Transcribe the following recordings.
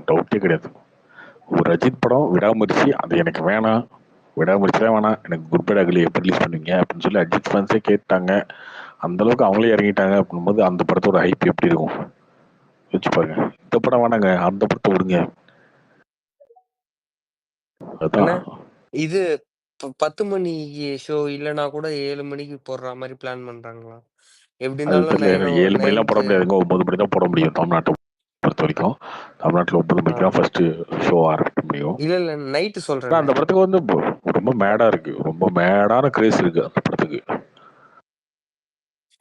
டவுட்டே கிடையாது. ஒரு அஜித் படம் விடாமுயற்சி, அது எனக்கு வேணாம், விடாமுயற்சிலாம் வேணாம், எனக்கு குட் பை அகலி எப்போ ரிலீஸ் பண்ணுவீங்க அப்படின்னு சொல்லி அஜித் ஃபேன்ஸே கேட்டாங்க. அந்த அளவுக்கு அவங்களே இறங்கிட்டாங்க அப்படின்போது அந்த படத்தோட ஹைப் எப்படி இருக்கும் யோசிச்சு பாருங்க. இந்த படம் வேணாங்க, அந்த படத்தை விடுங்க. அண்ணா அதான் இது 10 மணிக்கு ஷோ இல்லைன்னா கூட 7 மணிக்கு போடுற மாதிரி பிளான் பண்றாங்களா? எப்படி அது இருந்தாலும் தெரியல. 7 மணிலாம் போட 9 முடியாதுங்க, 9 மணி தான் போட முடியும் தமிழ்நாட்டை பொறுத்த வரைக்கும். தமிழ்நாட்டில் 9 மணிக்கு தான் ஃபர்ஸ்ட் ஷோ ஆரம்பிக்க முடியும். இல்ல இல்ல நைட்டு ஆனா சொல்றேன். அந்த படத்துக்கு வந்து ரொம்ப மேடா இருக்கு, ரொம்ப மேடான கிரேஸ் இருக்கு அந்த படத்துக்கு.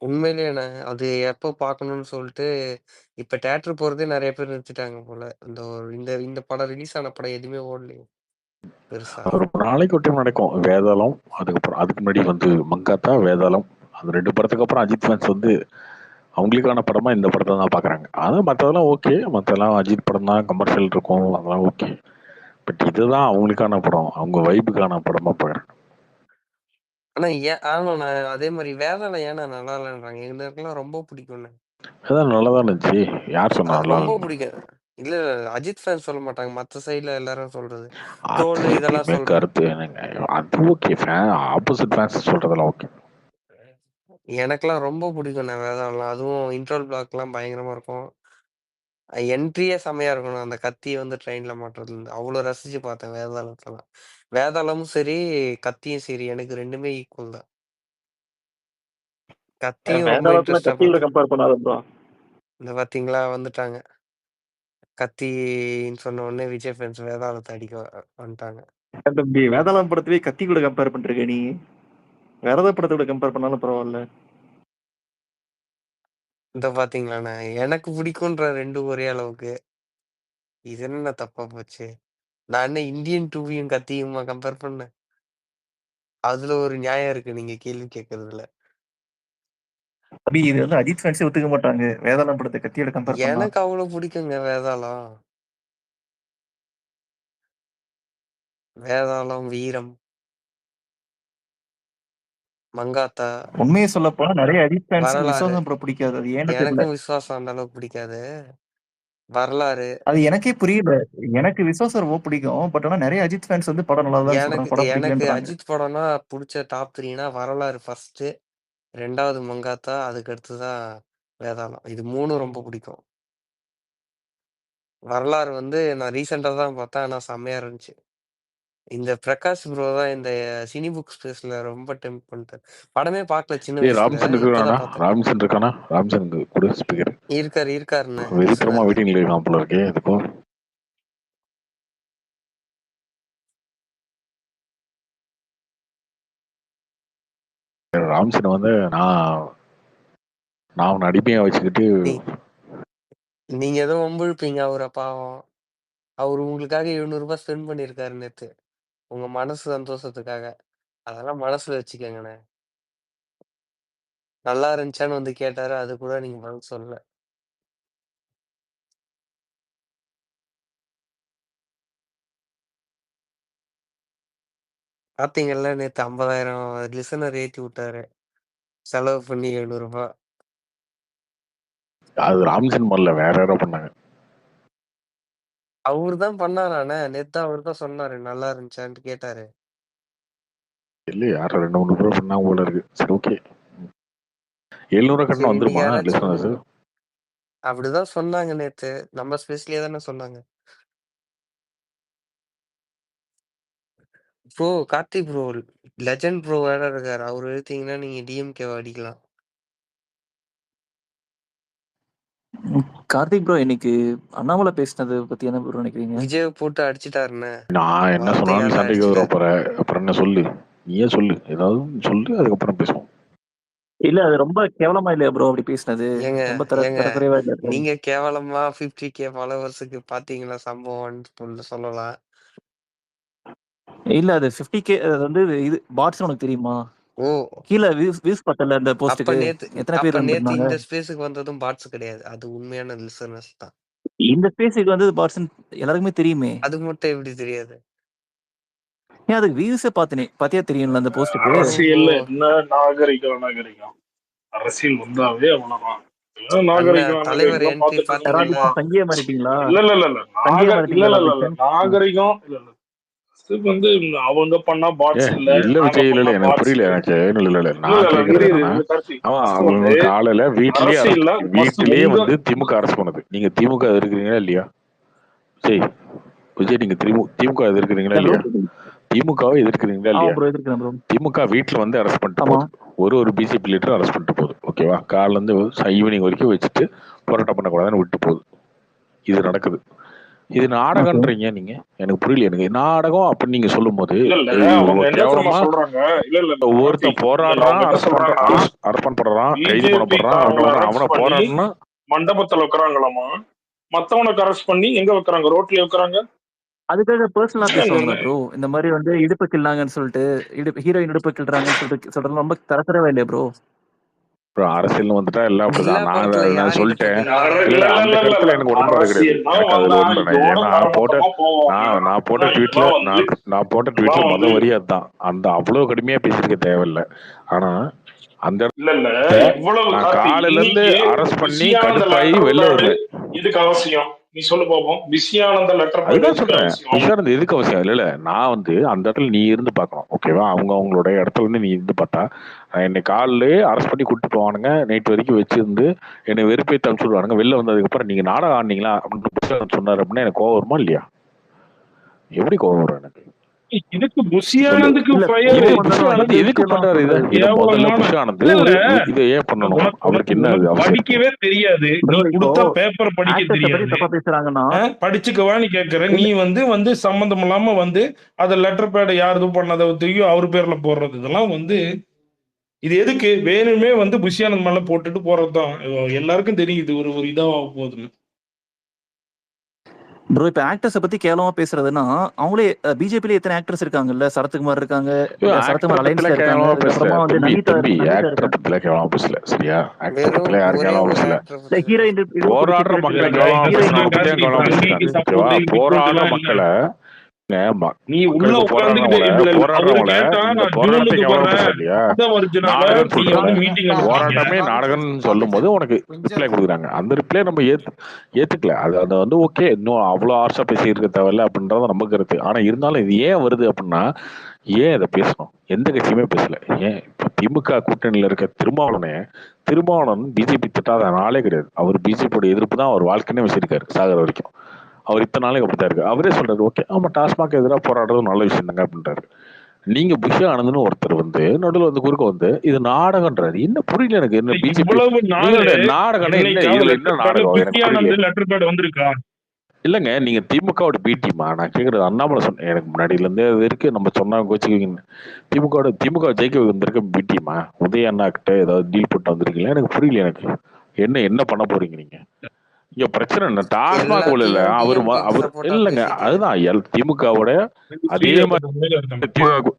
உண்மையிலேயே அது எப்போ பார்க்கணும்னு சொல்லிட்டு இப்ப தியேட்டர் போறதே நிறைய பேர் நிறுத்திட்டாங்க போல. இந்த இந்த படம் ரிலீஸ் ஆன படம் எதுவுமே ஓடலையே பெருசா. ஒரு நாளைக்கு ஒரு டைம் நடக்கும் வேதாளம், அதுக்கப்புறம் அதுக்கு முன்னாடி வந்து மங்காத்தா, வேதாளம். அந்த 2 படத்துக்கு அப்புறம் அஜித் ஃபேன்ஸ் வந்து அவங்களுக்கான படமா இந்த படத்தை தான் பாக்குறாங்க. அதான் மற்றதெல்லாம் ஓகே, மற்றெல்லாம் அஜித் படம் தான், கமர்ஷியல் இருக்கும், அதெல்லாம் ஓகே. பட் இதுதான் அவங்களுக்கான படம், அவங்க வைபுக்கான படமா பாக்குறேன். ஆனா ஏன் ஆமாண்ணா அதே மாதிரி வேதாளம் ஏன்னா நல்லா இல்லைன்றாங்க. எங்களுக்கெல்லாம் ரொம்ப பிடிக்கும்ண்ணே. அதான் நல்லா தான் இருந்துச்சு. யார் சொன்னா நல்லா ரொம்ப இல்லைன்னு? பிடிக்கும். இல்ல அஜித் ஃபேன் சொல்ல மாட்டாங்க. மத்த சைடுல எல்லாரும் சொல்றது. அது ட்ரோல் இதெல்லாம் எப்பயுமே சொல்றது. கருத்து என்னங்க, அது ஓகே. ஆப்போசிட் ஃபேன்ஸ் சொல்றதெல்லாம் ஓகே. எனக்கெல்லாம் ரொம்ப பிடிக்கும்ண்ணே வேதாளம். அதுவும் இன்ட்ரோல் பிளாக்லாம் பயங்கரமா இருக்கும். என்ட்ரியே செமையா இருக்கணும். அந்த கத்திய வந்து ட்ரெயின்ல மாட்டுறதுல இருந்து. அவ்வளோ ரசிச்சு பார்த்தேன் வேதாளத்தலாம். வேதாளமும் சரி, கத்தியும் சரி எனக்கு 2மே ஈக்குவல் தான். கத்தியும் ரொம்ப வேதாளத்துல இன்ட்ரெஸ்ட்டா கத்தியோட பார்த்தேன். கம்பேர் பண்ணாத ப்ரோ. இந்த பார்த்தீங்களா வந்துட்டாங்க. கத்தின்னு சொன்ன உடனே விஜய் ஃபேன்ஸ் வேதாளத்த அடிக்க வந்துட்டாங்க. தம்பி வேதாளம் படத்திலே கத்தி கூட கம்பேர் பண்றீங்க நீ. வேறத படத்தோட கம்பேர் பண்ணாலும் பரவாயில்ல. இந்த பார்த்தீங்களாண்ணே எனக்கு பிடிக்குன்ற 2 ஒரே அளவுக்கு. இது என்ன தப்பா போச்சு? நான் என்ன இந்தியன் 2யும் கத்தியுமா கம்பேர் பண்ணேன்? அதுல ஒரு நியாயம் இருக்கு நீங்க கேள்வி கேட்கறதுல. தம்பி இது வந்து அஜித் ஃபேன்ஸே ஒத்துக்க மாட்டாங்க வேதாளம் படத்தை கத்தியோட கம்பேர் பண்ணா. எனக்கு அவ்வளோ பிடிக்குங்க வேதாளம். வேதாளம், வீரம், மங்காத்தா, உண்மையை சொல்ல போனா நிறைய அஜித் ஃபேன்ஸுக்கு வரலாறு. விஸ்வாசம் படம் பிடிக்காது. அது ஏன்னு தெரியல. எனக்கும் விசுவாசம் அந்த அளவுக்கு பிடிக்காது. வரலாறு. அது எனக்கே புரியல. எனக்கு விஸ்வாசம் ரொம்ப பிடிக்கும். பட் ஆனா நிறைய அஜித் ஃபேன்ஸ் வந்து படம் நல்லா தான் எனக்கு சொல்றாங்க, படம் எனக்கு பிடிக்கலன்றாங்க. அஜித் படம்னா புடிச்ச டாப் 3னா வரலாறு ஃபர்ஸ்ட்டு, 2வது மங்காத்தா, அதுக்கு அடுத்து தான் வேதாளம். இது 3ம் ரொம்ப பிடிக்கும். வரலாறு வந்து நான் ரீசெண்டா தான் பார்த்தேன். ஆனா செம்மையா இருந்துச்சு. இந்த பிரகாஷ் ப்ரோ தான் இந்த சினி புக் ஸ்பேஸ்ல ரொம்ப டெம்ப்ட் பண்ணிட்டாரு. படமே பார்க்கல சின்ன ஏய், வயசுல. ராம்சன் இருக்கானா? இப்பதான் பார்த்தேன். ராம்சன் இருக்கானா? ராம்சன் கூட ஸ்பீக்கர் இருக்காருண்ணே. வெறித்தனமா வெயிட்டிங்ல இருக்கான் போல இருக்கே இதுக்கும். ராம்சன் வந்து நான் அவனை அடிமையா வச்சுக்கிட்டு நீங்க ஏதோ வம்பிழுப்பீங்க அவர பாவம். அவரு உங்களுக்காக ரூ. 700 ஸ்பெண்ட் பண்ணியிருக்காரு நேத்து. உங்க மனசு சந்தோஷத்துக்காக. அதெல்லாம் மனசுல வச்சுக்கங்கண்ணே. நல்லா இருந்துச்சான்னு வந்து கேட்டாரு. அது கூட நீங்க பதில் சொல்லல. பார்த்தீங்கல்ல நேத்து 50,000 லிசனர் ஏத்தி விட்டாரு. செலவு பண்ணி ரூ. 700. அது ராம்சன் பண்ணல, வேற யாரோ பண்ணாங்க. அவரு தான் பண்ணாராண்ணே. நேத்து அவரு தான் சொன்னாரு. நல்லா இருந்துச்சான்ட்டு கேட்டாரு. இல்ல யாரோ 2-3 பேர் பண்ணாங்க போல இருக்கு. சரி ஓகே. 700 கட்டணம் சரி நீங்க வந்துருமா யாராச்சும் லிசனர்ஸ்? சொல்லுங்க. அப்படிதான் சொன்னாங்க நேத்து. நம்ம ஸ்பேஸ்லயே தானே சொன்னாங்க. Bro Karthik bro legend bro வேற இருக்காரு. அவரு எடுத்தீங்கன்னா நீங்க டிஎம்கேவ அடிக்கலாம். கார்த்திக் ப்ரோ இன்னைக்கு அண்ணாமலை பேசினது பத்தி என்ன ப்ரோ நினைக்கிறீங்க? விஜய் போட்டு அடிச்சுட்டாருண்ணே. நான் என்ன சொன்னாலும் வார்த்தையால சண்டைக்கு வர போற, அப்புறம் என்ன சொல்லு, நீயே சொல்லு, ஏதாவது சொல்லு, அதுக்கப்புறம் பேசுவோம். இல்ல அது ரொம்ப கேவலமா இல்லையா ப்ரோ அப்படி பேசினது? ஏங்க ரொம்ப ஏங்க தரக்குறைவா இல்ல? நீங்க கேவலமா 50K ஃபாலோவர்ஸுக்கு பாத்தீங்களா சம்பவம்னு சொல்லலாம். இல்ல அது 50K அது வந்து இது பாட்ஸ் உனக்கு தெரியுமா? ஓ! கீழ வியூஸ் பத்தல அந்த அப்ப போஸ்டுக்கு. நேத்து எத்தனை பேர் அப்ப நேத்து வந்திருந்தாங்க? இந்த ஸ்பேஸ்க்கு வந்ததும் பாட்ஸ் கிடையாது. அது உண்மையான லிசனர்ஸ் தான். இந்த ஸ்பேஸுக்கு வந்து பாட்ஸ்ன்னு எல்லாருக்குமே தெரியுமே. அது மட்டும் எப்படி தெரியாது? ஏன் அதுக்கு வியூஸே பாத்தியா தெரியும்ல அந்த போஸ்டுக்கு? அரசியல்ல என்ன நாகரிகம்? அரசியல் வந்தாவே அவ்வளவுதான். நாகரிகம் தலைவர் எல்லாம் என்ட்ரி பாத்துட்டு இருந்தீங்களா? பாத்தீங்கல்ல? சங்கியா மாறிட்டீங்களா? இல்ல இல்ல இல்ல இல்ல சங்கியா இல்ல இல்ல மாறிட்டீங்களா இல்ல இல்ல பிக்சன்? நாகரிகம் இல்ல இல்ல இது வந்து அவங்க பண்ணா ஏ பாட்ஸ் இல்ல, இல்ல நாங்க விஜய், இல்ல பண்ணா இல்ல எனக்கு பாட்ஸ். புரியல. எனக்கு இல்ல இல்ல இல்ல இல்ல நான் இல்ல கேக்குறது இரு என்னன்னா, கார்த்தி. அவன் ஃபர்ஸ்ட் அவங்க வந்து காலையில வீட்டிலேயே அரசியல்ல ஃபர்ஸ்ட் வீட்டிலேயே உங்க வந்து திமுக அரசு பண்ணது. நீங்க திமுக இருக்கிறீங்களா இல்லையா விஜய்? விஜய் நீங்க திமுக எதிர்க்கிறீங்களா என்ன ப்ரோ? இல்லையா? திமுகவை எதிர்க்கிறீங்களா ஆமா இல்லையா? Bro, எதிர்க்கிறேன் bro. திமுக வீட்டில் வந்து அரெஸ்ட் பண்ணிட்டு ஆமா. போகுது. ஒரு பிஜேபி லீடர் அரெஸ்ட் பண்ணிட்டு போகுது. ஓகேவா? காலைல இருந்து ஈவினிங் வரைக்கும் வச்சுட்டு போராட்டம் பண்ணக்கூடாதுன்னு விட்டு போகுது. இது நடக்குது. இது ஓகே. நாடகன்றீங்க நீங்க. எனக்கு புரியல. எனக்கு நாடகம் அப்படின்னு நீங்க சொல்லும் போது இல்ல இல்ல அவங்க என்ன தெரியுமா கேவலமா சொல்றாங்க? இல்ல இல்ல இல்ல கார்த்தி, ஒருத்தன் இல்ல போராடுறான், அவங்க என்ன சொல்றாங்கன்னா அரெஸ்ட் பண்ணப்படுறான், கைது பிஜேபி பண்ணப்படுறான், காரங்களை அவனை அரெஸ்ட் பண்ணி போராடணும்னா மண்டபத்துல வைக்கிறாங்களாமா, மத்தவனுக்கு அரெஸ்ட் பண்ணி எங்க வைக்கிறாங்க? ரோட்ல வைக்கிறாங்க. அதுக்காக பர்சனலா பேசுவாங்களா என்ன ப்ரோ? இந்த மாதிரி வந்து இடுப்பு கிள்ளாங்கன்னு சொல்லிட்டு, ஹீரோயின் இடுப்பு கிள்றாங்கன்னு சொல்லிட்டு சொல்றது ரொம்ப தரத்தரவே இல்லையா ப்ரோ? அப்புறம் அரசியல்னு வந்துட்டா எல்லாம் பில்லா அப்படிதான். படத்துல நான் யார் இடுப்பு சொல்லிட்டேன். கிள்ளுனா? இல்ல இல்ல அந்த இல்ல இல்ல இல்ல கருத்துல எனக்கு உடன்பாடு கிடையாது. அரசியல்னா எனக்கு அதுல வந்தா உடன்பாடு இதோட தரமட்டமா போவாங்க. நான் போட்ட ட்வீட்ல இதெல்லாம் வந்து நான் போட்ட ட்வீட்ல இதெல்லாம் வந்து வரி அதுதான். அந்த அவ்வளவு கடுமையா பேசியிருக்க தேவையில்லை. ஆனா அந்த இல்ல இல்ல இடத்துல இவ்வளவு நான் கார்த்தி, காலையில இருந்து இன்னைக்கு அரெஸ்ட் பண்ணி பிஸியானந்த கடுப்பாயி லெட்டர் வெளில பேடு வருவேன். இதுக்கு அவசியம்? நீ சொல்லு பாப்போம். பிஸியானந்த லெட்டர் பேடு அதுதான் இதுக்கு சொல்றேன். அவசியம்? விசாரணை எதுக்கு அவசியம்? இல்ல நான் வந்து அந்த இடத்துல நீ இருந்து பார்க்கணும். ஓகேவா? அவங்களோட இடத்துல இருந்து நீ இருந்து பார்த்தா என்னை காலையிலே அரெஸ்ட் பண்ணி கூட்டிட்டு போவானுங்க. நைட் வரைக்கும் வச்சிருந்து என்னை வெறுப்பேற்றி அனுப்பிச்சு விடுவானுங்க. வெளில வந்ததுக்கு அப்புறம் நீங்க நாடகம் ஆனீங்களா அப்படின்னு சொன்னாரு அப்படின்னா எனக்கு கோவம் வருமா இல்லையா? எப்படி கோவம் வரும் எனக்கு? இதுக்கு சொல்லு. புஷியானந்துக்கு இல்ல ஃபயர் இது கோவம் புஷ் வந்தாலும் ஆனந்த் எதுக்கு எதிர்க்கலாம் பண்றாரு? இதை சொல்றாரு. முதல்ல கேவலமான புஷ் ஆனந்த் இல்ல இல்ல இதை ஏன் பண்ணணும்? உனக்கு அவருக்கு என்ன உனக்கு அவசியம் இருக்கு? படிக்கவே தெரியாது. நீ ப்ரோ இப்போ கொடுத்த பேப்பர் படிக்க ஆக்டர்ஸ பத்தி தெரியாது. தப்பா பேசுறாங்கன்னா, படிச்சுக்கவான்னு கேக்குற நீ இல்ல வந்து சம்பந்தம் இல்லாம வந்து அத லெட்டர் பேட் யார் இது பண்ணதை தூக்கி அவர் பேர்ல போடுறது, இதெல்லாம் வந்து இது எதுக்கு வேணுமே வந்து புஷியானந்த் மேல போட்டுட்டு போறதுதான். எல்லாருக்கும் தெரியும் இது ஒரு இதாவ போகுதுன்னு. ப்ரோ இப்ப ஆக்டர்ஸ பத்தி கேவலமா பேசுறதுன்னா, அவங்களே பிஜேபில எத்தனை ஆக்டர்ஸ் இருக்காங்கல்ல? சரத்குமார் இருக்காங்க, இல்ல ஆக்டரை சரத்குமார் பத்தில அலைன்ஸ்ல இருக்காங்க. கேவலமா பேசல அதுக்கப்புறமா வந்து தம்பி. நமிதா நமிதா ஆக்டரை இருக்காங்க. பத்தில கேவலமா பேசல. சரியா? ஆக்டரை வெறும் பத்தில யாரும் ஒரே கேவலமா ஒரு பேசல. ஆக்டர் இல்ல பத்தி ஹீரோயின் இடுப்பு பிடிச்சு போராடுற கிள்ளுறது, மக்களை இல்ல கேவலமா இங்க ஹீரோயின் பேசுறவங்க இடுப்பு பாருங்க பத்தி பிடிச்சு தான் கார்த்தி, கேவலமா கிள்ளுறது. தங்கிக்கு பேசியிருக்காங்க. ஓகேவா? சப்போர்ட் இப்படி போராடுற கூத்துலாம் இல்ல. மக்களை நீ உள்ள உட்காந்துக்கிட்டு போராடுறவங்கள இல்ல இல்ல அவரு போராடுறவங்கள கேட்டா இந்த நான் போராட்டத்தை ஜூனுக்கு கேவலமா வர்றேன் பேச இல்லையா? அந்த வருஷனால நாடகம்னு நீங்க சொல்றல. வந்து மீட்டிங் அனுப்புறீங்க. போராட்டமே நாடகம்னு சொல்லும் போது உனக்கு ரிப்ளை கொடுக்குறாங்க. அந்த ரிப்ளை நம்ம ஏத்துக்கல. அது வந்து ஓகே, இன்னும் அவ்வளோ ஆர்ஷா பேசி இருக்க தேவையில்ல அப்படின்றத நம்ம கருத்து. ஆனா இருந்தாலும் இது ஏன் வருது அப்படின்னா, ஏன் இதை பேசணும்? எந்த கட்சியுமே பேசல. ஏன் இப்ப திமுக கூட்டணியில இருக்க திருமாவளவன் பிஜேபி திட்டாத நாளே கிடையாது. அவர் பிஜேபியோட எதிர்ப்பு தான் அவர் வாழ்க்கைன்னு வச்சிருக்காரு சாகர வரைக்கும். அவர் இத்தனை நாளைக்கு அப்படித்தான் இருக்கு. அவரே சொல்றாரு, ஓகே ஆமா டாஸ்மாக் எதிராக போராடுறது நல்ல விஷயம் தாங்க அப்படின்றாரு. நீங்க புஷ் ஆனந்த்னு ஒருத்தர் வந்து நடுவில் வந்து குறுக்க வந்து இது நாடகம்ன்றாரு. என்ன புரியல எனக்கு. என்ன பிஜேபி இவ்வளவு நாள் நாடகம் என்ன? என்னைக்காவது இதுல என்ன லெட்டர் பேட் நாடகம் எனக்கு புரியல. புஷியானந்த் லெட்டர் பேட் வந்திருக்கா? இல்லங்க, நீங்க திமுகவோட பி டீமா? நான் கேக்குறது அண்ணாமலை சொன்ன எனக்கு முன்னாடியில இருந்தே அது இருக்கு. நம்ம சொன்னா கோச்சுக்குவீங்க. திமுக ஜெயிக்க வந்திருக்க பி டீமா? உதய அண்ணா கிட்ட ஏதாவது டீல் போட்டு வந்திருக்கீங்களா? எனக்கு புரியல. எனக்கு என்ன பண்ண போறீங்க நீங்க? இங்க பிரச்சனை என்ன? டாஸ்மாக் ஊழல் இல்ல. எல்லாத்தையும் அவர் டிஎம்கேக்கு அவர் சப்போர்ட்டா இல்லைங்க. பேசிட்டு அதுதான் திமுகவோட அதே மாதிரி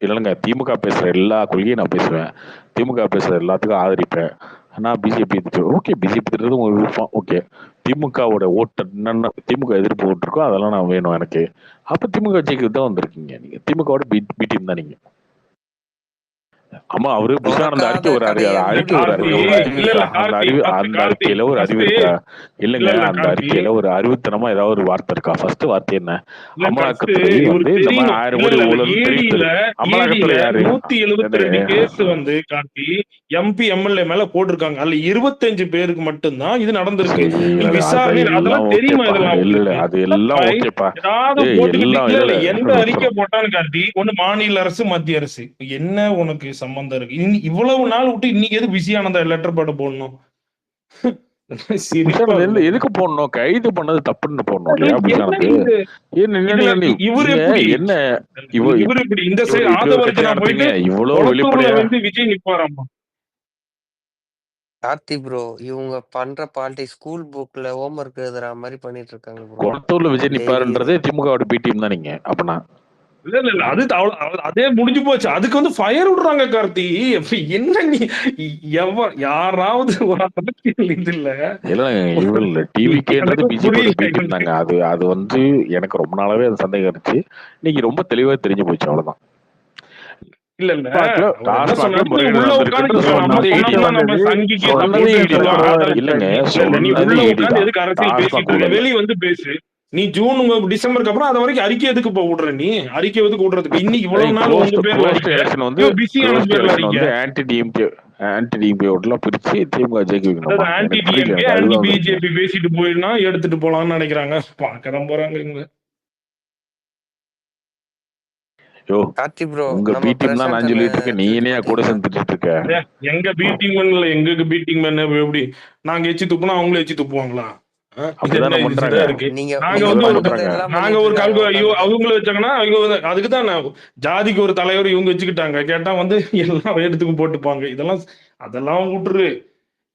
இல்லைங்க. திமுக பேசுற எல்லா கொள்கையும் நான் பேசுவேன். திமுக பேசுற எல்லாத்துக்கும் ஆதரிப்பேன். நான் பிஜேபி ஓகே, பிஜேபி திட்டுறது ஒரு விருப்பம். ஓகே, திமுகவோட ஓட்டு என்னென்ன திமுக எதிர்ப்பு ஓட்டு இருக்கோ அதெல்லாம் நான் வேணும் எனக்கு. அப்ப திமுக ஜெயிக்கிறது தான் வந்திருக்கீங்க. நீங்க திமுகவோட பி டீம் தான் நீங்க. ஆமா, அவரு புஷானந்த அறிக்கை திறக்காத ஒரு கதையை அறிக்கை ஒரு கார்த்தி, அறிவு இல்ல இல்ல இருக்கா? அந்த கார்த்தி, அந்த கார்த்தி அறிக்கையில ஒரு அறிவு ஃபர்ஸ்ட் இருக்கா? இல்லைங்க, இல்ல இல்ல அந்த கார்த்தி, அறிக்கையில ஒரு அறிவுத்தனமா ஏதாவது ஒரு வார்த்தை இருக்கா? ஃபர்ஸ்ட் வார்த்தை என்ன? இல்ல ஃபர்ஸ்ட் அமலாக்கத்துறை வந்து இவருக்கு இந்த மாதிரி தெரியணும். 1000 இல்ல கோடி இல்ல இல்ல ஊழல் ஏடியில தெரிவித்தது. அமலாக்கத்துறை யாரு? 172 கேஸ் வந்து கார்த்தி எம்பி எம்எல்ஏ மேல போட்டிருக்காங்க. அதுல 25 பேருக்கு மட்டும்தான் இது நடந்திருக்கு. நீ விசாரணை அதெல்லாம் தெரியுமா? ஓகேப்பா. இதெல்லாம் இல்ல உங்களுக்கு அது எல்லாம் பை- ஓகேப்பா. ஏதாவது போட்டுக்கிட்டு எல்லாம் இல்ல இல்ல இல்ல எந்த இல்ல அறிக்கை போட்டாலும் கார்த்தி ஒண்ணு மாநில அரசு மத்திய அரசு என்ன உனக்கு சம்பந்தம் இருக்கு? இவ்வளவு நாள் விட்டு இன்னைக்கு எது பிஸியானந்த லெட்டர் பேட போடணும்? சிரிப்பா புஷானந்த் இருக்கு. எதுக்கு போடணும்? கைது பண்ணது தப்புன்னு போடணும் இல்லையா? என்ன புஷானந்த் இது? இதுல இவர் நீங்க எப்படி என்ன இவ இவர் இப்படி இந்த இவர் சைடு இப்படி ஒரு கட்சி ஆதவர்ஜனா போயிட்டு நடத்துறீங்க? இவ்வளவு குளத்தூர்ல வெளிப்படையா வந்து விஜய் நிப்பாராமா? கார்த்தி ப்ரோ இவங்க பண்ற பாலிடி ஸ்கூல் புக்ல ஹோம்ஒர்க் எழுதுற மாதிரி பண்ணிட்டு இருக்காங்க ப்ரோ. குளத்தூர்ல விஜய் டெய்லி நிப்பாருன்றதே திமுகவோட பி டீம் தான் நீங்க. அப்பனா இல்ல இல்ல இல்ல அது அதே முடிஞ்சு போச்சு. அதுக்கு வந்து ஃபயர் விடுறாங்க கார்த்தி. என்ன நீ யாராவது ஒரு அரசியல் இது இல்ல இல்ல டிவிகேன்றது எனக்கு பிஜேபியோட புரியல பி டீம் இவனுக்கு. தாங்க. அது வந்து எனக்கு ரொம்ப நாளாவே அது சந்தேகம் இருந்துச்சு. இன்னைக்கு ரொம்ப தெளிவா தெரிஞ்சு போச்சு. அவ்வளவுதான். இல்ல இல்ல டாஸ்மாக்ல அவர் என்ன டாஸ்மாக்ல சொன்னாரு, நீ முறைகேடு உள்ள நடந்திருக்குன்னு உட்காந்து நம்ம சொன்னதே சொன்னோம்னா EDM. நம்ம சங்கிக்கு சொன்னதே சப்போர்ட் ED தான். ஆதரிச்சு இல்லைங்க, இல்ல நீ சொன்னது உள்ள ED உட்காந்து தான். எதுக்கு அரசியல் டாஸ்மாக் பேசிட்டு இருக்க? ஊழல்ல. வெளிய வந்து பேசு. நீ ஜூன் டிசம்பருக்கு அப்புறம் அது வரைக்கும் அறிக்கை எதுக்கு இப்ப விடுற? நீ அறிக்கை எதுக்கு விடுறதுக்கு? இன்னைக்கு இவ்வளவு நாள் உங்க பேர்ல க்ளோஸ்ட் அறிக்கை, எலெக்ஷன் வந்து ஐயோ பிஸியான பேர்ல அறிக்கை, ஆன்டி டிஎம்கே ஓட்டுலாம் பிரிச்சு திமுக ஜெயிக்க வைக்கணுமா? அதாவது ஆன்டி எனக்கு புரியல. டிஎம்கே எனக்கு ஆன்டி அதுதான் வந்திருக்கீங்க. பிஜேபி பேசிட்டு போயிடனா எடுத்துட்டு போலாம்னு நினைக்கிறாங்க. பார்க்கதான் போறாங்க இவங்க. யோ, கார்த்தி ப்ரோ உங்க நம்ம பி டீம் தான் பிரசாந்த் நான் சொல்லிட்டு இருக்கேன். நீ ட்வீட் என்னையா கூட பாத்தீங்களா? சேர்ந்து திட்டிட்டு இருக்க? எங்க பீட்டிங் பண்ணல, எங்களுக்கு பீட்டிங் பண்ண எப்படி? நாங்க எச்சி துப்புனா அவங்களும் எச்சி துப்புவாங்களா? இது என்ன அப்படிதானே இது பண்றாங்க. இதா இருக்கு? நீங்க நாங்க நீங்க வந்து ஒரு அப்படிதானே பண்றாங்க. பண்றதெல்லாம் நாங்க பண்ணிட்டு ஒரு இருக்காங்க கால்கு ஐயோ உட்காந்துட்டு. அவங்கள வச்சாங்கன்னா அவங்க வந்து அதுக்கு தான் ஜாதிக்கு ஒரு தலைவர் இவங்க வச்சுக்கிட்டாங்க. கேட்டா வந்து எல்லா இடத்துக்கும் போட்டுப்பாங்க. இதெல்லாம் அதெல்லாம் விட்டுரு.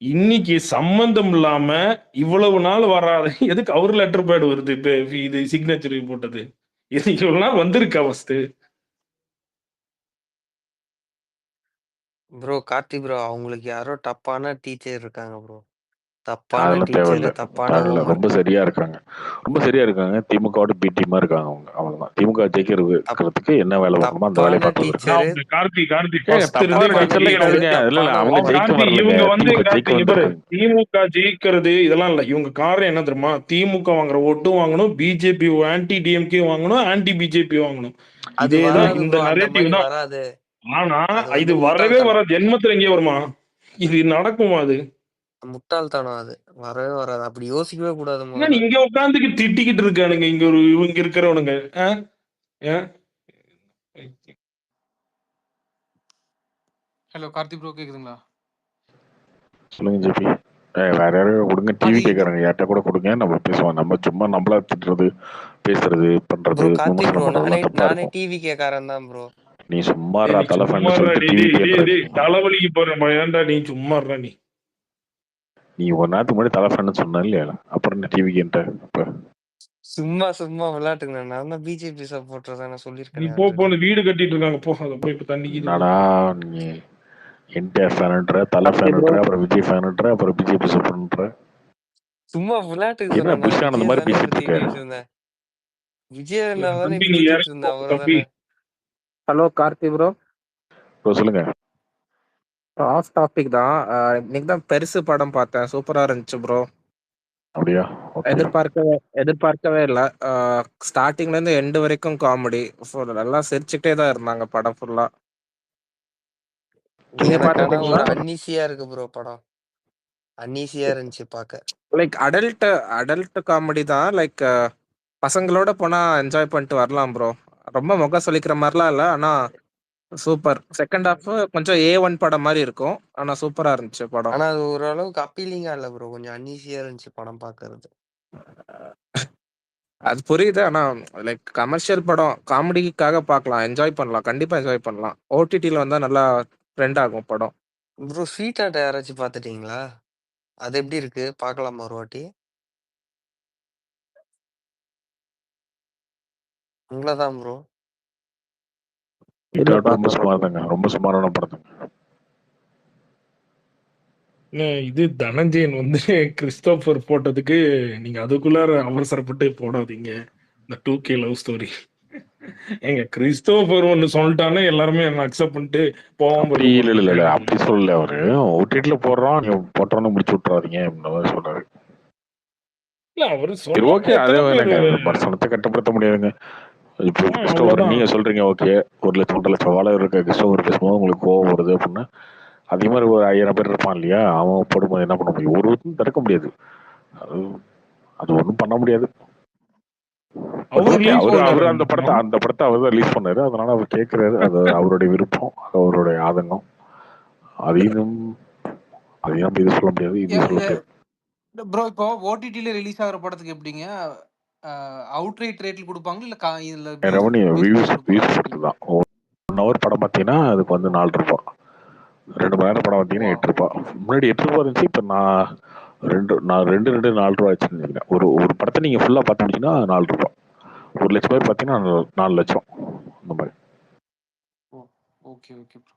இன்னைக்கு சம்பந்தம் இல்லாம இவ்வளவு நாள் வராத எதுக்கு அவர் லெட்டர் பேட் வருது? இப்ப இது சிக்னேச்சர் போட்டது இது இவ்வளவு நாள் வந்திருக்கா ஃபர்ஸ்ட்? ப்ரோ கார்த்தி ப்ரோ அவங்களுக்கு யாரோ தப்பான டீச்சர் இருக்காங்க ப்ரோ. தப்பான அதெல்லாம் டீச்சர், தேவையில்ல. தப்பான தேவையில்ல. ஹோம்ஒர்க். ரொம்ப சரியா இருக்காங்க. ரொம்ப சரியா இருக்காங்க. திமுகவோட பி டீமா இருக்காங்க அவங்க. அவ்வளவுதான். திமுக ஜெயிக்கிறதுக்கு என்ன வேலை பார்க்கணுமோ அந்த வேலையை தப்பான பார்த்து வந்திருக்காங்க. டீச்சரு, கார்த்தி ஏங்க, ஃபர்ஸ்ட் இருந்தே தப்பான தப்பான டீச்சர்லாம் கார்த்தி டீச்சரு, கிடையாதுங்க. இல்ல தப்பான அவங்க ஜெயிக்க ஹோம்ஒர்க். கார்த்தி வரலங்க. இவங்க வந்து திமுக கார்த்தி ஜெயிக்க இங்க பாரு, வந்திருக்காங்க. திமுக ஜெயிக்கிறது இதெல்லாம் இல்ல. இவங்க காரணம் என்ன தெரியுமா? திமுக வாங்குற ஓட்டும் வாங்கணும், பிஜேபி ஆன்டி டிஎம்கே வாங்கணும், ஆன்டி பிஜேபி வாங்கணும். அது இதேதான் வராது இந்த ப்ரோ, அந்த நரேட்டிவ் மாதிரி தான். வராது. ஆனா அது இது வந்து வரவே முட்டாள்தனம். வராது. ஜென்மத்துல எங்கேயே வருமா? இது நடக்குமா? அது முட்டாள்தனம் அது. வரவே வராது. அப்படி யோசிக்கவே கூடாது என்ன முதல்ல. இங்க உட்காந்துக்கு திட்டிக்கிட்டு இருக்கானுங்க இங்க ஒரு இவங்க இருக்கிறவனுங்க. ஆ? ஏன்? ஹலோ கார்த்தி ப்ரோ கேக்குதுங்களா? சொல்லுங்க ஜிபி. வேற யாரும் கொடுங்க. டிவி கேட்கறாங்க. யார்கிட்ட கூட கொடுங்க. நம்ம பேசுவோம். நம்ம சும்மா நம்மளா திட்டுறது, பேசுறது, பண்றது, ப்ரோ கார்த்தி ப்ரோ விமர்சனம் நானே பண்றதெல்லாம் தப்பா நானே இருக்கும். டிவி கேக்காரன் தான் ப்ரோ. நீ சும்மாறா நீ சும்மா தலைஃபேன்னு சொல்லிட்டு டேய் டிவி டேய் டேய் கேட்கற. டேய் தலைவலிக்கு போறேன் ஏன்டா நீ சும்மா நீ நீ ஒரு நேரத்துக்கு முன்னாடி தலைஃபேன்னு சொன்ன இல்லையா? அப்புறம் என்ன டிவி கேட்ட? இப்ப சும்மா சும்மா விளையாட்டுங்க. நான் தான் பிஜேபி சப்போர்ட்டர் தான் நீ சொல்லியிருக்கேன் போ ஆல்ரெடி. வீடு கட்டிட்டு இருக்காங்க போ அதை போய் இப்ப தண்ணிக்கு என்னடா நீ என்டிஆர் ஃபேனுன்ற, தலை கார்த்தி ப்ரோ ஃபேனுன்ற, அப்புறம் விஜய் ஃபேனுன்ற, அப்புறம் பிஜேபி சப்போர்ட்ன்ற. சும்மா விளையாட்டுக்கு என்ன சொன்னேன். புஷ் ஆனந்த விஜய் மாதிரி தானே பேசிட்டு இப்ப இருக்க? திட்டிட்டு இருந்தேன். விஜய் அண்ணா தானே தம்பி இப்ப நீ திட்டிட்டு இறங்கி இருந்தேன். போ அவரை தம்பி. தானே. ஹலோ கார்த்தி ப்ரோ, சொல்லுங்க. ஆஃப் டாபிக் தான். இன்னைக்கு தான் பெருசு படம் பார்த்தேன், சூப்பரா இருந்துச்சு ப்ரோ. அப்படியா? ஓகே. எதிர்பார்க்கவே இல்லை. ஸ்டார்டிங்ல இருந்து எண்டு வரைக்கும் காமெடி, நல்லா சிரிச்சுட்டே தான் இருந்தாங்க படம் ஃபுல்லா. நீங்க எனக்கு ஆனா பாத்துட்டீங்களா? ஒரு அன்னீசியா இருக்கு ப்ரோ படம். அன்னீசியா இருந்துச்சு பார்க்க. லைக் அடல்ட் காமெடி தான். லைக் பசங்களோட போனா என்ஜாய் பண்ணிட்டு வரலாம் ப்ரோ. ரொம்ப முகம் சொல்லிக்கிற மாதிரிலாம் இல்லை, ஆனா சூப்பர். செகண்ட் ஹாஃப் கொஞ்சம் A1 படம் மாதிரி இருக்கும், ஆனா சூப்பரா இருந்துச்சு படம். ஆனா அது ஓரளவுக்கு அப்பீலிங்கா இல்ல ப்ரோ. கொஞ்சம் அன்னீசியா இருந்துச்சு படம் பார்க்கறது. அது புரியுது, ஆனா லைக் கமர்ஷியல் படம் காமெடிக்காக பார்க்கலாம், என்ஜாய் பண்ணலாம், கண்டிப்பா என்ஜாய் பண்ணலாம். ஓடிடில வந்தா நல்லா ட்ரெண்ட் ஆகும் படம். ப்ரோ ஸ்வீட் ஆர்ட் யாராச்சும் பார்த்துட்டீங்களா? அது எப்படி இருக்கு? பார்க்கலாமா ஒரு வாட்டி? உங்களை தான் ப்ரோ. இல்ல ரொம்ப சுமார் பார்க்கலாம். தாங்க. ரொம்ப சுமாரான படம் தாங்க. இது தனஞ்சயன் வந்து கிறிஸ்டோபர் போட்டதுக்கு நீங்க அதுக்குள்ளார அவசரப்பட்டு போடாதீங்க. இந்த 2K லவ் ஸ்டோரி எங்க கிறிஸ்டோபர் ஒன்னு சொல்லிட்டானே எல்லாருமே என்ன அக்செப்ட் பண்ணிட்டு போவாம அப்படி இருக்க இல்ல இல்ல இல்ல போறாங்க. அப்படி சொல்லல அவரு. ஓடிடில போடுறோம், நீங்க போட்டோன்னு முடிச்சு விட்டுறாதீங்க அப்படின்னு மாதிரி சொல்றாரு. இல்ல அவரு சரி ஓகே. சொன்ன அதே எத்தனை பேர் வேணாங்க. விமர்சனத்தை கட்டுப்படுத்த முடியாதுங்க. இப்போ கிறிஸ்டோபர் அவ்வளவுதான். நீங்க சொல்றீங்க ஓகே, 1,00,000 1,00,000 ஃபாலோவர் இருக்க கிறிஸ்டோபர் பேசும்போது உங்களுக்கு கோவம் வருது அப்படின்னா, அதே மாதிரி ஒரு 5,000 பேர் இருப்பான் இல்லையா? அவன் போடும்போது என்ன பண்ண முடியும்? ஒருத்தரும் தடுக்க முடியாது. அது ஒன்றும் பண்ண முடியாது. அவரு ஓகே, ரிலீஸ் அவரு பண்ணாரு அந்த படத்தை அவர் தான் ரிலீஸ் பண்ணாரு. அதனால அவர் கேட்கிறாரு. அது அவருடைய விருப்பம், அது அவருடைய ஆதங்கம். அதையும் நம்ம இது சொல்ல முடியாது, இது சொல்ல முடியாது. ப்ரோ இப்போ ஓடிடில ரிலீஸ் ஆகுற படத்துக்கு எப்படிங்க அவுட் ரைட் ரேட்ல கொடுப்பாங்க இல்ல இதுல ரெவன்யூ வியூஸ் கொடுப்பாங்க? பொறுத்து தான். 1 ஹவர் படம் பார்த்தீங்கன்னா அதுக்கு வந்து 4 ரூபாய். 2 மணி நேரம் படம் பார்த்தீங்கன்னா 8 ரூபாய். முன்னாடி 8 ரூபாய் இருந்துச்சு. இப்போ நான் 4 ரூபாய் வச்சுருந்தேன். ஒரு படத்தை நீங்க ஃபுல்லா பார்த்து முடிச்சுன்னா 4 ரூபாய். 1 லட்சம் பேர் பார்த்தீங்கன்னா 4 லட்சம் அந்த மாதிரி. Okay okay bro.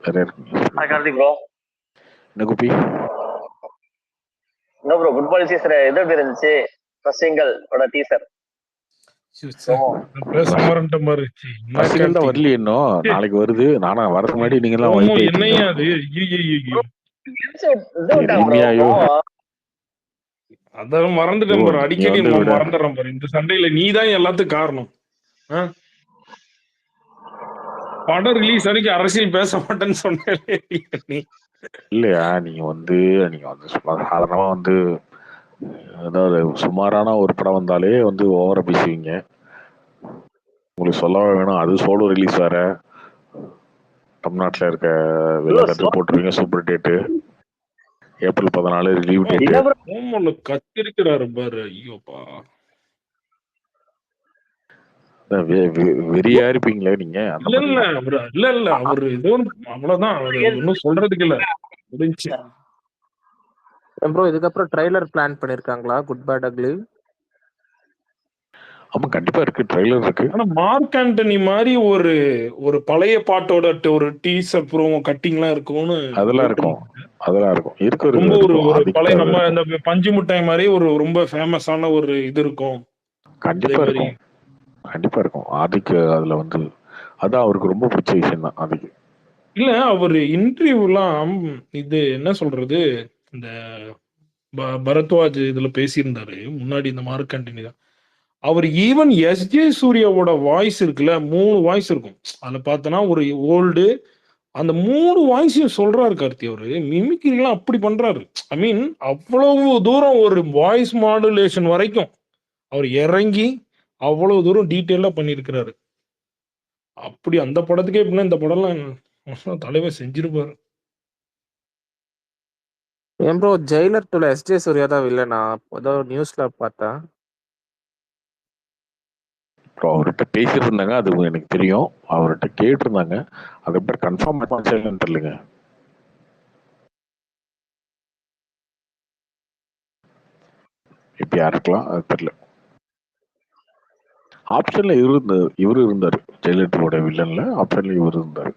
வேற இருக்கு. கார்த்திக் ப்ரோ, என்ன குப்பி? என்ன ப்ரோ ஃபுட்பால் சீசன் இது எப்படி இருந்துச்சு? ஃபர்ஸ்ட் சிங்கிள் ஓட டீசர் பேசாம இருந்துட்டேன் பாரு. என்ன ஃபர்ஸ்ட் சிங்கிள் தான் கார்த்தி வரலையே இன்னும். நாளைக்கு வருது. நானா வரதுக்கு முன்னாடி நீங்க எல்லாம் ப்ரோமோ வைப் என்னையா ஆயிட்டீங்க. அது? ஐயோ இது விட்டாங்க ப்ரோ. எளிமையாயோ அதான் மறந்துட்டேன் ப்ரோ பாரு. நீங்க அடிக்கடி வந்து விட மறந்துடுறேன் பாரு. இந்த சண்டையில நீ தான் எல்லாத்துக்கும் காரணம். ஆ? படம் ரிலீஸ் அன்னைக்கு அரசியல் பேச மாட்டேன்னு சொன்னே நீ. இல்லையா நீங்க வந்து சும்மா சாதாரணமா வந்து அதாவது சுமாரான ஒரு படம் வந்தாலே வந்து ஓவரா பேசுவீங்க. உங்களுக்கு சொல்லவே வேணும், அது சோலோ ரிலீஸ் வேற. தமிழ்நாட்டில் இருக்க எல்லா தேட்டரும் போட்டுருவீங்க. Super date April 14 release date. என்ன ப்ரோ ப்ரோமோல கத்திருக்கிறாரு பாரு. ஐயோப்பா. வெறியா இருப்பீங்களே நீங்க அந்த இல்ல மாதிரி. இல்ல அவரு இல்ல அவரு ஏதோ அவ்வளவுதான். அவரு ஒன்னும் சொல்றதுக்கு இல்ல. முடிஞ்சு. ப்ரோ இதுக்கப்புறம் ட்ரைலர் பிளான் பண்ணிருக்காங்களா குட் பேட் அக்லி? ஆமா கண்டிப்பா இருக்கு, ட்ரைலர் இருக்கு. ஆனா மார்க் ஆண்டனி மாதிரி ஒரு ஒரு பழைய பாட்டோட ஒரு டீசர் ப்ரோமோ கட்டிங்லாம் இருக்கும்னு அதெல்லாம் இருக்கும், அதெல்லாம் இருக்கும், இருக்கு ரொம்ப ஒரு இருக்கும். ஒரு பழைய அதுக்கு நம்ம இந்த பஞ்சு மிட்டாய் மாதிரி ஒரு ரொம்ப ஃபேமஸான ஒரு இது இருக்கும். அதே கண்டிப்பா மாதிரி இருக்கும், கண்டிப்பா இருக்கும். அதுக்கு அதுல வந்து அதான் அவருக்கு ரொம்ப பிடிச்ச விஷயம் தான் அதுக்கு. இல்ல அவர் இன்டர்வியூலாம் இது என்ன சொல்றது, இந்த பரத்வாஜ் இதுல பேசியிருந்தாரு முன்னாடி. இந்த மார்க் ஆண்டனி தான் அவர் ஈவன் எஸ்ஜே சூர்யாவோட வாய்ஸ் இருக்குல்ல, 3 வாய்ஸ் இருக்கும். அதுல பார்த்தோன்னா ஒரு ஓல்டு அந்த 3 வாய்ஸையும் சொல்றாரு கார்த்தி. அவரு மிமிக்ரிலாம் அப்படி பண்றாரு. ஐ மீன் அவ்வளவு தூரம் ஒரு வாய்ஸ் மாடுலேஷன் வரைக்கும் அவர் இறங்கி அவ்வளவு தூரம் டீட்டெயிலா பண்ணியிருக்கிறாரு. அப்படி அந்த படத்துக்கே எப்படின்னா இந்த படம்லாம் தலைவர் செஞ்சிருப்பாரு. ஏன் ப்ரோ ஜெயிலர் 2ல எஸ்ஜே சூர்யா தான் வில்லனா? ஏதோ நியூஸ்ல பார்த்தேன். அப்புறம் அவர்கிட்ட பேசிட்டு இருந்தாங்க, அது எனக்கு தெரியும். அவர்கிட்ட கேட்டிருந்தாங்க, அது எப்படி கன்ஃபார்ம் பண்ணலன்னு தெரியலங்க. இப்ப யாருக்கலாம் அது தெரியல. ஆப்ஷன்ல இவரு இருந்தாரு ஜெயலலிதாவோட வில்லன்ல. ஆப்ஷன்ல இவர் இருந்தாரு.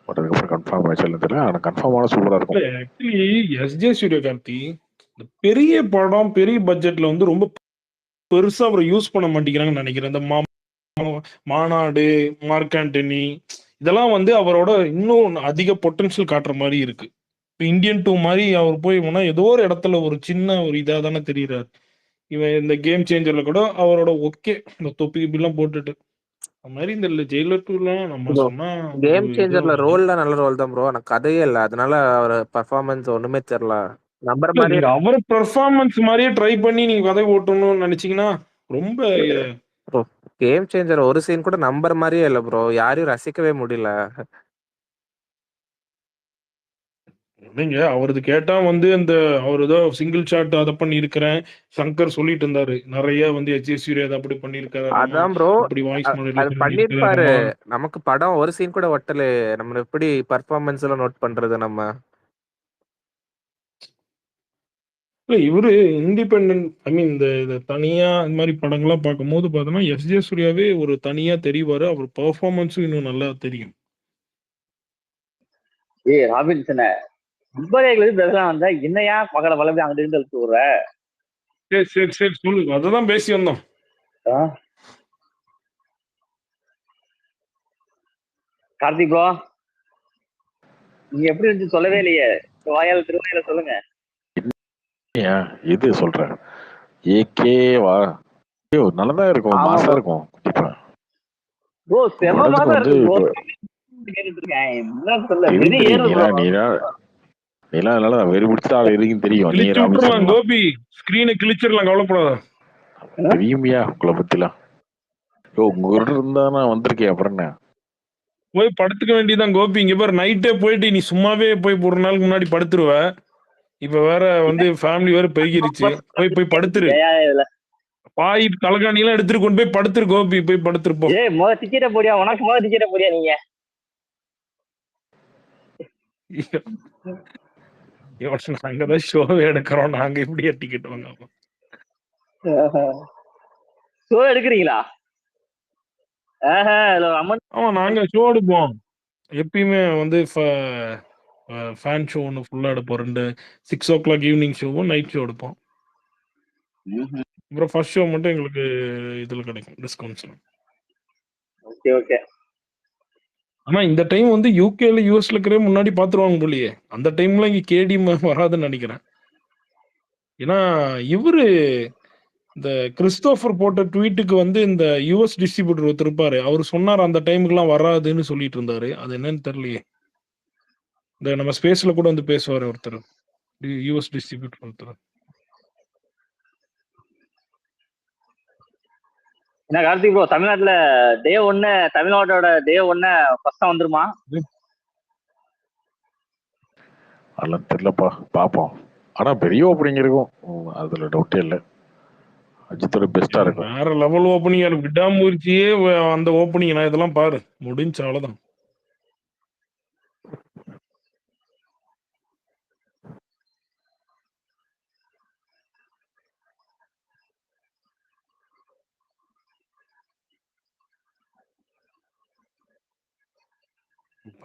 பட் அதுக்கப்புறம் கன்ஃபார்ம் ஆயிடுச்சு தெரியல. ஆனா கன்ஃபார்மான சூப்பரா இருக்கும். ஆக்சுவலி எஸ்ஜே சூர்யா கார்த்தி இந்த பெரிய படம் பெரிய பட்ஜெட்ல வந்து ரொம்ப பெருசா அவரை யூஸ் பண்ண மாட்டேங்கிறாங்கன்னு நினைக்கிறேன். இந்த மாநாடு, மார்க் ஆண்டனி இதெல்லாம் வந்து அவரோட இன்னும் அதிக பொட்டன்ஷியல் காட்டுற மாதிரி இருக்கு. இப்போ இந்தியன் 2 மாதிரி அவர் போய் போனா ஏதோ ஒரு இடத்துல ஒரு சின்ன ஒரு இதா தானே தெரியுறாரு. இவன் இந்த கேம் சேஞ்சர்ல கூட அவரோட ஓகே இந்த தொப்பி கிப்பிலாம் போட்டுட்டு அந்த மாதிரி இந்த ஜெயிலர் 2லாம் நம்ம ப்ரோ சொன்னா கேம் ஒரு சேஞ்சர்ல இதாகும். ரோல்ல நல்ல ரோல் தான் ப்ரோ. ஆனா கதையே இல்ல. அதனால அவர் பெர்ஃபார்மன்ஸ் ஒண்ணுமே தெரியல. நம்பர் இல்ல, மாதிரியே நீங்க அவர் பெர்ஃபார்மன்ஸ் மாதிரியே ட்ரை பண்ணி நீங்க கதை ஓட்டணும்னு நினைச்சீங்கன்னா ரொம்ப ப்ரோ. கேம் சேஞ்சர் ஒரு சீன் கூட நம்பர் மாதிரியே இல்ல ப்ரோ. யாரையும் ரசிக்கவே முடியல. இல்லைங்க. அவரது கேட்டா வந்து அந்த அவர் ஏதோ சிங்கிள் ஷாட் அதை பண்ணி இருக்கிறேன் சங்கர் சொல்லிட்டு இருந்தாரு. நிறைய வந்து எச் சூர்யா அதை அப்படி பண்ணியிருக்காராமா, அதான் ப்ரோ இப்படி வாய்ஸ் அது மாடுலேஷன் பண்ணிருப்பாரு. பண்ணியிருக்காராமா. நமக்கு படம் ஒரு சீன் கூட ஒட்டல. நம்ம எப்படி பர்ஃபார்மன்ஸ் எல்லாம் நோட் பண்றது நம்ம? இல்ல இவரு இண்டிபெண்டன்ட் ஐ மீன் இந்த தனியா இந்த மாதிரி படங்கள்லாம் பார்க்கும்போது பார்த்தோன்னா எஸ்ஜே சூர்யாவே ஒரு தனியா தெரிவாரு. அவர் பெர்ஃபார்மன்ஸும் இன்னும் நல்லா தெரியும். ஏய் ராபின்சன மும்பைல இருந்து பேசலாம் வந்தா என்னையா பகல வளர்ந்து அங்கிட்டு இருந்து அழுத்து விடுற? சரி சரி சரி சொல்லு. அததான் பேசி வந்தோம். கார்த்திக் ப்ரோ நீங்க எப்படி இருந்துச்சு சொல்லவே இல்லையே. வாயால் திருவாயில சொல்லுங்க. ஏன் இது சொல்ற ஏகேவா? ஐயோ நல்லதான் இருக்கும், ஆமா மாசா ப்ரோ. இருக்கும். கண்டிப்பா ப்ரோ செம படத்துக்கு மாசம் வந்து இருக்கு ப்ரோ. இப்போ கேட்டுட்டு இருக்கேன். என்ன சொல்ல வெறி தெரியும் தெரியும். ஏறு ப்ரோ. நீலாம் அதனால வெறி பிடிச்ச ஆள் இருக்குன்னு தெரியும். நீ கிழிச்சு விட்டுறலாம் ராபின்சன்லாம் கோபி. ஸ்கிரீனை கிழிச்சிடலாம், கவலைப்படாத. தெரியுமியா உங்களை பத்திலாம். ஓ உங்ககிட்ட இருந்தா நான் வந்திருக்கேன், அப்புறம் என்ன? போய் படுத்துக்க வேண்டியதான் கோபி. இங்க பாரு நைட்டே போயிட்டு நீ சும்மாவே போய் ஒரு நாளுக்கு முன்னாடி படுத்துருவ. இப்ப வேற வந்து ஃபேமிலி வேற பெருகிருச்சு. போய் படுத்துரு. பாய் தலகாணி எல்லாம் எடுத்துட்டு கொண்டு போய் படுத்துரு கோபி. போய் படுத்துருப்போம். ஏய் முத டிக்கெட்ட போடியா, உனக்கு முத டிக்கெட்ட போடியா நீங்க. நாங்கதான் ஷோவே எடுக்கிறோம். நாங்க எப்படியா டிக்கெட் வாங்க? ஷோ எடுக்கிறீங்களா? ஆமா நாங்க ஷோ எடுப்போம். எப்பயுமே வந்து ஃபேன் ஷோ ஒன்று ஃபுல்லாக எடுப்போம். 6:00 ஈவினிங் ஷோவும் நைட் ஷோ எடுப்போம். அப்புறம் ஃபர்ஸ்ட் ஷோ மட்டும் எங்களுக்கு இதில் கிடைக்கும் டிஸ்கவுண்ட்ஸில். Okay okay. ஆனால் இந்த டைம் வந்து யூகேல யூஎஸ்ல இருக்கிற முன்னாடி பார்த்துருவாங்க போலியே. அந்த டைம்ல இங்கே கேடி வராதுன்னு நினைக்கிறேன். ஏன்னா இவரு இந்த கிறிஸ்டோபர் போட்ட ட்வீட்டுக்கு வந்து இந்த யூஎஸ் டிஸ்ட்ரிபியூட்டர் ஒருத்தர் இருப்பாரு. அவர் சொன்னார் அந்த டைமுக்குலாம் வராதுன்னு சொல்லிட்டு இருந்தாரு. அது என்னன்னு தெரியலையே. இந்த நம்ம ஸ்பேஸ்ல கூட வந்து பேசுவாரு ஒருத்தர், யூஎஸ் டிஸ்ட்ரிபியூட்டர் ஒருத்தர். என்ன கார்த்திக் ப்ரோ, தமிழ்நாட்டுல டே 1 தமிழ்நாட்டோட டே 1 ஃபர்ஸ்டா வந்துருமா? அதெல்லாம் தெரியலப்பா, பார்ப்போம். ஆனா பெரிய ஓப்பனிங் இருக்கும், அதுல டவுட்டே இல்லை. அஜித்தோட பெஸ்டா இருக்கும். வேற லெவல் ஓப்பனிங் இருக்கும். விடாமுயற்சியே அந்த ஓப்பனிங் நான் இதெல்லாம் பாரு முடிஞ்ச அவ்வளவுதான்.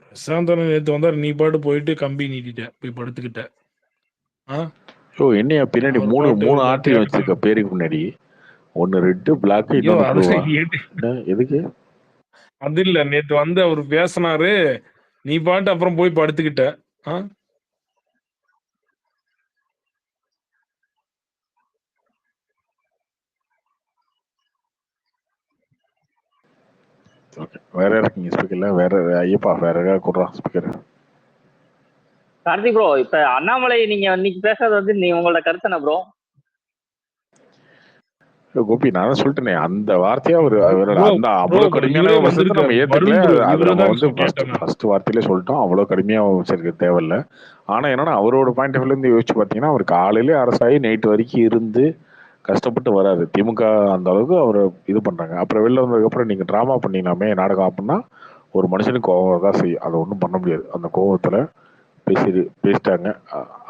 பிரசாந்தன் நேத்து வந்தாரு, நீ பாட்டு போயிட்டு கம்பி நீட்டிட்ட போய் படுத்துக்கிட்ட. ஓ என்னையா பின்னாடி மூணு ஆர்டி வச்சிருக்க பேருக்கு முன்னாடி, ஒன்னு ரெட் பிளாக், எதுக்கு? அது இல்ல, நேத்து வந்து அவர் பேசினாரு, நீ பாட்டு அப்புறம் போய் படுத்துக்கிட்ட. வேற இருக்கீங்க ஸ்பீக்கர்ல? வேற ஐயப்பா வேற யாராவது கொடுறான் ஸ்பீக்கர். கார்த்திக் ப்ரோ, இப்ப அண்ணாமலை நீங்க இன்னைக்கு பேசுறது வந்து உங்களோட கருத்து என்ன ப்ரோ? கோபி நான் சொல்லிட்டேனே, அந்த வார்த்தையா அந்த அவ்வளவு கடுமையான வசதி நம்ம ஏத்துக்கல. அது நம்ம வந்து ஃபர்ஸ்ட் வார்த்தையிலே சொல்லிட்டோம், அவ்வளவு கடுமையா வச்சிருக்க தேவையில்ல. ஆனா என்னன்னா அவரோட பாயிண்ட் ஆஃப் வியூல இருந்து யோசிச்சு பாத்தீங்கன்னா, அவர் காலையிலே அரசாகி நைட் வரைக்கும் இருந்து கஷ்டப்பட்டு வராது. திமுக அந்த அளவுக்கு அவர் இது பண்றாங்க. அப்புறம் வெளில வந்ததுக்கு அப்புறம் நீங்க டிராமா பண்ணிடலாமே நாடகம் அப்படின்னா ஒரு மனுஷனுக்கு கோவம் தான் செய்யும். அதை ஒன்றும் பண்ண முடியாது. அந்த கோவத்துல பேசிட்டாங்க,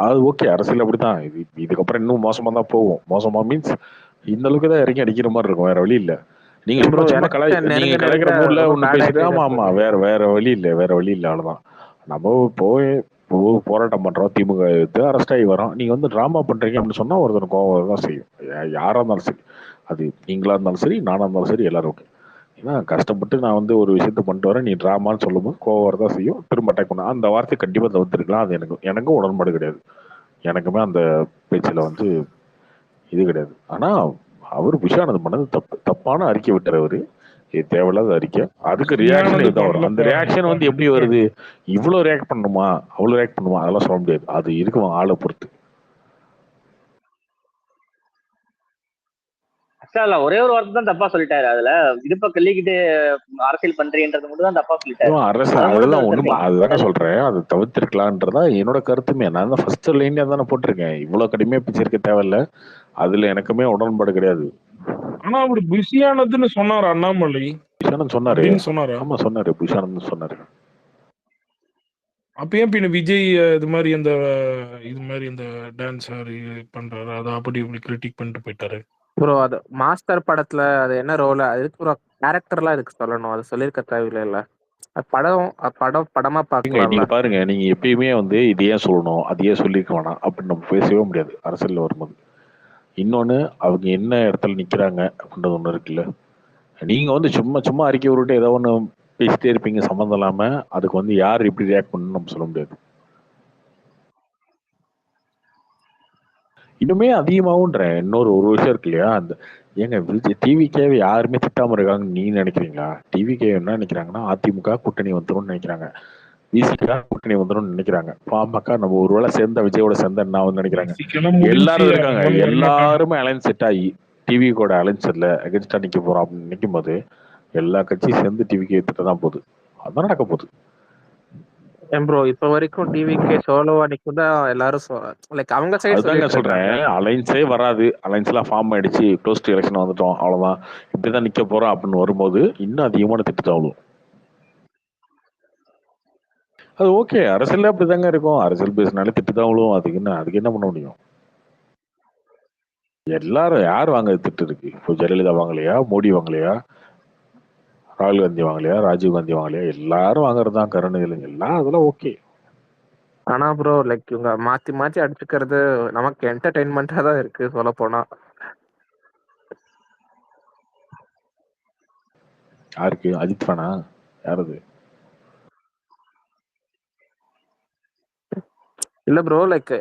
அது ஓகே. அரசியல் அப்படிதான். இதுக்கப்புறம் இன்னும் மோசமா தான் போகும். மோசமா மீன்ஸ் இந்த அளவுக்கு தான் இறங்கி அடிக்கிற மாதிரி இருக்கும், வேற வழி இல்ல. நீங்க சும்மா நீங்க கிடைக்கிற மூட்ல ஒண்ணு பேசிட்டு ஆமா வேற வழி இல்ல, அவ்வளவுதான். நம்ம போய் போராட்டம் பண்றோம், திமுக எடுத்து அரெஸ்ட் ஆகி வரோம். நீங்க வந்து டிராமா பண்றீங்க அப்படின்னு சொன்னா ஒருத்தர் கோவம் தான் செய்யும். யாரா இருந்தாலும் சரி, அது நீங்களா இருந்தாலும் சரி, நானா இருந்தாலும் சரி, எல்லாரும் ஓகே. ஏன்னா கஷ்டப்பட்டு நான் வந்து ஒரு விஷயத்த பண்ணிட்டு வரேன், நீ டிராமான்னு சொல்லும்போது கோவம் வரதான் செய்யும். திரும்ப அட்டாக் பண்ண அந்த வார்த்தை கண்டிப்பா தவிர்த்திருக்கலாம். அது எனக்கும் உடன்பாடு கிடையாது. எனக்குமே அந்த பேச்சுல வந்து இது கிடையாது. ஆனா அவர் விஷானது பண்ணது தப்பான அறிக்கை விட்டுறவரு, தேவையில்லாத அறிக்கை. அதுக்கு ரியாக்ஷன் இதுதான் வரும். அந்த ரியாக்ஷன் வந்து எப்படி வருது? இவ்வளவு ரியாக்ட் பண்ணுமா, அவ்வளவு ரியாக்ட் பண்ணுமா, அதெல்லாம் சொல்ல முடியாது. அது இருக்கும் ஆளை பொறுத்து. ஒரே ஒரு வார்த்தை தான் தப்பா சொல்லிட்டாரு. அதுல இடுப்ப கல்லிக்கிட்டு அரசியல் பண்றீங்கன்றது மட்டும் தான் தப்பா சொல்லிட்டாரு. அதெல்லாம் ஒண்ணும், அதுதானே சொல்றேன், அதை தவிர்த்திருக்கலான்றதா என்னோட கருத்துமே. நான் தான் ஃபர்ஸ்ட் லைன்ல தானே போட்டிருக்கேன், இவ்வளவு கடுமையா பிச்சிருக்க தேவையில்ல. அதுல எனக்குமே உடன்பாடு கிடையாது. ஆனா அவர் பிஸியானதுன்னு சொன்னாரு அண்ணாமலை. சொன்னாரு. ஆமா சொன்னாரு, பிஸியானது சொன்னாரு. அப்ப ஏன் பின்ன விஜய் இது மாதிரி இந்த டான்ஸ் பண்றாரு, அதை அப்படி இப்படி கிரிட்டிக் பண்ணிட்டு போயிட்டாரு. ப்ரோ அது மாஸ்டர் படத்துல அது என்ன ரோல், அதுக்கு ப்ரோ கேரக்டர்லாம் அதுக்கு சொல்லணும், அது சொல்லியிருக்க தேவையில்லை. இல்ல படமா பாக்கலாம். நீங்க பாருங்க, நீங்க எப்பயுமே வந்து இது ஏன் சொல்லணும், அது ஏன் சொல்லிருக்க வேணாம் அப்படின்னு நம்ம பேசவே முடியாது அரசியல்ல வரும்போது. இன்னொன்னு, அவங்க என்ன இடத்துல நிக்கிறாங்க அப்படின்றது ஒண்ணு இருக்குல்ல. நீங்க வந்து சும்மா அறிக்கை விட்டு ஏதோ ஒண்ணு பேசிட்டே இருப்பீங்க சம்மந்தம் இல்லாம. அதுக்கு வந்து யார் எப்படி ரியாக்ட் பண்ணணும்னு நம்ம சொல்ல முடியாது. இன்னுமே அதிகமாகும்ன்றேன். இன்னொரு விஷயம் இருக்கு இல்லையா, அந்த ஏங்க டிவிகேவை யாருமே திட்டாம இருக்காங்கன்னு நீங்க நினைக்கிறீங்களா? டிவிகே என்ன நினைக்கிறாங்கன்னா, அதிமுக கூட்டணி வந்துடும் நினைக்கிறாங்க, விசிகா கூட்டணி வந்துடும் நினைக்கிறாங்க, பாமக நம்ம ஒருவேளை சேர்ந்த விஜயோட சேர்ந்த என்ன நினைக்கிறாங்க. எல்லாரும் இருக்காங்க, எல்லாருமே அலைன்ஸ் செட் ஆகி டிவி கூட அலைன்ஸ் இல்ல அகென்ஸ்டா நிக்க போறோம் அப்படின்னு நினைக்கும் போது எல்லா கட்சியும் சேர்ந்து டிவிக்கு திட்ட தான் போகுது. அதான் நடக்க போகுது. ப்ரோ இப்ப வரைக்கும் டிவிக்கு சோலோவா நிக்கும் தான் எல்லாரும் லைக் அவங்க சைடு சொல்றேன். அலைன்ஸே வராது, அலைன்ஸ் எல்லாம் ஃபார்ம் ஆயிடுச்சு, க்ளோஸ் டு எலெக்ஷன் வந்துட்டோம், அவ்வளவுதான், இப்படிதான் நிக்க போறோம் அப்படின்னு வரும்போது இன்னும் அதிகமான திட்டத்தை அவ்வளவு. அது ஓகே, அரசியல் அப்படிதாங்க இருக்கும். அரசியல் பேசினாலே திட்டுதான் அவ்வளவு. அதுக்கு என்ன பண்ண முடியும்? எல்லாரும் யார் வாங்க திட்டு இருக்கு? இப்போ ஜெயலலிதா வாங்கலையா, மோடி வாங்கலையா, ராகுல் காந்தி வாங்கலையா, ராஜீவ் காந்தி வாங்கலையா? எல்லாரும் வாங்குறதுதான். கருணாநிதி எல்லாம் அதெல்லாம் ஓகே. ஆனா ப்ரோ லைக் இவங்க மாத்தி மாத்தி அடிச்சுக்கிறது நமக்கு என்டர்டைன்மெண்டா தான் இருக்கு சொல்ல போனா. யாருக்கு? அஜித் ஃபேனா? யாரது? இல்ல ப்ரோ லைக்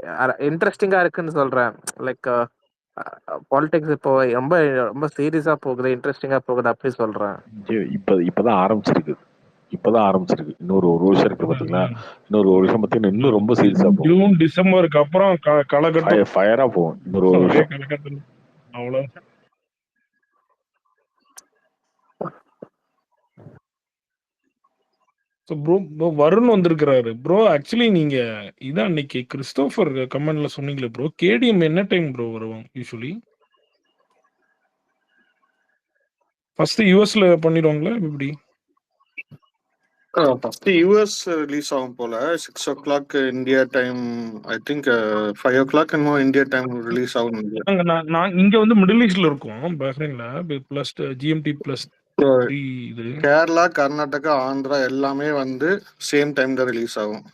இன்ட்ரெஸ்டிங்கா இருக்குன்னு சொல்றேன். லைக் பாலிடிக்ஸ் இப்போ ரொம்ப ரொம்ப சீரியஸா போகுது, இன்ட்ரெஸ்டிங்கா போகுது அப்படி சொல்றேன். இப்பதான் ஆரம்பிச்சிருக்கு. இன்னொரு ஒரு வருஷம் இருக்கு பாத்தீங்களா? இன்னொரு ஒரு வருஷம் பாத்தீங்கன்னா இன்னும் ரொம்ப சீரியஸா போகும். ஜூன் டிசம்பருக்கு அப்புறம் கலகட்டம் ஃபயரா போகும் இன்னொரு ஒரு ஒரே வருஷம். கலகட்டம். அவ்வளவு ப்ரோ வருண் வந்திருக்கிறாரு ப்ரோ. ஆக்சுவலி நீங்க இதான் அன்னைக்கு கிறிஸ்டோபர் கமெண்ட்ல சொன்னீங்களே ப்ரோ, கேடிஎம் என்ன டைம் ப்ரோ வருவாங்க யூஸ்வலி? ஃபர்ஸ்ட் யூஎஸ்ல பண்ணிடுவாங்களா எப்படி? ஃபர்ஸ்ட் யூஎஸ் ரிலீஸ் ஆகும் போல 6 o'clock India time. I think 5 o'clock என்னமோ இந்தியா டைம் ரிலீஸ் ஆகும் நினைக்கிறேன். நான் இங்க வந்து மிடில் ஈஸ்ட்ல இருக்கோம், பஹ்ரைன்ல. பிளஸ் ஜிஎம்டி பிளஸ் 3 இது. கேரளா, கர்நாடகா, ஆந்திரா எல்லாமே வந்து சேம் டைம் தான் ரிலீஸ் ஆகும்.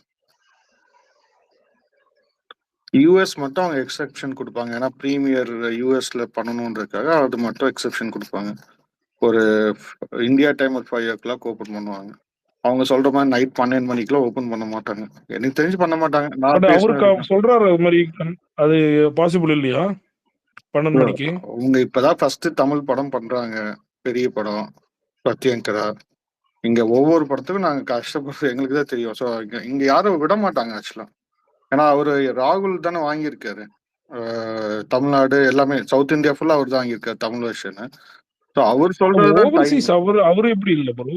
யூஎஸ் மட்டும் அவங்க எக்ஸெப்ஷன் கொடுப்பாங்க, ஏன்னா ப்ரீமியர் யூஎஸ்ல பண்ணணுன்றதுக்காக அது மட்டும் எக்ஸெப்ஷன் கொடுப்பாங்க. ஒரு இந்தியா டைம் ஒரு 5 o'clock ஓப்பன் பண்ணுவாங்க. அவங்க சொல்ற மாதிரி நைட் 12 மணிக்கெல்லாம் ஓப்பன் பண்ண மாட்டாங்க. எனக்கு தெரிஞ்சு பண்ண மாட்டாங்க. நான் பட் அவருக்கு பேசினது சொல்றாரு அது மாதிரி, அது பாசிபிள் இல்லையா 12 மணிக்கு? அவங்க இப்பதான் ஃபர்ஸ்ட் தமிழ் படம் பண்றாங்க, பெரிய படம் சத்யங்கரா. இங்க ஒவ்வொரு படத்துக்கும் நாங்க கஷ்டப்படுறது எங்களுக்கு தான் தெரியும். ஸோ இங்க யாரும் விட மாட்டாங்க ஆக்சுவலா. ஏன்னா அவரு ராகுல் தானே வாங்கியிருக்காரு தமிழ்நாடு எல்லாமே, சவுத் இந்தியா ஃபுல்லா அவர் தான் வாங்கியிருக்காரு தமிழ் வெர்ஷன். ஸோ அவர் சொல்றதுதான் ஓவர்சீஸ் அவரு எப்படி இல்ல ப்ரோ?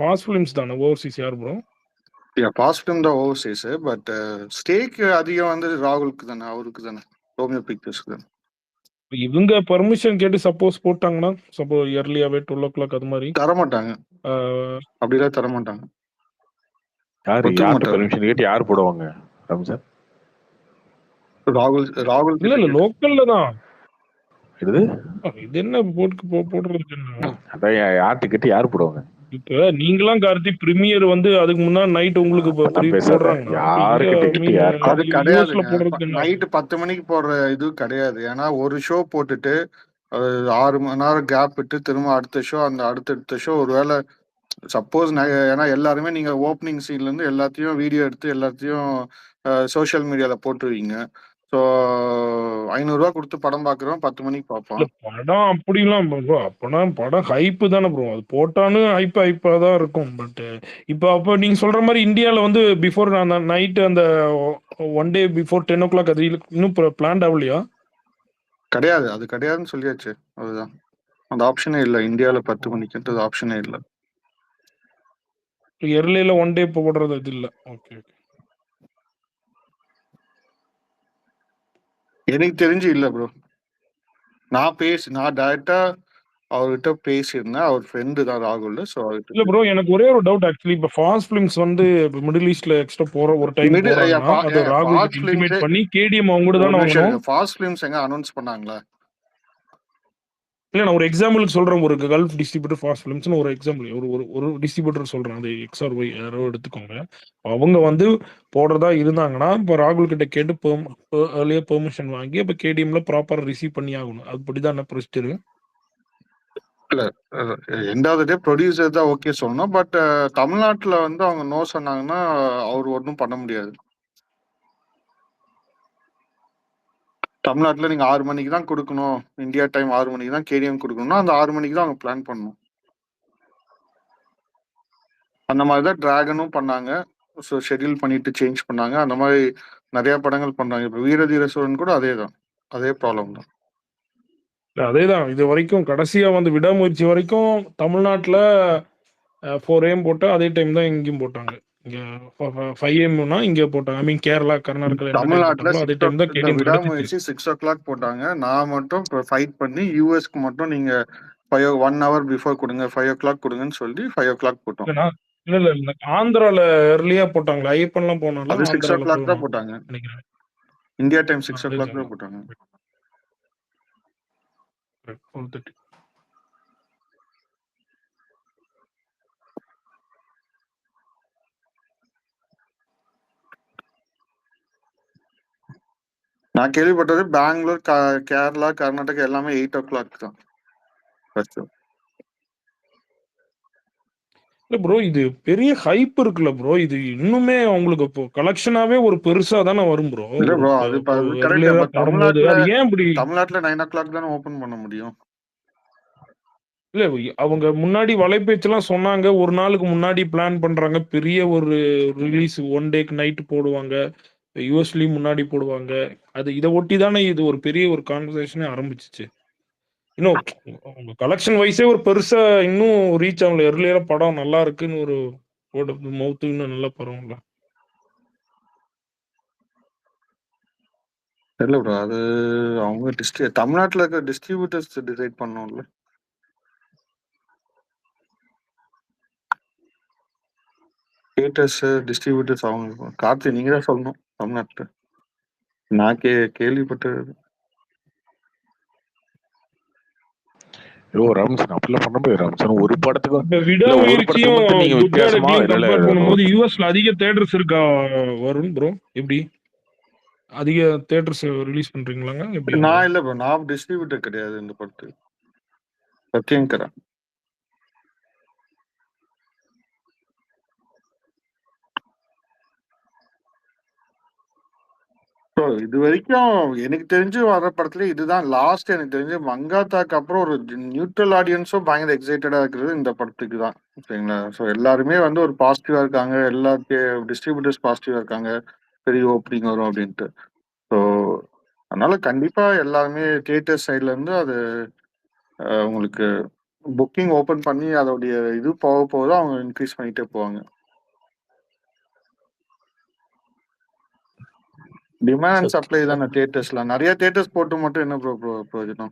ஃபாஸ்ட் ஃபிலிம்ஸ் தானே ஓவர்சீஸ் யார் ப்ரோ? பாசிட்டிவ் தான் ஓவர்சீஸ். பட் ஸ்டேக் அதிகம் வந்து ராகுலுக்கு தானே, அவருக்கு தானே, ரோமியோ பிக்சர்ஸ்க்கு தானே. இவங்க பர்மிஷன் கேட்டு சப்போஸ் போட்டாங்கன்னா, சப்போஸ் இயர்லியாவே 12 o'clock அது மாதிரி தர மாட்டாங்க, அப்படிலாம் தர மாட்டாங்க. யார்கிட்ட பெர்மிஷன் கேட்டு யார் போடுவாங்க ரம்ஜான்? ராகுல் இல்ல லோக்கல்ல தான். இது என்ன போடுறதுக்கு என்ன? அதான் யார்கிட்ட கேட்டு யார் போடுவாங்க? இப்ப நீங்களாம் கார்த்தி பிரீமியர் வந்து அதுக்கு முன்னாடி நைட் உங்களுக்கு போடுறாங்க. அது கிடையாது. போடுறதுக்கு நைட்டு 10 மணிக்கு போடுற இது கிடையாது. ஏன்னா ஒரு ஷோ போட்டுட்டு 6 மணி நேரம் கேப் விட்டு திரும்ப அடுத்த ஷோ, அந்த அடுத்தடுத்த ஷோ. ஒருவேளை சப்போஸ் ஏன்னா எல்லாருமே நீங்க ஓப்பனிங் சீன்ல இருந்து எல்லாத்தையும் வீடியோ எடுத்து எல்லாத்தையும் சோசியல் மீடியால போட்டுருவீங்க. ஸோ 500 ரூபா கொடுத்து படம் பாக்குறோம், 10 மணிக்கு பார்ப்போம். படம் அப்படிலாம் அப்பனா படம் ஹைப்பு தானே ப்ரோ. அது போட்டானு ஹைப்பா தான் இருக்கும். பட் இப்போ அப்போ நீங்க சொல்ற மாதிரி இந்தியாவில் வந்து பிஃபோர் அந்த நைட் அந்த 1 day பிஃபோர் 10 o'clock அது இன்னும் பிளான் ஆகலையா? கிடையாது, அது கிடையாதுன்னு சொல்லியாச்சு. அதுதான் அந்த ஆப்ஷனே இல்லை இந்தியாவில். 10 மணிக்குன்றது ஆப்ஷனே இல்லை. எர்லியில 1 day போடுறது இது இல்லை. ஓகே. எனக்கு தெரிஞ்சு இல்லை ப்ரோ. நான் டைரக்டா அவர்கிட்ட பேசியிருந்தேன். அவர் ஃப்ரெண்டு தான் ராகுல். ஸோ இல்ல ப்ரோ, எனக்கு ஒரே ஒரு டவுட் ஆக்சுவலி. இப்போ ஃபாஸ்ட் ஃபிலிம்ஸ் வந்து மிடில் ஈஸ்ட்ல எக்ஸ்ட்ரா போற ஒரு டைம் போறாங்கன்னா அது ராகுல் இன்டிமேட் பண்ணி கேடிஎம் அவங்க கூட தான வாங்கணும். ஃபாஸ்ட் ஃபிலிம்ஸ் எங்க அனௌன்ஸ் பண்ணாங்களா? இல்ல நான் ஒரு எக்ஸாம்பிளுக்கு சொல்றேன். ஒரு கல்ஃப் டிஸ்ட்ரிபியூட்டர் ஃபாஸ்ட் ஃபிலிம்ஸ்னு ஒரு எக்ஸாம்பிள், ஒரு டிஸ்ட்ரிபியூட்டர் சொல்றேன். அது எக்ஸ்ஆர் ஒய் யாரோ எடுத்துக்கோங்க. அவங்க வந்து போடுறதா இருந்தாங்கன்னா இப்போ ராகுல் கிட்ட கேட்டு ஏர்லியா பெர்மிஷன் வாங்கி அப்போ கேடிஎம்ல ப்ராப்பரா ரிசீவ் பண்ணி ஆகணும். அப்படிதான் ப்ரொசீஜர். இல்ல எண்டாவது டே ப்ரொடியூசர் தான் ஓகே சொல்லணும். பட் தமிழ்நாட்டுல வந்து அவங்க நோ சொன்னாங்கன்னா அவர் ஒன்றும் பண்ண முடியாது. தமிழ்நாட்டுல நீங்க 6 மணிக்கு தான் கொடுக்கணும், இந்தியா டைம் 6 மணிக்கு தான் கேடிஎம் கொடுக்கணும்னா அந்த 6 மணிக்கு தான் அவங்க பிளான் பண்ணணும். அந்த மாதிரி தான் டிராகனும் பண்ணாங்க. ஸோ ஷெட்யூல் பண்ணிட்டு சேஞ்ச் பண்ணாங்க. அந்த மாதிரி நிறைய படங்கள் பண்றாங்க. இப்போ வீரதீர சூரன் கூட அதே ப்ராப்ளம் தான். அதேதான் இது வரைக்கும் கடைசியா வந்து விடாமுயற்சி வரைக்கும் தமிழ்நாட்டில் 4 AM போட்டா அதே டைம் தான் இங்கேயும் போட்டாங்க. இங்க 5 AMனா இங்க போட்டாங்க. ஐ மீன் கேரளா, கர்நாடகா தமிழ்நாட்டுல அதே டைம் தான் கேடிஎம் விடாமுயற்சி 6 o'clock போட்டாங்க. நான் மட்டும் ஃபைட் பண்ணி யூஎஸ்க்கு மட்டும் நீங்க 1 hour பிஃபோர் கொடுங்க, 5 o'clock கொடுங்கன்னு சொல்லி 5 o'clock போட்டோம். இல்ல ஆந்திரால early-ஆ போட்டாங்களா? ஐயப்பன்லாம் போனால அது 6 ஆந்திரால o'clock தான் போட்டாங்க. நினைக்கிறேன். இந்தியா டைம் 6 o'clock தான் போட்டாங்க. 4:30. நான் கேள்விப்பட்டது பெங்களூர், கேரளா, கர்நாடகா எல்லாமே 8 o'clock தான் first show. இல்ல ப்ரோ, இது பெரிய ஹைப் இருக்குல்ல ப்ரோ. இது இன்னுமே அவங்களுக்கு இப்போ கலெக்ஷனாவே ஒரு பெருசா தானே வரும் ப்ரோ. இல்ல ஒரு ப்ரோ, அது கரெக்ட். earlier-ஆ பட் போடும்போது அது ஏன் இப்படி? தமிழ்நாட்டுல 9 o'clock தானே ஓபன் பண்ண முடியும். இல்ல அவங்க முன்னாடி வலைபேச்செல்லாம் சொன்னாங்க. ஒரு நாளுக்கு முன்னாடி பிளான் பண்றாங்க. பெரிய ஒரு ரிலீஸ் 1 டேக்கு நைட் போடுவாங்க. யூஎஸ்லயும் முன்னாடி போடுவாங்க. அது இதை ஒட்டி தானே இது ஒரு பெரிய ஒரு கான்வர்சேஷனே ஆரம்பிச்சிச்சு. இன்னும் உங்க கலெக்ஷன் வைஸே ஒரு பெருசா இன்னும் ரீச் ஆகல. எர்லியரா படம் நல்லா இருக்குன்னு ஒரு மவுத்து இன்னும் நல்லா பரவாயில்ல. தெரியல ப்ரோ, அது அவங்க தமிழ்நாட்டுல இருக்க டிஸ்ட்ரிபியூட்டர்ஸ் டிசைட் பண்ணோம்ல. தியேட்டர்ஸ் டிஸ்ட்ரிபியூட்டர்ஸ் அவங்க. கார்த்தி நீங்க தான் சொல்லணும் தமிழ்நாட்டுல. நான் கேள்விப்பட்டது. ரம்சன் அப்படிலாம் பண்ண முடியாது. ரம்சன் ஒரு படத்துக்கு இப்ப விடாமுயற்சியும் மட்டும் நீங்க குட் பேட் வித்தியாசமா அக்லியும் கம்பேர் பண்ணும்போது யூஎஸ்ல அதிக தியேட்டர்ஸ் இருக்கா வரும் ப்ரோ? எப்படி அதிக தியேட்டர்ஸ் ரிலீஸ் பண்றீங்களாங்க? எப்படி நான் இல்ல ப்ரோ, நான் டிஸ்ட்ரிபியூட்டர் கிடையாது இந்த படத்துக்கு. சத்யங்கரா. இது வரைக்கும் எனக்கு தெரிஞ்சு வர படத்துல இதுதான் லாஸ்ட். எனக்கு தெரிஞ்சு மங்காத்தாக்கு அப்புறம் ஒரு நியூட்ரல் ஆடியன்ஸும் பயங்கர எக்ஸைட்டடா இருக்கிறது இந்த படத்துக்கு தான். சரிங்களா? ஸோ எல்லாருமே வந்து ஒரு பாசிட்டிவா இருக்காங்க. எல்லா டிஸ்ட்ரிபியூட்டர்ஸ் பாசிட்டிவா இருக்காங்க, பெரிய ஓப்பனிங் வரும் அப்படின்ட்டு. ஸோ அதனால கண்டிப்பா எல்லாருமே தியேட்டர் சைட்ல இருந்து அது உங்களுக்கு புக்கிங் ஓபன் பண்ணி அதோடைய இது போக போக அவங்க இன்க்ரீஸ் பண்ணிட்டே போவாங்க. டிமாண்ட் அண்ட் சப்ளை தானே தியேட்டர்ஸ்ல. நிறைய தியேட்டர்ஸ் போட்டு மட்டும் என்ன பிரயோஜனம்?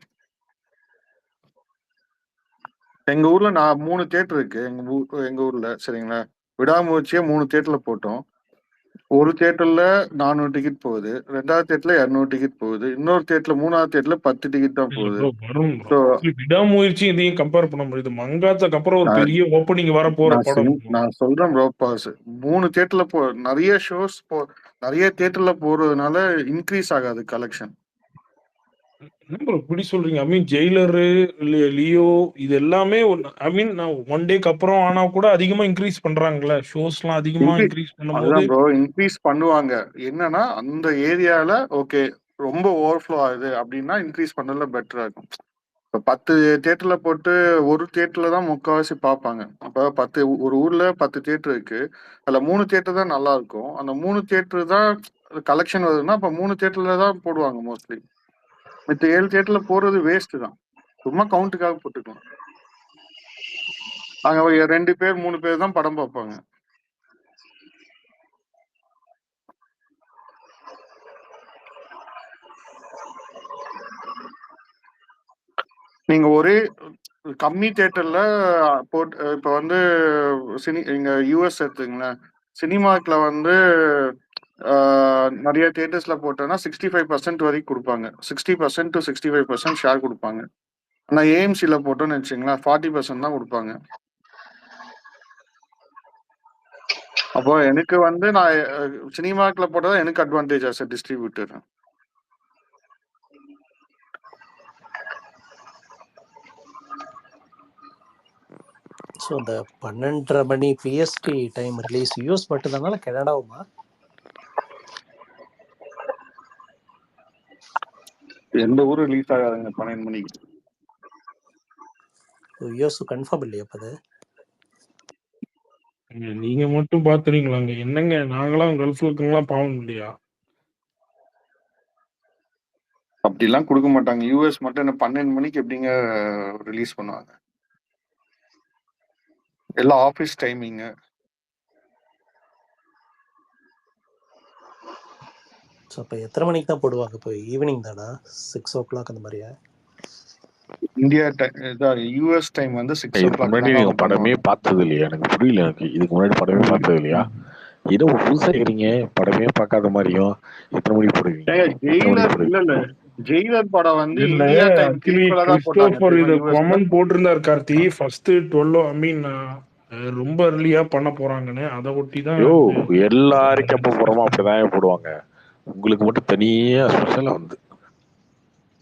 எங்க ஊர்ல நான் 3 தியேட்டர் இருக்கு எங்க ஊர்ல. சரிங்களா? விடாமுயற்சியே 3 தியேட்டர்ல போட்டோம். ஒரு தியேட்டர்ல 400 டிக்கெட் போகுது, 2வது தியேட்டர்ல 200 டிக்கெட் போகுது, இன்னொரு தியேட்டர்ல 3வது தியேட்டர்ல 10 டிக்கெட் தான் போகுது. விடாமுயற்சி இதையும் கம்பேர் பண்ண முடியுது. மங்காத்தாக்கு அப்புறம் ஒரு பெரிய ஓப்பனிங் வர போற படம். நான் சொல்றேன் ப்ரோ, 3 தியேட்டர்ல நிறைய ஷோஸ் நிறைய தியேட்டர்ல போறதுனால இன்க்ரீஸ் ஆகாது கலெக்ஷன். இப்படி சொல்றீங்க? ஐ மீன் ஜெயிலரு, லியோ இது எல்லாமே ஐ மீன் நான் 1 டேக்கு அப்புறம் ஆனா கூட அதிகமா இன்க்ரீஸ் பண்றாங்கல்ல. ஷோஸ்லாம் அதிகமா இன்க்ரீஸ் பண்ணும்போது ப்ரோ இன்க்ரீஸ் பண்ணுவாங்க. என்னன்னா அந்த ஏரியால ஓகே ரொம்ப ஓவர்ஃப்ளோ ஆகுது அப்படின்னா இன்க்ரீஸ் பண்ணல பெட்டரா இருக்கும். இப்போ 10 தியேட்டர்ல போட்டு ஒரு தியேட்டர்ல தான் முக்கால்வாசி பார்ப்பாங்க. அப்போ ஒரு ஊர்ல 10 தியேட்டர் இருக்கு, அதுல 3 தியேட்டர் தான் நல்லா இருக்கும். அந்த 3 தியேட்டர் தான் கலெக்ஷன் வருதுன்னா அப்ப 3 தியேட்டர்ல தான் போடுவாங்க மோஸ்ட்லி. மத்த 7 தியேட்டர்ல போறது வேஸ்ட் தான், சும்மா கவுண்ட்டுக்காக போட்டுக்கலாம். அங்க 2 பேர் 3 பேர் தான் படம் பார்ப்பாங்க. நீங்க ஒரே கம்மி தியேட்டர்ல போட்டு இப்ப வந்து இங்க யூஎஸ் எடுத்துங்களேன், சினிமாக்குல வந்து நிறைய தியேட்டர்ஸ்ல போட்டோம்னா 65% வரைக்கும் கொடுப்பாங்க. 60% to 65% ஷேர் கொடுப்பாங்க. ஆனா ஏஎம்சில போட்டோம்னு வச்சுங்களேன் 40% தான் கொடுப்பாங்க. அப்போ எனக்கு வந்து நான் சினிமாக்குல போட்டதான் எனக்கு advantage as a distributor. So இந்த 12:30 மணி பிஎஸ்டி டைம் ரிலீஸ் யூஎஸ் மட்டும்தானால கனடாவுமா? எந்த ஊர் ரிலீஸ் ஆகாதுங்க 12 மணிக்கு. யூஎஸ் கன்ஃபார்ம் இல்லையா? அப்போ நீங்க மட்டும் பாத்துறீங்களாங்க? என்னங்க நாங்களாம் கல்ஃப்ல இருக்கவங்களாம் பாவம் இல்லையா? அப்படிலாம் கொடுக்க மாட்டாங்க. யூஎஸ் மட்டும் என்ன 12 மணிக்கு எப்படிங்க ரிலீஸ் பண்ணுவாங்க? எல்லாம் ஆஃபீஸ் டைமிங். ஸோ அப்போ எத்தனை மணிக்கு தான் போடுவாங்க? இப்போ ஈவினிங் தானா? 6 o'clock அந்த மாதிரியா? இந்தியா டைம் யூஎஸ் டைம் வந்து 6 o'clock. நீங்க படமே பார்த்தது இல்லையா? எனக்கு புரியல. எனக்கு இதுக்கு முன்னாடி படமே பார்த்தது இல்லையா? ஏதோ புதுசா இருக்கீங்க, படமே பார்க்காத மாதிரியும் எத்தனை மணிக்கு போடுவீங்க? ஜெயிலர் படம் வந்து இந்தியா டைம் கிறிஸ்டோபர் இத கமெண்ட் போட்டிருந்தார் கார்த்தி. ஃபர்ஸ்ட் 12 ஐ மீன் ரொம்ப early-ஆ பண்ண போறாங்கன்னு. அத ஒட்டி தான் எல்லாருக்கும் எப்ப போறோமோ அப்படிதான் போடுவாங்க. உங்களுக்கு மட்டும் தனியா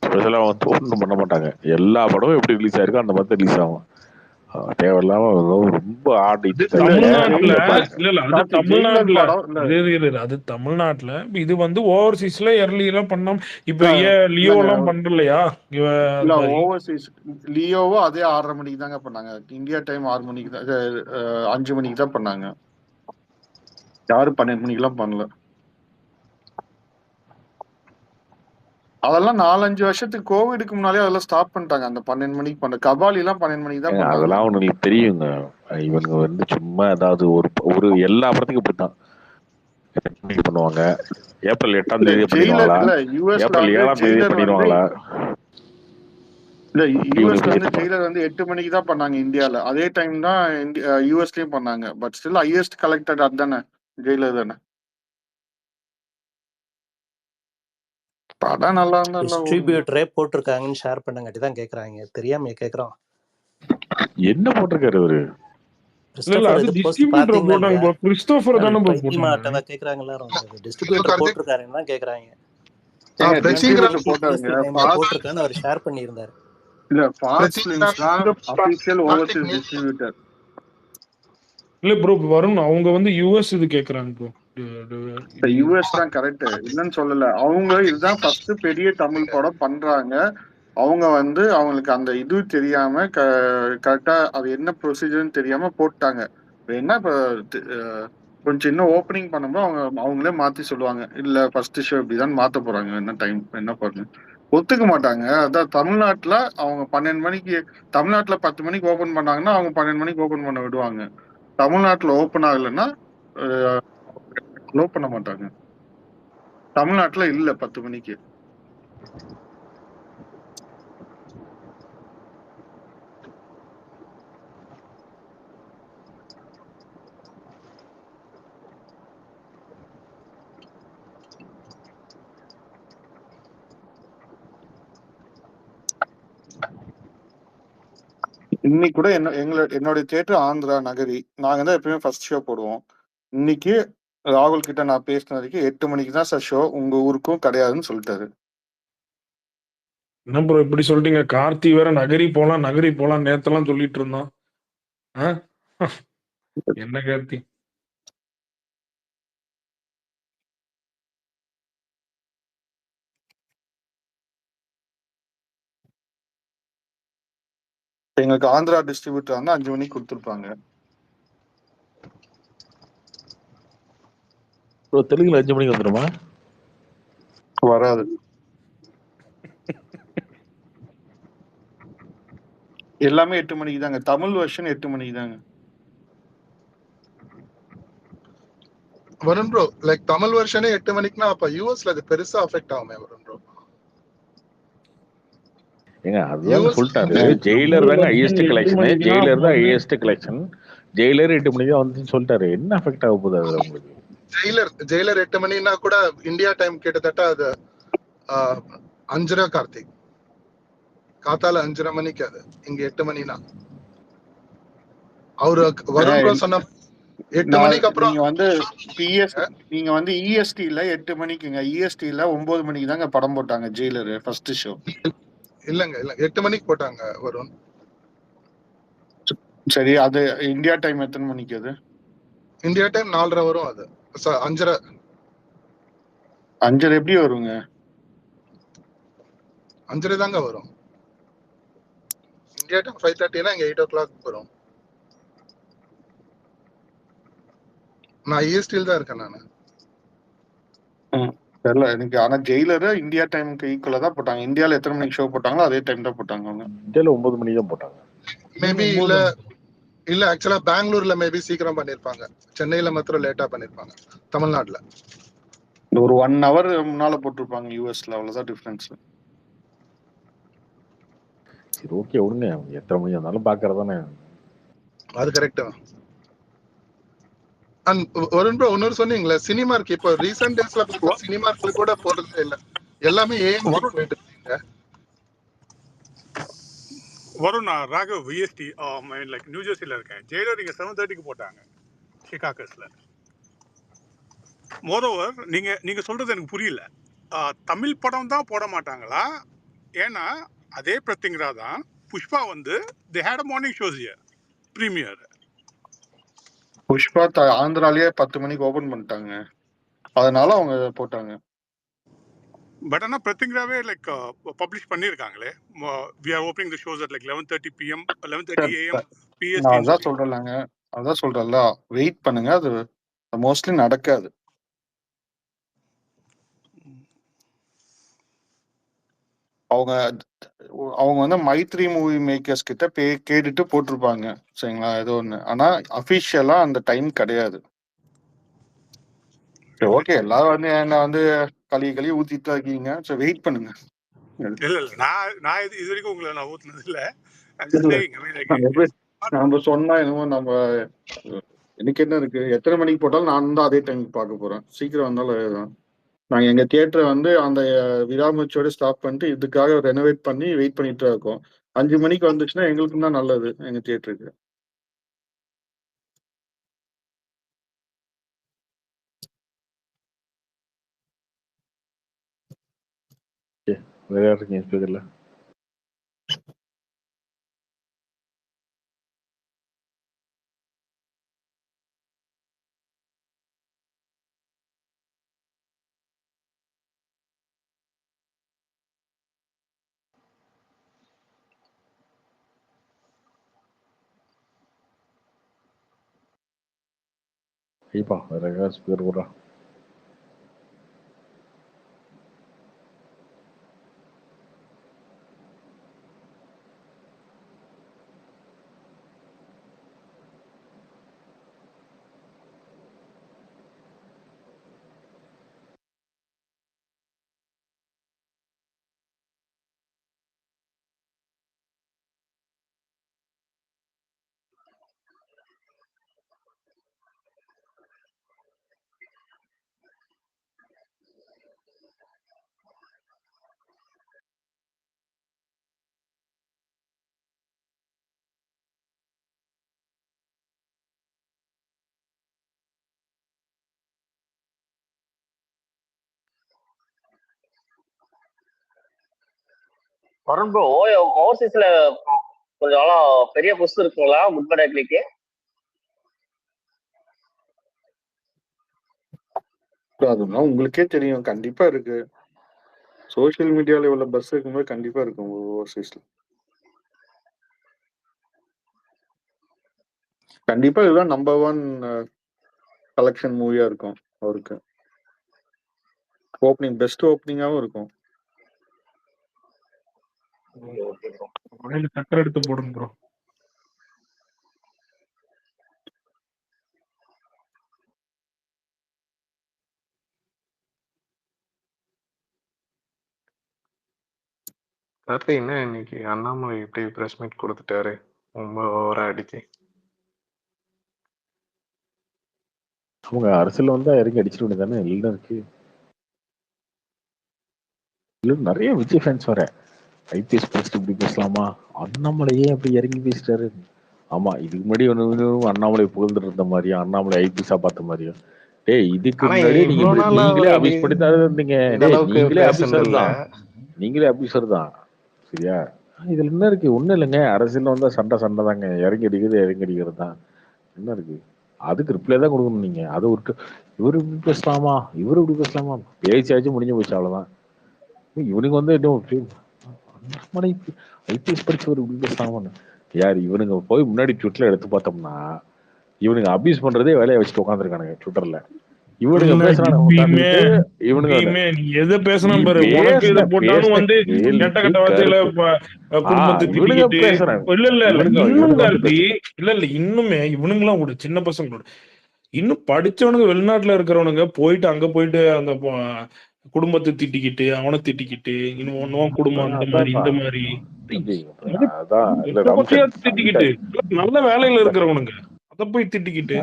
ஸ்பெஷலா வந்து ஒன்றும் பண்ண மாட்டாங்க. எல்லா படமும் எப்படி ரிலீஸ் ஆயிருக்கோ அந்த மாதிரி ரிலீஸ் ஆகும். தேவையில்லாம ரொம்ப ஆடிட்டு தமிழ்நாட்டுல அது கார்த்தி ஜெயிலர் தமிழ்நாட்டுல படம் இல்ல அது தமிழ்நாட்டுல இது வந்து ஓவர்சீஸ்ல எல்லாம் பண்ணோம். இப்ப இல்ல ஏன் லியோ இல்லங்க எல்லாம் பண்றலையா அது இல்ல மாதிரி ஓவர்சீஸ் லியோவும் அதே 6:30 மணிக்கு தாங்க பண்ணாங்க. இந்தியா டைம் 6 மணிக்கு தான் 5 மணிக்கு தான் பண்ணாங்க. யாரும் 12 மணிக்கெல்லாம் பண்ணல. அதெல்லாம் 4-5 வருஷத்துக்கு கோவிடுக்கு முன்னாலே அதெல்லாம் ஸ்டாப் பண்ணிட்டாங்க. அந்த 12 மணிக்கு பண்ண கபாலி எல்லாம் 12 மணிக்கு தான் பண்ணாங்க. அதெல்லாம் உங்களுக்கு தெரியுங்க. இவனுங்க வந்து சும்மா ஏதாவது ஒரு எல்லா படத்துக்கும் இப்படித்தான் பண்ணுவாங்க. ஏப்ரல் 8ஆம் தேதி பண்ணிடுவாங்களா, ஏப்ரல் 7ஆம் தேதி பண்ணிடுவாங்களா. இல்ல யூஎஸ்ல வந்து ஜெயிலர் வந்து 8 மணிக்கு தான் பண்ணாங்க இந்தியால. அதே டைம் தான் யூஎஸ்லயும் பண்ணாங்க. பட் ஸ்டில் ஹையஸ்ட் கலெக்டட் அதுதானே, ஜெயிலர் தானே. படம் நல்லா இருந்தா டிஸ்ட்ரிபியூட்டரே போட்டிருக்காங்கன்னு ஷேர் பண்ணங்காட்டி தான் கேக்குறாங்க. தெரியாம கேக்குறோம். என்ன போட்டிருக்காரு அவரு? கிறிஸ்டோபர் தானே கேக்குறாங்க எல்லாரும். டிஸ்ட்ரிபியூட்டர் போட்டிருக்காருன்னு தான் கேக்குறாங்க. போட்டிருக்கான்னு அவர் ஷேர் பண்ணியிருந்தாரு. இல்ல ஃபாஸ்ட் ஃபிலிம்ஸ் தான் ஆபீஷியல் ஓவர்சீஸ் டிஸ்ட்ரிபியூட்டர். இல்ல ப்ரோ வரும். அவங்க வந்து யுஎஸ் இது கேக்குறாங்க ப்ரோ. யுஎஸ் தான் கரெக்ட், இல்லன்னு சொல்லல. அவங்க இதுதான் ஃபர்ஸ்ட் பெரிய தமிழ் படம் பண்றாங்க. அவங்க வந்து அவங்களுக்கு அந்த இது தெரியாம கரெக்டா அது என்ன ப்ரொசீஜர்னு தெரியாம போட்டாங்க. என்ன இப்ப கொஞ்சம் இன்னும் ஓப்பனிங் பண்ணும்போது அவங்களே மாத்தி சொல்லுவாங்க, இல்ல ஃபர்ஸ்ட் ஷோ இப்படிதான் மாத்த போறாங்க, என்ன டைம் என்ன பண்ணு ஒத்துக்க மாட்டாங்க. அதான் தமிழ்நாட்டுல அவங்க 12 மணிக்கு, தமிழ்நாட்டுல 10 மணிக்கு ஓபன் பண்ணாங்கன்னா அவங்க 12 மணிக்கு ஓபன் பண்ண விடுவாங்க. தமிழ்நாட்டுல ஓபன் ஆகலைன்னா அலோவ் பண்ண மாட்டாங்க. தமிழ்நாட்டுல இல்ல 10 மணிக்கு. இன்னைக்கு கூட என்னுடைய தியேட்டர் ஆந்திரா நகரி. நாங்க தான் எப்பயுமே ஃபர்ஸ்ட் ஷோ போடுவோம். இன்னைக்கு ராகுல் கிட்ட நான் பேசின வரைக்கும் 8 மணிக்கு தான் சார் ஷோ, உங்க ஊருக்கும் கிடையாதுன்னு சொல்லிட்டாரு. என்ன ப்ரோ இப்படி சொல்லிட்டீங்க? கார்த்தி வேற நகரி போலாம் நேத்தெல்லாம் சொல்லிட்டு இருந்தோம். என்ன கார்த்தி? எங்களுக்கு ஆந்திரா டிஸ்ட்ரிபியூட்டர் வந்து 5 மணிக்கு கொடுத்துருப்பாங்க. தெலுங்குல 5 மணிக்கு வந்துருமா? வராது. எல்லாமே 8 மணிக்கு தாங்க. தமிழ் வெர்ஷன் 8 மணிக்கு தாங்க. வருண் ப்ரோ, லைக் தமிழ் வெர்ஷனே 8 மணிக்குனா அப்ப யூஎஸ்ல அது பெருசா அஃபெக்ட் ஆகுமே வருண் ப்ரோ? ஏங்க அதுதான் சொல்லிட்டாரு. ஜெயிலர் தாங்க ஹையஸ்ட் கலெக்ஷன், ஜெயிலர் தான் ஹையஸ்ட் கலெக்ஷன், ஜெயிலர் 8 மணிக்கு தான் வந்துன்னு சொல்லிட்டாரு. என்ன அஃபெக்ட் ஆக போகுது அதுல உங்களுக்கு? ஜெயிலர் 8 மணினா கூட இந்தியா டைம் கிட்டத்தட்ட அது 5:30 கார்த்திக், காத்தால 5:30 மணிக்கு. அது இங்க 8 மணினா அவரு வருண் ப்ரோ சொன்ன 8 மணிக்கு அப்புறம் நீங்க வந்து நீங்க வந்து இஎஸ்டில 8 மணிக்குங்க, இஎஸ்டில 9 மணிக்கு தாங்க படம் போட்டாங்க ஜெயிலர் ஃபர்ஸ்ட் ஷோ. இல்லங்க 8 மணிக்கு போட்டாங்க வருண். சரி, அது இந்தியா டைம் எத்தனை மணிக்கு? அது இந்தியா டைம் 4:30 வரும். அது 5:30 எப்படி வருங்க? 5:30 தாங்க வரும். இந்தியா டைம் 5:30னா இங்க 8 o'clock வரும். நான் இஎஸ்டில தான் இருக்கேன் நானு. தெரியல எனக்கு. ஆனா ஜெயிலர் இந்தியா டைமுக்கு ஈக்குவலா தான் போட்டாங்க. இந்தியால எத்தனை மணிக்கு ஷோ போட்டாங்களோ அதே டைம் தான் போட்டாங்க அவங்க. இந்தியால 9 மணிக்கு தான் போட்டாங்க. மேபி இல்ல ஆக்சுவலா பெங்களூர்ல மேபி சீக்கிரம் பண்ணிருப்பாங்க, சென்னையில மாத்திரம் லேட்டா பண்ணிருப்பாங்க. தமிழ்நாட்டுல ஒரு 1 hour முன்னால போட்டிருப்பாங்க யூஎஸ்ல, அவ்வளவுதான் டிஃபரன்ஸ். சரி ஓகே விடுங்க, எத்தனை மணி இருந்தாலும் பாக்குறதானே. அது கரெக்ட். அண்ட் வருண் ப்ரோ இன்னொரு சொன்னீங்களே சினிமார்க்கு, இப்போ ரீசெண்ட் டேஸ்ல சினிமார்க்கு கூட போறதே இல்ல, எல்லாமே ஏஎம்சி போயிட்டு இருக்கீங்க. வருண், நான் ராகவ் விஎஸ்டி லைக் நியூ ஜெர்சில இருக்கேன். ஜெயிலர் இங்க 7:30க்கு போட்டாங்க சிகாகோஸ்ல. மோரோவர் நீங்க சொல்றது எனக்கு புரியல. தமிழ் படம் தான் போட மாட்டாங்களா? ஏன்னா அதே பிரத்திங்கரா தான் புஷ்பா வந்து they had a morning shows here premiere. Pushpa ஆந்திராலேயே 10 மணிக்கு ஓபன் பண்ணிட்டாங்க, அதனால அவங்க போட்டாங்க. பட் ஆனால் பிரத்திங்கராவே லைக் பப்ளிஷ் பண்ணியிருக்காங்களே, we are opening the shows at like 11:30 PM 11:30 AM நான் PST. அதான் சொல்றேன்லங்க, அதான் சொல்றேன்ல, வெயிட் பண்ணுங்க, அது மோஸ்ட்லி நடக்காது. அவங்க வந்து மைத்ரி மூவி மேக்கர்ஸ் கிட்ட கேட்டுட்டு போட்டிருப்பாங்க சரிங்களா, ஏதோ ஒண்ணு. ஆனா அபிஷியலா அந்த டைம் கிடையாது. ஓகே, எல்லாரும் வந்து என்ன வந்து களி ஊத்திட்டு தான் இருக்கீங்க. சரி, வெயிட் பண்ணுங்க. இல்ல நான் இது வரைக்கும் உங்களை நான் ஊத்துனது இல்ல. நம்ம சொன்னா என்னமோ நம்ம எனக்கு என்ன இருக்கு, எத்தனை மணிக்கு போட்டாலும் நான் தான் அதே டைமுக்கு பார்க்க போறேன். சீக்கிரம் வந்தாலும் நாங்க எங்க தியேட்டரை வந்து அந்த விராமுச்சோட ஸ்டாப் பண்ணிட்டு இதுக்காக ரெனோவேட் பண்ணி வெயிட் பண்ணிட்டு தான் இருக்கோம். 5 மணிக்கு வந்துச்சுன்னா எங்களுக்கு தான் நல்லது, எங்க தியேட்டருக்கு. வேற யார் இருக்கீங்க ஸ்பீக்கர்ல? ஐப்பா வேற யார் ஸ்பீக்கர் போடுறா? வருண் ப்ரோ, ஓவர்சீஸ்ல கொஞ்சம் பெரிய புஷ் இருக்குங்களா முன்படைக்கு? அதெல்லாம் உங்களுக்கே தெரியும், கண்டிப்பா இருக்கு. சோசியல் மீடியால உள்ள பஸ் இருக்கும்போது கண்டிப்பா இருக்கும் ஓவர்சீஸ்ல. கண்டிப்பா இதுதான் நம்பர் 1 கலெக்ஷன் மூவியா இருக்கும் அவருக்கு. ஓப்பனிங் பெஸ்ட் ஓப்பனிங்காவும் இருக்கும். சக்கரை எடுத்து போடுங்க ப்ரோ. கார்த்தி என்ன இன்னைக்கு அண்ணாமலை இப்படி பிரஸ் மீட் கொடுத்துட்டாரு, ரொம்ப ஓவரா அடிச்சு. அவங்க அரசியல் வந்தா இறங்கி அடிச்சிட வேண்டியதானே, இல்லை இருக்கு. இல்லை நிறைய விஜய் ஃபேன்ஸ் வர ஐபிஎஸ் படிச்சுட்டு இப்படி பேசலாமா, அண்ணாமலையே அப்படி இறங்கி பேசிட்டாரு. ஆமா, இதுக்கு முன்னாடி ஒன்று அண்ணாமலை புகழ்ந்துட்டு இருந்த மாதிரியும் அண்ணாமலை ஐபிஎஸ்ஸா பார்த்த மாதிரியும். டேய் இதுக்கு முன்னாடி நீங்களே அபியூஸ் பண்ணி தான் இருந்தீங்க. நீங்களே அபியூசர் தான், நீங்களே அபியூசர் தான். சரியா, இதுல என்ன இருக்கு? ஒண்ணும் இல்லைங்க, அரசியல் வந்தா சண்டை தாங்க, இறங்கி அடிக்கிறது தான். என்ன இருக்கு? அதுக்கு ரிப்ளை தான் கொடுக்கணும் நீங்க. அதை விட்டு இவரு இப்படி பேசலாமா, இவரு இப்படி பேசலாமா, பேசியாச்சும் முடிஞ்சு போச்சு, அவ்வளவுதான். இவனுக்கு வந்து ஐபிஎஸ் படிச்சவர் இப்படி பேசலாமான்னு யார் இவனுங்க போய் முன்னாடி ட்விட்டர்ல எடுத்து பார்த்தோம்னா இவனுங்க அபியூஸ் பண்றதே வேலையை வச்சுட்டு உட்காந்துருக்கானுங்க ட்விட்டர்ல. இவனுங்க இன்னுமே இவனுங்கெல்லாம் கூட சின்ன பசங்களோட இன்னும் படிச்சவனுங்க வெளிநாட்டுல இருக்கிறவனுங்க போயிட்டு அங்க போயிட்டு அந்த குடும்பத்தை திட்டிக்கிட்டு அவனை திட்டிக்கிட்டு இன்னும் குடும்பம் அந்த மாதிரி இந்த மாதிரி திட்டிக்கிட்டு நல்ல வேலையில இருக்கிறவனுங்க அத போய் திட்டிக்கிட்டு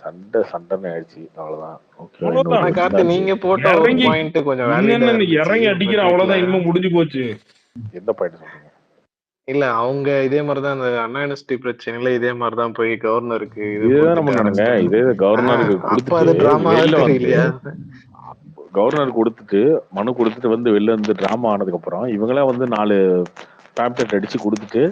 சண்டை ஆயிடுச்சு, அவ்வளவுதான். இறங்கி அடிக்கிற அவ்வளவுதான், இன்னும் முடிஞ்சு போச்சு. எந்த பாயிண்ட் சொல்றீங்க? இல்ல அவங்க இதே மாதிரிதான் அந்த அண்ணா யூனிவர்சிட்டி பிரச்சனையில இதே மாதிரிதான் போய் கவர்னருக்கு இது இதேதானே கொடுத்துட்டு பண்ணானுங்க. அரெஸ்ட் இதே கவர்னருக்கு அப்ப கொடுத்துட்டு அது டிராமாவே வெளில வந்து தெரியலையா? கவர்னர் கொடுத்துட்டு மனு கொடுத்துட்டு வந்து வெளில இருந்து டிராமா ஆனதுக்கு அப்புறம் இவங்களே வந்து 4 பேம்ப்ளெட் அடிச்சு கொடுத்துட்டு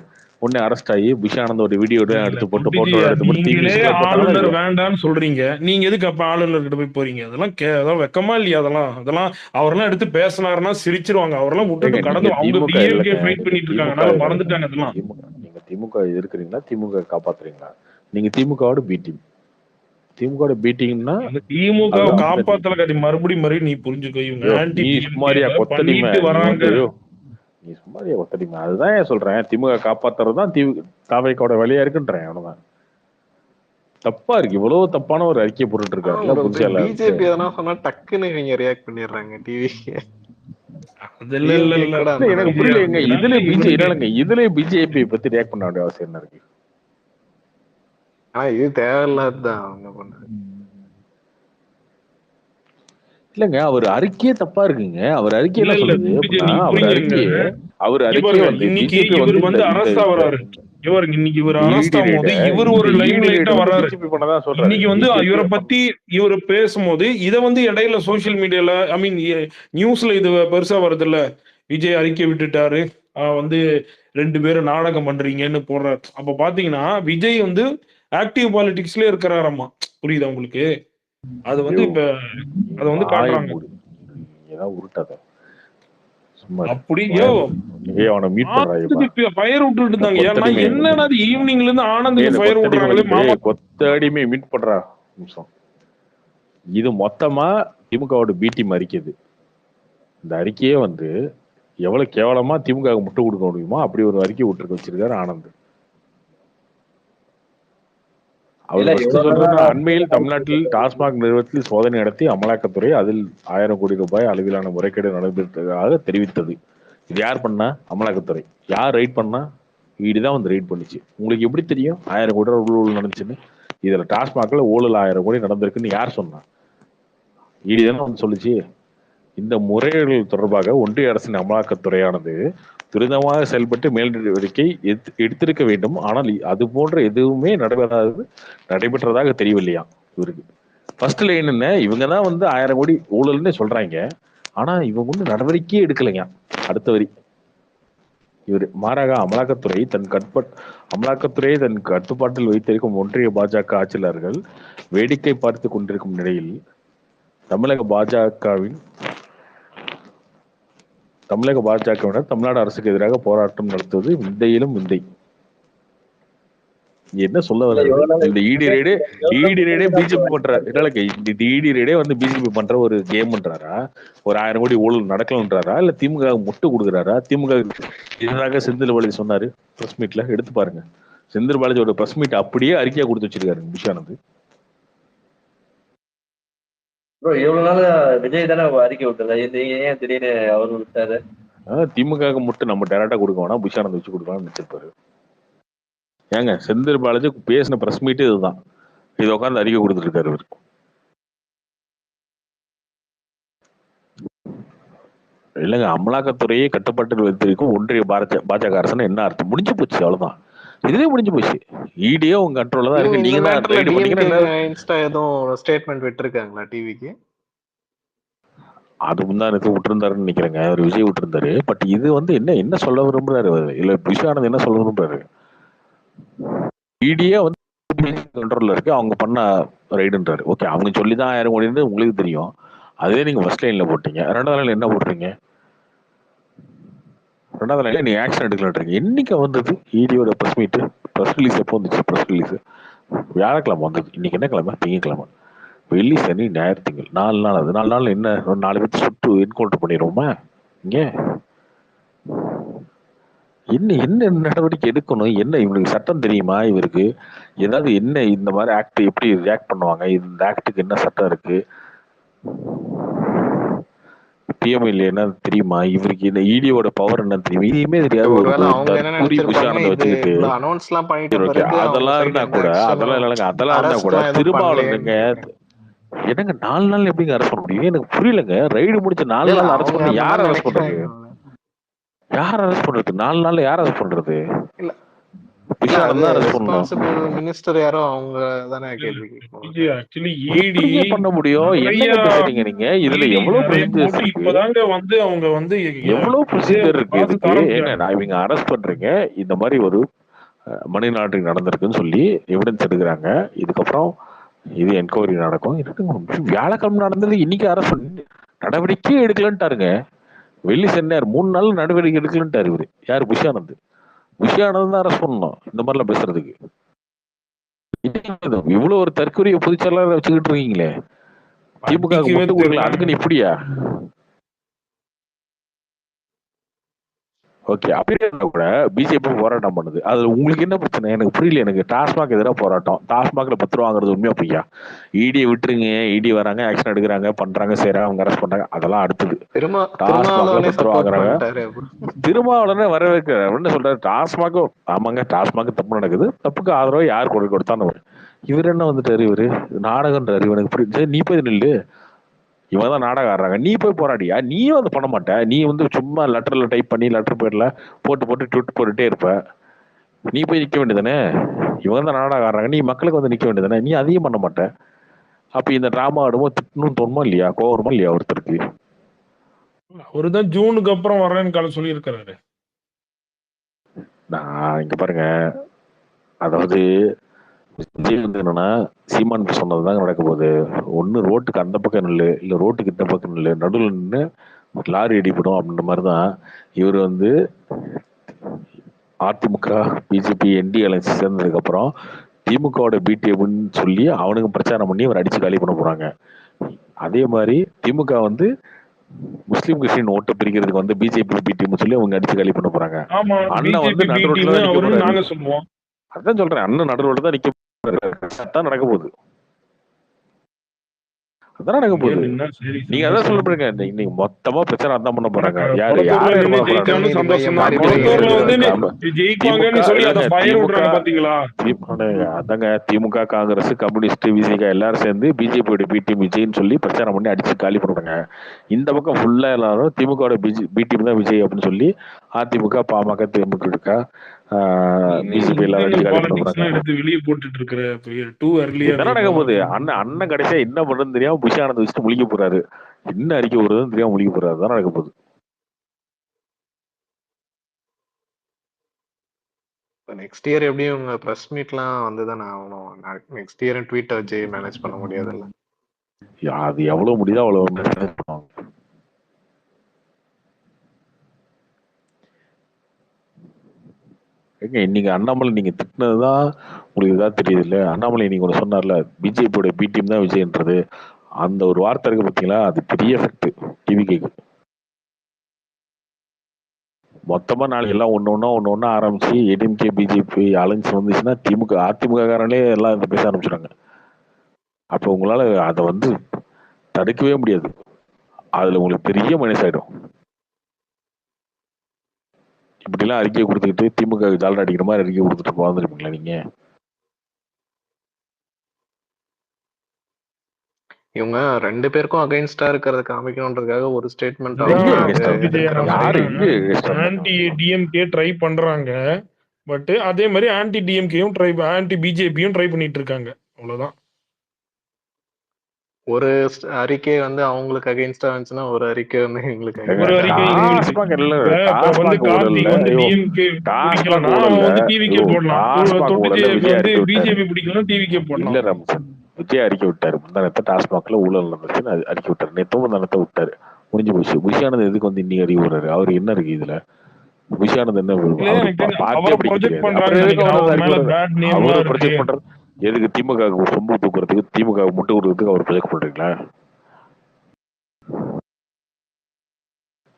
உடனே அரெஸ்ட் ஆகி புஷானந்த ஒரு வீடியோ இல்ல எடுத்து போட்டு புட்டிஜி, போட்டோ எடுத்து போட்டு நீங்களே டிவிஸ்ல போட்டாங்களா ஆளுநர் இல்லையா? வேண்டான்னு சொல்றீங்க. நீங்க எதுக்கு அப்ப ஆளுநர்கிட்ட போய் போறீங்க? அதெல்லாம் வெக்கமா இல்லையா? அதெல்லாம் அவரெல்லாம் எடுத்து பேசினாருன்னா சிரிச்சிருவாங்க. அவரெல்லாம் ஏங்க விட்டுட்டு நீங்க கடந்து அவங்க திமுக டிஎம்கே இல்லைங்க, ஃபைட் நீங்க பண்ணிட்டு இருக்காங்க. திமுக அதனால இல்லைங்க, மறந்துட்டாங்க அதெல்லாம். நீங்க திமுக இருக்கிறீங்களா, திமுக காப்பாத்துறீங்களா? நீங்க திமுகவோட பி டீம். திமுகவோட பி டீம்னா அந்த திமுக அதுதான் வந்து காப்பாத்தல காட்டி மறுபடியும் நீ புரிஞ்சுக்கோ. இவங்க ஐயோ ஆன்டி நீ சும்மாரியா டிஎம்கே கொத்தடிமை, பண்ணிட்டு நீ வராங்க. வந்து ஐயோ நீ சும்மாரியா கொத்தடிமை. அதுதான் ஏன் சொல்றேன், திமுக காப்பாத்துறது தான் தாவேக்காவோட வழியா இருக்குன்றேன். அவனதான் தப்பா இருக்கு. இவ்வளவு தப்பான ஒரு அறிக்கையை போட்டுட்டு இருக்காருல்ல புதுசால இருக்கு. பிஜேபி எதனா சொன்னா டக்குன்னு இவங்க ரியாக்ட் பண்ணிடுறாங்க டிவி. அது இல்ல இல்ல இல்ல கூட அந்த எனக்கு மாதிரி புரியலங்க. இதுல இவனுக்கு இதுல பிஜேபி பத்தி ரியாக்ட் பண்ண வேண்டிய அவசியம் என்ன இருக்கு? ஆனா இது தேவையில்லாததான் அவங்க பண்றது. இல்லங்க, அவர் அறிக்கையே தப்பா இருக்குங்க. அவர் அறிக்கை இல்ல என்ன இல்ல சொல்லுது புட்டிஜி, அப்படின்னா, நீங்க அவர் புரிஞ்சுங்க. அறிக்கையே வந்து இன்னைக்கு பிஜேபி இவர் வந்து வந்து இந்த அரெஸ்ட் ஆகுறாரு. இன்னைக்கு இவர் இந்த அரெஸ்ட் இடி ஆகும்போது ரைட இவர் ஒரு இந்த லைம் இடி லைட்டா ரைடு வந்து வர்றாரு. பிஜேபி பண்ணதான் சொல்றாரு. இன்னைக்கு வந்து பிஜேபி இவரை பத்தி இவர் பேசும்போது இதை வந்து இடையில சோசியல் மீடியால நியூஸ்ல இது பெருசா வருது இல்ல, விஜய் அறிக்கை விட்டுட்டாரு, வந்து 2 பேரும் நாடகம் பண்றீங்கன்னு போடுறாரு. அப்ப பாத்தீங்கன்னா விஜய் வந்து ஆக்டிவ் பாலிடிக்ஸ்ல இருக்கிறாராமா. புரியுதா உங்களுக்கு? அது வந்து இப்ப அதை வந்து காட்டுறாங்க. ஏதாவது உருட்டாத சும்மா அப்படியோ அவனை மீட் பண்றாங்க. ஃபயர் விட்டுட்டு இருந்தாங்க. ஏன்னா என்னன்னா ஈவினிங்ல இருந்து ஆனந்துக்கு ஃபயர் விடுறாங்களே மாமா. கொத்தடிமை மீட் பண்றா நிமிஷம். இது மொத்தமா திமுகவோட பி டீம் அறிக்கைது. இந்த அறிக்கையே வந்து எவ்வளவு கேவலமா திமுக முட்டு கொடுக்க முடியுமோ அப்படி ஒரு அறிக்கை விட்டு வச்சிருக்காரு ஆனந்த். அவர் அண்மையில் தமிழ்நாட்டில் டாஸ்மாக் நிறுவனத்தில் சோதனை நடத்தி அமலாக்கத்துறை அதில் 1000 கோடி ரூபாய் அளவிலான முறைகேடு நடைபெற்றதாக தெரிவித்தது. இது யார் பண்ணா? அமலாக்கத்துறை. யார் ரைட் பண்ணா? ஈடிதான் வந்து ரைட் பண்ணிச்சு. உங்களுக்கு எப்படி தெரியும் 1000 கோடி ரூபாய் ஊழல் நடந்துச்சுன்னு? இதுல டாஸ்மாக்ல ஊழல் 1000 கோடி நடந்திருக்குன்னு யார் சொன்னா? ஈடி தானே வந்து சொல்லுச்சு. இந்த முறைகேடுகள் தொடர்பாக ஒன்றிய அரசின் அமலாக்கத்துறையானது துரிதமாக செயல்பட்டு மேல் நடவடிக்கை எடுத்திருக்க வேண்டும். ஆனால் அது போன்ற எதுவுமே நடைபெற்றதாக தெரியவில்லையா இவருக்கு. ஃபர்ஸ்ட் லைன் என்ன, இவங்க தான் வந்து 1000 கோடி ஊழல்னு சொல்றாங்க. ஆனா இவங்க ஒன்றும் நடவடிக்கையே எடுக்கலைங்க. அடுத்த வரி இவர் மாறாக அமலாக்கத்துறையை தன் கட்டுப்பாட்டில் வைத்திருக்கும் ஒன்றிய பாஜக ஆட்சியாளர்கள் வேடிக்கை பார்த்து கொண்டிருக்கும் நிலையில் தமிழக பாஜகவினர் தமிழ்நாடு அரசுக்கு எதிராக போராட்டம் நடத்துவது விந்தையிலும் விந்தை. என்ன சொல்ல வர்றது? இந்த இடி ரேடே பிஜேபி பண்ற இந்த இடி ரேடே வந்து பிஜேபி பண்ற ஒரு கேம் பண்றாரா? ஒரு 1000 கோடி ஊழல் நடக்கலன்றாரா? இல்ல திமுக முட்டு கொடுக்குறாரா? திமுக எதிராக செந்தில் பாலாஜி சொன்னாரு பிரஸ் மீட்ல, எடுத்து பாருங்க. செந்தில் பாலாஜியோட பிரஸ் மீட் அப்படியே அறிக்கையா கொடுத்து வச்சிருக்காரு புஷானந்த். இவ்வளவு நாள் விஜய் தானே அறிக்கை விட்டல, ஏன் திடீர்னு அவரு விட்டாரு? திமுக முட்டு நம்ம டேரக்டா கொடுக்க வேணா, புஷானந்த் வச்சு கொடுக்கலாம்னு நினைச்சிருப்பாரு. ஏங்க செந்தில் பாலாஜி பேசின பிரஸ் மீட் இதுதான். இது உட்காந்து அறிக்கை கொடுத்துட்டு இருக்காரு இவர். இல்லைங்க, அமலாக்கத்துறையை கட்டுப்பாட்டில் வைத்திருக்கும் ஒன்றிய பாஜக அரசு என்ன அர்த்தம்? முடிஞ்சு போச்சு, அவ்வளவுதான். இதுலயே முடிஞ்சு போச்சு. ஈடியோ உங்க கண்ட்ரோல்ல தான் இருக்கு. நீங்க தான் ரைடு பண்ணீங்கன்னா இன்ஸ்டா ஏதோ ஸ்டேட்மெண்ட் விட்டுருக்காங்களா டிவிக்கு? அது முந்தானத்து விட்டுருந்தாருன்னு நினைக்கிறேங்க, அவர் விஜய் விட்டுருந்தாரு. பட் இது வந்து என்ன சொல்ல விரும்புறாரு இல்ல புஷானந்த் என்ன சொல்ல விரும்புறாரு? ஈடியே வந்து கண்ட்ரோல்ல இருக்கு, அவங்க பண்ண ரைடுன்றாரு. ஓகே, அவங்க சொல்லிதான் 1000 கோடி உங்களுக்கு தெரியும். அதே நீங்க ஃபர்ஸ்ட் லைன்ல போட்டீங்க. 2வது லைன்ல என்ன போட்டுறீங்க? 2வது லைன்ல நீங்க ஆக்ஷன் எடுக்கலான்றீங்க. என்னைக்கு வந்தது ஈடியோட பிரஸ் மீட்? பிரஸ் ரிலீஸ் எப்போ வந்துச்சு? பிரஸ் ரிலீஸ் வியாழக்கிழமை வந்தது. இன்னைக்கு என்ன கிழமை? திங்கக்கிழமை. வெள்ளி, சனி, ஞாயிறு, திங்கள் 4 நாள். அது 4 நாள் என்ன 4 பேர்த்து சுட்டு என்கவுண்டர் பண்ணிடுவோமா? இங்க என்ன நடவடிக்கை எடுக்கணும்? என்ன இவனுக்கு சட்டம் தெரியுமா? இவருக்கு ஏதாவது என்ன இந்த மாதிரி ஆக்ட் எப்படி ரியாக்ட் பண்ணுவாங்க? இந்த ஆக்டுக்கு என்ன சட்டம் இருக்கு? பிஎம்எல்ஏ என்ன தெரியுமா? இவருக்கு இந்த ஈடியோட பவர் என்ன தெரியுமா? இதுவுமே தெரியாது. அதெல்லாம் இருந்தா கூட திருமாவளவனுங்க என்னங்க 4 நாள் எப்படிங்க அரெஸ்ட் பண்ண முடியும்? எனக்கு புரியலங்க. ரைடு முடிச்ச 4 நாள் அரெஸ்ட் பண்ண யார் அரெஸ்ட் பண்றது? யார் அரெஸ்ட் பண்றது? 4 நாள்ல யார் அரெஸ்ட் பண்றது? இல்ல இல்ல புஷ் அது ஆனந்த் தான் அரெஸ்ட் பண்ணணும். ரெஸ்பான்சிபிள் மினிஸ்டர் யாரோ அவங்க தானே கேள்வி கேட்கணும். இது ஆக்சுவலி ஈடி எப்படிங்க பண்ண முடியும்? நிறைய என்னங்க பேசுறீங்க நீங்க? இதுல ஈடி எவ்வளவு நிறைய ப்ரொசீஜர்ஸ் போட்டு இருக்கு, இப்பதாங்க வந்து அவங்க வந்து எவ்வளவு இதே ப்ரொசீஜர் இருக்கு ப்ராசஸ் இதுக்கு. ஏங்க ஆரம்பிக்கிறாங்க. நான் இவங்க அரெஸ்ட் பண்றீங்க, இந்த மாதிரி ஒரு மணி லாண்டரிங் நடந்திருக்குன்னு சொல்லி எவிடன்ஸ் எடுக்கிறாங்க. இதுக்கப்புறம் இது என்கொயரி நடக்கும். வியாழக்கிழமை நடந்தது, இன்னைக்கு அரெஸ்ட் நடவடிக்கையே எடுக்கலன்ட்டாருங்க. வெள்ளி சென்னார் 3 நாள் நடவடிக்கை எடுக்கலன்ட்டாரு இவரு. யாரு? புஷ் ஆனந்த். புஷ் ஆனந்த் தான் அரெஸ்ட் பண்ணணும் இந்த மாதிரிலாம் பேசுறதுக்கு. இவ்வளவு ஒரு தற்கொலையை பொதுச்செயலாளர் வச்சுக்கிட்டு இருக்கீங்களே, திமுக வட்டிக்கு மட்டும் கொடுக்கல, அதுக்குன்னு இப்படியா? ஓகே, அப்படியே இருந்தா கூட பிஜேபி போராட்டம் பண்ணுது. அதுல உங்களுக்கு என்ன பிரச்சனை? எனக்கு புரியல. எனக்கு டாஸ்மாக் எதிராக போராட்டம், டாஸ்மாக்ல 10 ரூபா வாங்குறது உண்மையா பொய்யா? இடியை விட்டுருங்க, இடி வராங்க, ஆக்ஷன் எடுக்கிறாங்க, பண்றாங்க, செய்யறாங்க, அவங்க அரெஸ்ட் பண்றாங்க, அதெல்லாம் அடுத்தது. டாஸ்மாக்ல 10 ரூபா வாங்குறாங்க, திருமாவளவனே வரவேற்கிறார். என்ன சொல்றாரு? டாஸ்மாக் ஆமாங்க, டாஸ்மாக் தப்பு நடக்குது, தப்புக்கு ஆதரவு யார் கொடுத்தான்னு. இவர் என்ன வந்துட்டாரு? இவரு நாடகன்றாரு. இவனுக்கு புரியுது. நீ போய் நில்லு, இவன் தான் நாடகம் ஆடுறாங்க, நீ போய் போராடியா? நீயும் அதை பண்ண மாட்ட. நீ வந்து சும்மா லெட்டர்ல டைப் பண்ணி லெட்டர் பேர்ல போட்டு ட்விட் போட்டுட்டே இருப்ப. நீ போய் நிக்க வேண்டியதானே? இவங்க தான் நாடகம் ஆடுறாங்க, நீ மக்களுக்கு வந்து நிக்க வேண்டியதானே? நீ அதையும் பண்ண மாட்ட. அப்ப இந்த டிராமா ஆடும்போது திட்டணும் தோணுமா இல்லையா? கோவமா இல்லையா ஒருத்தருக்கு? அவருதான் ஜூனுக்கு அப்புறம் வர்றேன்னு சொல்லி இருக்காரு. நான் இங்க பாருங்க, அதாவது விஜய் வந்து என்னன்னா, சீமான் சொன்னதுதாங்க நடக்க போகுது. ஒண்ணு ரோட்டுக்கு அந்த பக்கம் நில்லு, இல்ல ரோட்டுக்கு இந்த பக்கம் நில்லு, நடுவில் நின்று லாரி அடிப்படும் அப்படின்ற மாதிரிதான் இவர் வந்து அதிமுக பிஜேபி என்டி அலைன்ஸ் சேர்ந்ததுக்கு அப்புறம் திமுகவோட பிடிஎம்னு சொல்லி அவனுக்கு பிரச்சாரம் பண்ணி அவர் அடிச்சு காலி பண்ண போறாங்க. அதே மாதிரி திமுக வந்து முஸ்லீம் கிறிஸ்டின் ஓட்டு பிரிக்கிறதுக்கு வந்து பிஜேபி பிடிஎம் சொல்லி அவங்க அடிச்சு காலி பண்ண போறாங்க. அண்ணன் வந்து நடுரோட்ல தான் நிக்க போறாரு. அதான் சொல்றேன், அண்ணன் நடுரோட்ல தான் நிக்க போறாரு. அதான் நடக்க போகுது, அதான் நடக்க போகுது. நீங்க அதான் சொல்ல போறீங்க, இன்னைக்கு மொத்தமா பிரச்சனை அதான் பண்ண போறாங்க. யாரு அதாங்க திமுக, காங்கிரஸ், கம்யூனிஸ்ட், விசிக எல்லாரும் சேர்ந்து பிஜேபியோட பிடிஎம் விஜய்னு சொல்லி பிரச்சாரம் பண்ணி அடிச்சு காலி பண்ணுறாங்க. இந்த பக்கம் ஃபுல்லா எல்லாரும் திமுக பிடிஎம் தான் விஜய் அப்படின்னு சொல்லி அதிமுக, பாமக, தேமுதிக, பிஜேபி எல்லாரும் அடிச்சு காலி பண்ணுறாங்க. வெளியே போட்டுட்டு இருக்கிற நடக்க போகுது. அண்ணன் கடைசியா என்ன பண்றதுன்னு தெரியாம புஷ் ஆனந்த் வச்சுட்டு முழிக்க போறாரு. என்ன அறிக்கை வருதுன்னு தெரியாம முழிக்க போறாரு. தான் நடக்க போகுது. நெக்ஸ்ட் இயர் எப்படியும் உங்க பிரஸ் மீட்லாம் வந்துதானே ஆகணும். நெக்ஸ்ட் இயர் ட்வீட்டை வச்சு மேனேஜ் பண்ண முடியாதுல்ல. அது எவ்வளவு முடியுதோ அவ்வளவு மேனேஜ் பண்ணுவாங்க. இன்னைக்கு அண்ணாமலை நீங்க திட்டினதுதான் உங்களுக்கு இதாக தெரியுது இல்ல? அண்ணாமலை நீங்க ஒன்று சொன்னார்ல, பிஜேபியோட பிடிஎம் தான் விஜய்ன்றது, அந்த ஒரு வார்த்தை இருக்கு பார்த்தீங்களா, அது பெரிய எஃபெக்ட் டிவிக்கு. மொத்தமா நாளைக்கு எல்லாம் ஒண்ணு ஆரம்பிச்சு ஏடிஎம்கே பிஜேபி அலைன்ஸ் வந்துச்சுன்னா அதிமுக காரனே எல்லாம் இந்த பேச ஆரம்பிச்சிடாங்க. அப்ப உங்களால அதை வந்து தடுக்கவே முடியாது. அதுல உங்களுக்கு பெரிய மைனஸ் ஆயிடும். இப்படிலாம் அறிக்கை கொடுத்துக்கிட்டு திமுக ஜாலர் அடிக்கிற மாதிரி அறிக்கை கொடுத்துட்டு போந்துருப்பீங்களா நீங்க? இவங்க 2 பேருக்கும் அகைன்ஸ்டா இருக்கிறத காமிக்கணும்ன்றதுக்காக ஒரு ஸ்டேட்மெண்ட் ஆன்டி டிஎம்கே ட்ரை பண்றாங்க. பட் அதே மாதிரி ஆன்டி டிஎம்கேயும் ட்ரை, ஆன்டி பிஜேபியும் ட்ரை பண்ணிட்டு இருக்காங்க. அவ்வளவுதான். ஒரு அறிக்கை வந்து அவங்களுக்கு அகைன்ஸ்டா இருந்துச்சுன்னா ஒரு அறிக்கை வந்து எங்களுக்கு விஜய் அறிக்கை விட்டாரு. முந்தானத்தை டாஸ்மாக்ல ஊழல் நடந்துச்சுன்னு அறிக்கை விட்டாரு. நேற்று முந்தானத்தை விட்டாரு, முடிஞ்சு போச்சு. புஷியானது எதுக்கு வந்து இன்னைக்கு அறிக்கை விடுறாரு? அவரு என்ன இருக்கு இதுல? புஷியானது என்ன அவரு ப்ரொஜெக்ட் பண்றது? எதுக்கு? திமுக சொம்பு தூக்குறதுக்கு, திமுக முட்டு கொடுக்கறதுக்கு அவர் ப்ரொஜெக்ட் பண்றீங்களா?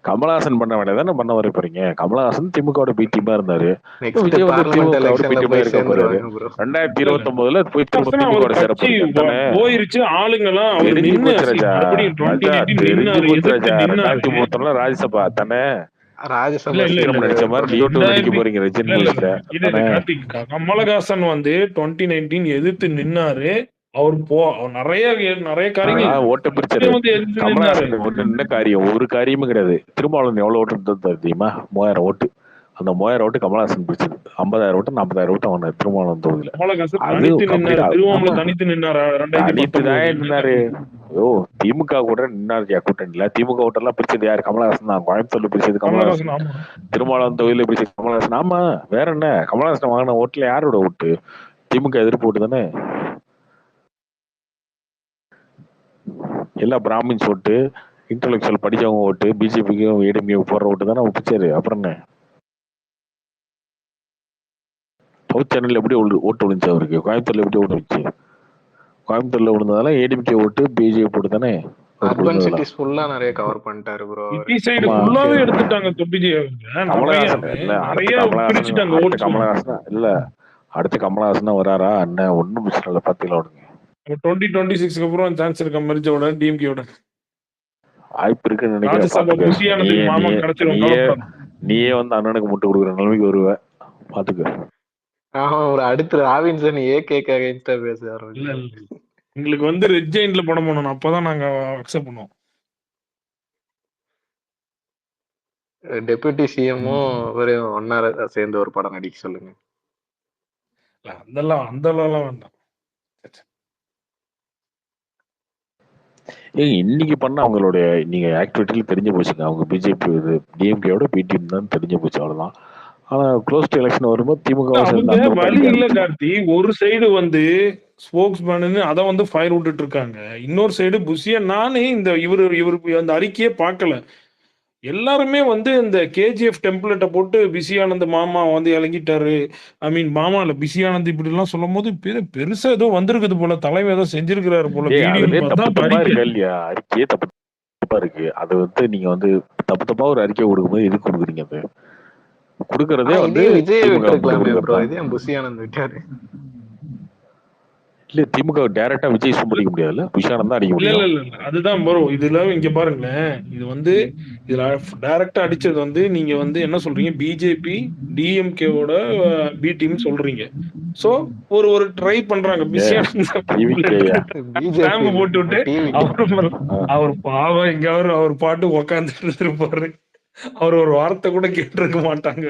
கமலஹாசன் பண்ண வேண்டிய தானே பண்ண வர போறீங்க. கமலஹாசன் திமுக பிடிமா இருந்தாரு, விஜய் வந்து திமுக இருக்க போறாரு. 2029 போய் திமுக சேர போயிருச்சு. ஆளுங்கெல்லாம் 2030 ராஜ்யசபா தானே நடிச்ச மாதிரி நடிக்க போறீங்க ரஜினி. கமலஹாசன் வந்து 2019 எதிர்த்து நின்னாரு. அவர் நிறைய காரியங்கள் ஓட்ட பிரிச்சாரு. வந்து எதிர்த்து நின்னாரு. கமலஹாசன் ஒண்ணு என்ன காரியம், ஒரு காரியமும் கிடையாது. திருமாவளவன் எவ்வளவு ஓட்டு இருந்தாரு தெரியுமா? 3000 ஓட்டு. அந்த 3000 ஓட்டு கமலஹாசன் பிடிச்சது. 50,000 ஓட்டு 40,000 ஓட்டு அவனை திருமாவளவன் தொகுதியில. கமலஹாசன் அது தனித்து நின்னாரு. கம்ப்ளீட்டா திருவாமூர் தனித்து நின்னாரு தனித்து தான் 2019. நின்னாரு. ஐயோ, திமுக கூட நின்னாரு கூட்டணியில. திமுக ஓட்டெல்லாம் பிரிச்சது யாரு? கமலஹாசன் தான். கோயம்புத்தூர்ல பிரிச்சது கமலஹாசன். ஆமா. திருமாவளவன் தொகுதியில பிரிச்சது கமலஹாசன். ஆமா, வேற என்ன? கமலஹாசன் வாங்கின ஓட்டுல யாரோட ஓட்டு? திமுக எதிர்ப்பு ஓட்டு தானே. எல்லா பிராமின்ஸ் ஓட்டு, இன்டெலெக்சுவல் படிச்சவங்க ஓட்டு, பிஜேபிக்கும் ஏடிஎம்கேக்கும் போடுற ஓட்டு தானே பிடிச்சாரு. அப்புறம் என்ன? சவுத் சென்னையில் எப்படி ஓட்டு விழுந்துச்சு அவருக்கு? கோயம்புத்தூர்ல எப்படி ஓட்டு விழுந்துச்சு? கோயம்புத்தூர்ல விழுந்ததால ஏடிஎம்கே ஓட்டு, பிஜேபி ஓட்டு தானே. அர்பன் சிட்டிஸ் ஃபுல்லா நிறைய கவர் பண்ணிட்டாரு ப்ரோ. சிட்டி சைடு ஃபுல்லாவே எடுத்துட்டாங்க தொப்பிஜி அவங்க. கமலஹாசன் இல்ல, நிறைய பிரிச்சுட்டாங்க ஓட்டு. கமலஹாசன் இல்ல, அடுத்து கமலஹாசன் தான் வராரா? அண்ணன் ஒன்னும் பிரச்சனை இல்லை, பாத்தீங்களா? 2026 அப்புறம் சான்ஸ் இருக்க மெர்ஜோட டிஎம்கேயோட வாய்ப்பு இருக்குன்னு நினைக்கிறேன். நீயே வந்து அண்ணனுக்கு முட்டு கொடுக்குற நிலைமைக்கு வருவ, பாத்துக்க. ஒரு அடுத்து ராபின்சன் ஏகேக்கு அகைன்ஸ்டா பேசுறாரு. இல்ல எங்களுக்கு வந்து ரெட் ஜெயின்ட்ல படம் பண்ணணும், அப்பதான் நாங்க அக்செப்ட் பண்ணுவோம். டெபுட்டி சிஎம்மும் ஒரு ஒன்னா சேர்ந்து ஒரு படம் நடிக்க சொல்லுங்க. அந்த வேண்டாம். இன்னைக்கு பண்ண அவங்களுடைய நீங்க ஆக்டிவிட்டியில தெரிஞ்சு போச்சுங்க. அவங்க பிஜேபி டிஎம்கேயோட பிடிஎம் தான் தெரிஞ்சு போச்சு, அவ்வளவுதான். ஆனா க்ளோஸ் டு எலெக்ஷன் வரும்போது திமுக வழி இல்ல கார்த்தி. ஒரு சைடு வந்து ஸ்போக்ஸ் மேனு அதை வந்து ஃபயர் விட்டுட்டு இருக்காங்க, இன்னொரு சைடு புஷியா. நானே இந்த இவரு அந்த அறிக்கையே பார்க்கல. எல்லாருமே வந்து இந்த கேஜிஎஃப் டெம்ப்ளேட்டை போட்டு பிசியானந்த் மாமா வந்து இறங்கிட்டாரு. ஐ மீன் மாமா இல்ல, பிசியானந்த் இப்படி எல்லாம் சொல்லும் போது பெருசா ஏதோ வந்திருக்குது போல, தலைமை ஏதோ செஞ்சிருக்கிறாரு போல. அறிக்கையே தப்பா இருக்கு. அது வந்து நீங்க வந்து தப்பா ஒரு அறிக்கை கொடுக்கும்போது எதுக்கு கொடுக்குறீங்க? அது கொடுக்கறதே வந்து இல்ல, திமுக டைரக்டா விஜய் முடிக்க முடியாதுல்ல, புஷானந்த் தான் அடிக்க முடியும். இல்ல அதுதான் ப்ரோ. இதுல இங்க பாருங்களேன், இது வந்து இதுல டைரக்டா அடிச்சது வந்து நீங்க வந்து என்ன சொல்றீங்க, பிஜேபி டிஎம்கேவோட பி டீம் சொல்றீங்க. சோ ஒரு ட்ரை பண்றாங்க. போட்டு விட்டு அவர் பாவம் எங்க அவர் பாட்டு உக்காந்துட்டு இருப்பாரு. அவர் ஒரு வார்த்தை கூட கேட்டிருக்க மாட்டாங்க.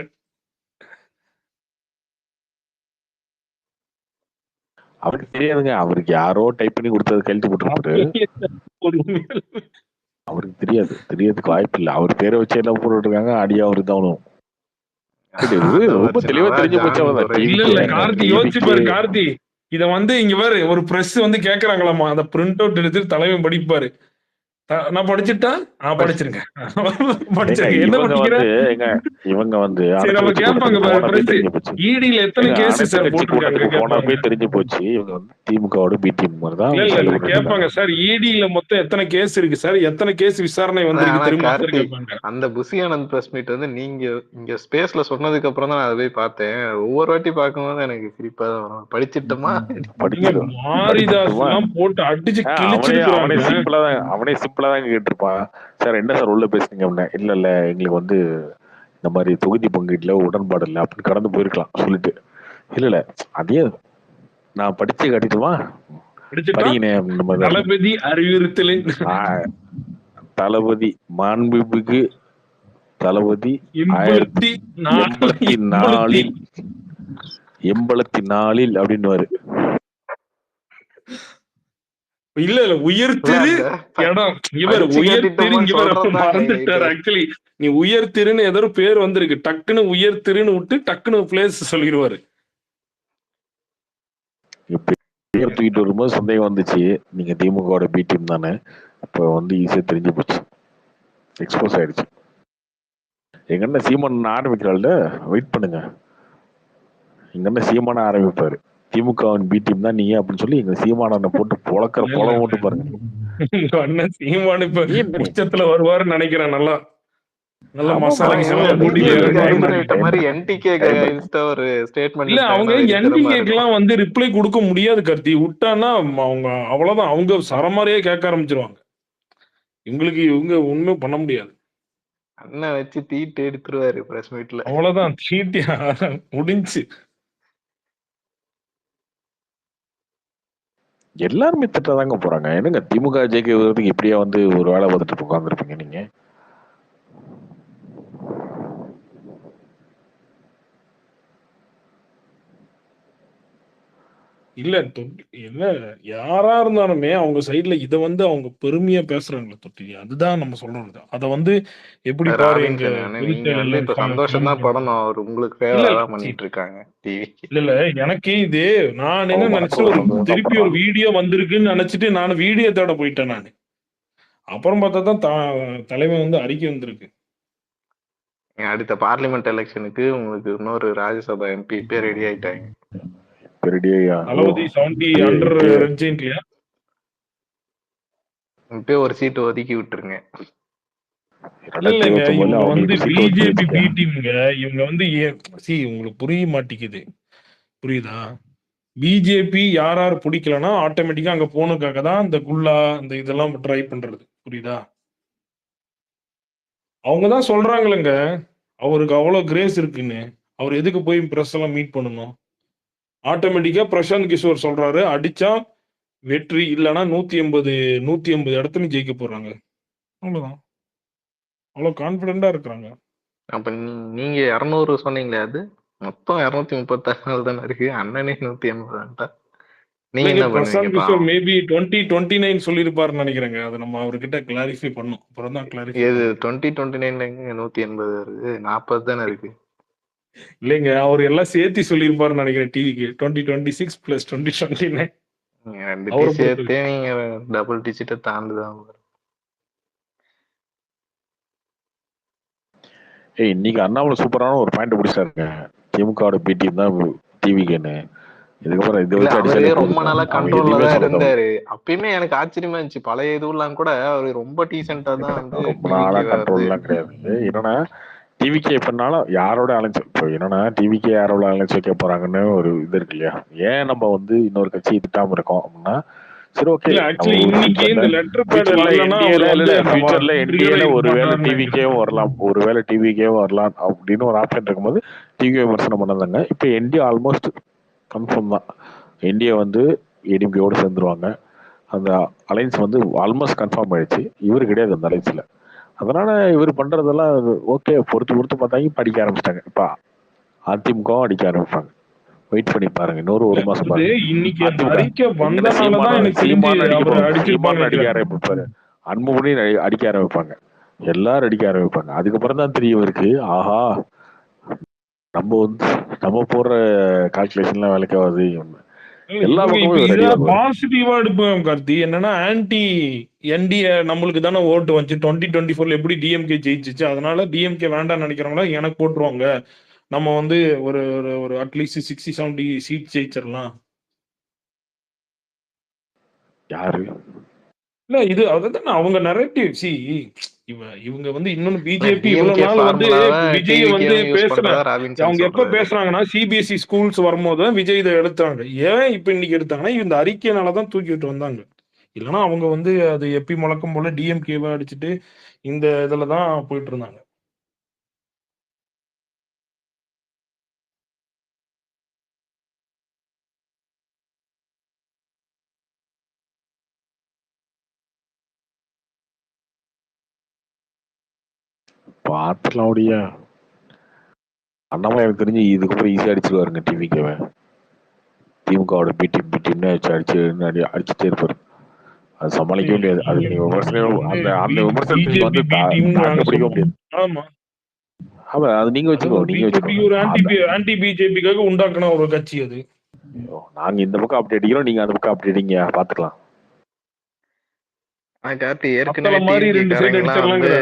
அவருக்கு தெரியாதுங்க. அவருக்கு யாரோ டைப் பண்ணி கொடுத்தது கழித்து போட்டுருப்பாரு. அவருக்கு தெரியறதுக்கு வாய்ப்பு இல்லை. அவர் பேரை வச்சு எல்லாம் போட்டு இருக்காங்க. அடியா அவரு தான் ரொம்ப தெளிவா தெரிஞ்சு போச்சு. இல்ல கார்த்தி யோசிச்சு பாரு. கார்த்தி இத வந்து இங்க பாரு, ஒரு பிரஸ் வந்து கேக்குறாங்களாமா, அந்த பிரிண்ட் அவுட் எடுத்து தலைவன் படிப்பாரு. நான் படிச்சுட்டா படிச்சிருக்கேன். இவங்க வந்து ஈடில எத்தனை கேஸ் சார் போட்டிருக்காங்க தெரிஞ்சு போச்சு. இவங்க வந்து திமுகவோட பிடிஎம் மாதிரி தான் கேட்பாங்க. சார் ஈடில மொத்தம் எத்தனை கேஸ் இருக்கு சார், எத்தனை கேஸ் விசாரணை வந்து தெரியுமா? அந்த புஷியானந்த் பிரஸ் மீட் வந்து நீங்க இங்க ஸ்பேஸ்ல சொன்னதுக்கு அப்புறம் தான் நான் அதை போய் பார்த்தேன். ஒவ்வொரு வாட்டி பார்க்கும்போது எனக்கு சிரிப்பா தான் படிச்சிட்டோமா மாரிதாஸ் எல்லாம் போட்டு அடிச்சு கிழிச்சிருக்காங்க. அவனே சிம்பிளா தான் கேட்டிருப்பான். சார் என்ன சார் உள்ள பேசுறீங்க அப்படின்னா, இல்ல எங்களுக்கு வந்து இந்த மாதிரி தொகுதி பங்கீட்டுல உடன்பாடு இல்லை அப்படின்னு கடந்து போயிருக்கலாம் சொல்லிட்டு. இல்ல அதே நான் படிச்சு காட்டிட்டுமா தளபதி அறிவுறுத்தலின் தளபதி மாண்புமிகு தளபதி 1984 அப்படின்னு இல்ல உயர்த்திரு இடம் இவர் உயர்த்திரு மறந்துட்டாரு. ஆக்சுவலி நீ உயர்த்திருன்னு ஏதோ பேர் வந்திருக்கு, டக்குன்னு உயர்த்திருன்னு விட்டு டக்குன்னு பிளேஸ் சொல்லிடுவாரு. பேர் தூக்கிட்டு வரும்போது சந்தேகம் வந்துச்சு, நீங்க திமுகவோட பி டீம் தானே. இப்போ வந்து ஈஸியா தெரிஞ்சு போச்சு, எக்ஸ்போஸ் ஆயிடுச்சு. எங்க என்ன சீமான் ஆரம்பிக்கிறாள், வெயிட் பண்ணுங்க. எங்க என்ன சீமான ஆரம்பிப்பாரு, திமுகவின் பி டீம் தான் நீங்க அப்படின்னு சொல்லி எங்க சீமானனை போட்டு பொழக்கிற பொழ போட்டு பாருங்க. அண்ணன் சீமான் இப்ப உச்சத்துல வருவாருன்னு நினைக்கிறேன். நல்லா நல்ல மசாலா இல்ல, அவங்க என்டிகேக்கெல்லாம் வந்து ரிப்ளை கொடுக்க முடியாது கார்த்தி. விட்டானா அவங்க அவ்வளவுதான், அவங்க சரமாரியே கேட்க ஆரம்பிச்சிருவாங்க. இவங்களுக்கு இவங்க ஒண்ணுமே பண்ண முடியாது. அண்ணன் வச்சு தீட்டு எடுத்துருவாரு பிரஸ் மீட்ல. அவ்வளவுதான், தீட்டி முடிஞ்சு. எல்லாருமே திட்டதாங்க போறாங்க. என்னங்க திமுக ஜெயிக்கிறதுக்கு இப்படியே வந்து ஒரு வேலை பார்த்துட்டு உட்காந்துருப்பீங்க நீங்க? இல்ல இல்ல யாரா இருந்தாலுமே அவங்க சைடுல இத வந்து அவங்க பெருமையா பேசுறாங்கல்ல தொட்டி. அதுதான் நம்ம சொல்றது. அத வந்து எப்படி பாரு எங்க ராபின்சன் அண்ணே, நீங்க வெளிச்செயலர் வந்து இப்ப சந்தோஷம் தான் படணும். அவர் உங்களுக்கு இல்ல ஃபேவரா இல்ல தான் பண்ணிட்டு இருக்காங்க டிவிக்கு. இல்ல எனக்கு இது நான் என்ன அவன் நினைச்சிட்டு மனசுல ஒரு சந்தோஷம் தான் திருப்பி ஒரு படுறான். வீடியோ வந்திருக்குன்னு நினைச்சிட்டு நான் வீடியோ தேட போயிட்டேன் நான். அப்புறம் பார்த்தா தான் தலைமை வந்து அறிக்கை வந்திருக்கு. அடுத்த பார்லிமெண்ட் எலெக்ஷனுக்கு உங்களுக்கு இன்னொரு ராஜ்யசபா எம்பி பேர் ரெடி ஆயிட்டாங்க. ரெடியா? தளபதி 70 அண்டர் ரெட் ஜெயின்ட்லயா? இப்பயே ஒரு சீட்டு ஒதுக்கி விட்டுருங்க. இல்லங்க இவங்க வந்து பிஜேபி பி டீம்ங்க. இவங்க வந்து உங்களுக்கு புரிய மாட்டேங்குது. புரியுதா? பிஜேபி யார் யார் பிடிக்கலன்னா ஆட்டோமேட்டிக்கா அங்க போனதுக்காக தான் இந்த குல்லா இந்த இதெல்லாம் ட்ரை பண்றது. புரியுதா? அவங்க தான் சொல்றாங்களேங்க அவருக்கு அவ்வளவு கிரேஸ் இருக்குன்னு. அவர் எதுக்கு போய் பிரஸ் எல்லாம் மீட் பண்ணணும்? ஆட்டோமேட்டிக்கா பிரசாந்த் கிஷோர் சொல்றாரு அடிச்சா வெற்றி, இல்லைன்னா 180 இடத்துல ஜெயிக்க போறாங்க. அவ்வளவுதான். அவ்வளவு கான்பிடண்டா இருக்கிறாங்க. அப்ப நீங்க 200 சொன்னீங்களே, அது மொத்தம் 236 தானே இருக்கு. அண்ணனே 180. நீங்க என்ன பிரசாந்த் பண்ணுவீங்க? கிஷோர் மேபி 2029 சொல்லிருப்பாருன்னு நினைக்கிறேங்க. அதை நம்ம அவர்கிட்ட கிளாரிஃபை பண்ணும். அப்புறம் தான் கிளாரிஃபை. இது 2029 180 இருக்கு, 40 தானே இருக்கு. இல்லைங்க அவர் எல்லாம் சேர்த்து சொல்லியிருப்பாருன்னு நினைக்கிறேன் டிவிக்கு. 2026 பிளஸ் 2029 ரெண்டுத்தையும் சேர்த்தே நீங்க டபுள் டிஜிட்டை தாண்டுதான். இன்னைக்கு அண்ணாமலை சூப்பரான ஒரு பாயிண்ட் பிடிச்சாருங்க. திமுகவோட பி டீம் தான் டிவிக்குன்னு. இதுக்கப்புறம் இதை வச்சு அவரே ரொம்ப நாளா கண்ட்ரோல்ல தான் இருந்தாரு. அப்பயுமே எனக்கு ஆச்சரியமா இருந்துச்சு. பழைய இதுலாம் கூட அவரு ரொம்ப டீசென்டா தான் வந்து ரொம்ப நாளா கண்ட்ரோல்லாம் கிடையாது. என்னன்னா டிவிக்கே பண்ணாலும் யாரோட அலைஞ்சு இப்போ என்னன்னா டிவிக்கே யாரோட அலைஞ்சு வைக்க போறாங்கன்னு ஒரு இது இருக்கு இல்லையா? ஏன் நம்ம வந்து இன்னொரு கட்சி திட்டாம இருக்கோம் அப்படின்னா சரி ஓகே. இந்தியால ஒருவேளை டிவிக்கேவும் வரலாம் அப்படின்னு ஒரு ஆப்ஷன் இருக்கும்போது டிவி விமர்சனம் பண்ணதாங்க. இப்போ என்டிஏ ஆல்மோஸ்ட் கன்ஃபார்ம் தான். என்டிஏ வந்து ஏடிஎம்கேவோட சேர்ந்துருவாங்க. அந்த அலைன்ஸ் வந்து ஆல்மோஸ்ட் கன்ஃபார்ம் ஆயிடுச்சு. இவரு கிடையாது அந்த அலைன்ஸ்ல. அதனால இவர் பண்றதெல்லாம் ஓகே. பொறுத்து பார்த்தாங்க படிக்க ஆரம்பிச்சிட்டாங்க. இப்ப அதிமுகவும் அடிக்க ஆரம்பிப்பாங்க. வெயிட் பண்ணி பாருங்க, இன்னொரு ஒரு மாசம் பாருங்க. சீமான் அடிக்க ஆரம்பிப்பாரு, அன்புமணி அடிக்க ஆரம்பிப்பாங்க, எல்லாரும் அடிக்க ஆரம்பிப்பாங்க. அதுக்கப்புறம் தான் தெரியும் இருக்கு ஆஹா நம்ம போடுற கால்குலேஷன்லாம் வேலைக்கு ஆகுது. எல்லா பக்கமும் பாசிட்டிவா எடுப்போம் கார்த்தி. என்னன்னா ஆன்டி என்டிஏ நம்மளுக்கு தானே ஓட்டு வந்துச்சு 2024 எப்படி டிஎம்கே ஜெயிச்சிச்சு. அதனால டிஎம்கே வேண்டாம்னு நினைக்கிறவங்களா எனக்கு போட்டுருவாங்க. நம்ம வந்து ஒரு ஒரு அட்லீஸ்ட் 60-70 சீட் ஜெயிச்சிடலாம். யாரு இல்ல இது அதுதான் அவங்க நரேட்டிவ். இவங்க வந்து இன்னொன்னு பிஜேபி இவ்வளவு நாள் வந்து விஜய் வந்து பேசுறாங்க. அவங்க எப்ப பேசுறாங்கன்னா சிபிஎஸ்இ ஸ்கூல்ஸ் வரும்போது விஜய் இதை எடுத்தாங்க. ஏன் இப்ப இன்னைக்கு எடுத்தாங்கன்னா இந்த அறிக்கையினாலதான் தூக்கிட்டு வந்தாங்க. இல்லைன்னா அவங்க வந்து அது எப்பி முழக்கம் போல டிஎம்கேவை அடிச்சுட்டு இந்த இதுலதான் போயிட்டு இருந்தாங்க. பாத்துக்கலாம் அப்படியா? அண்ணாமலை எனக்கு தெரிஞ்சு இதுக்கப்புறம் ஈஸியா அடிச்சிருவாருங்க டிவிக்கவே. திமுகவோட பிடிம்னு அடிச்சுட்டே இருப்பாரு. அது சமாளிக்க முடியாது. அது நீங்க அந்த விமர்சனத்துக்கு வந்து தாக்கு முடியாது. ஆமா, அது நீங்க வச்சுக்கோங்க. ஆன்டி பிஜேபிக்காக உண்டாக்குன ஒரு கட்சி அது. நாங்க இந்த பக்கம் அப்படி அடிக்கிறோம், நீங்க அந்த பக்கம் அப்படி அடிங்க, பாத்துக்கலாம். ஏற்கனவே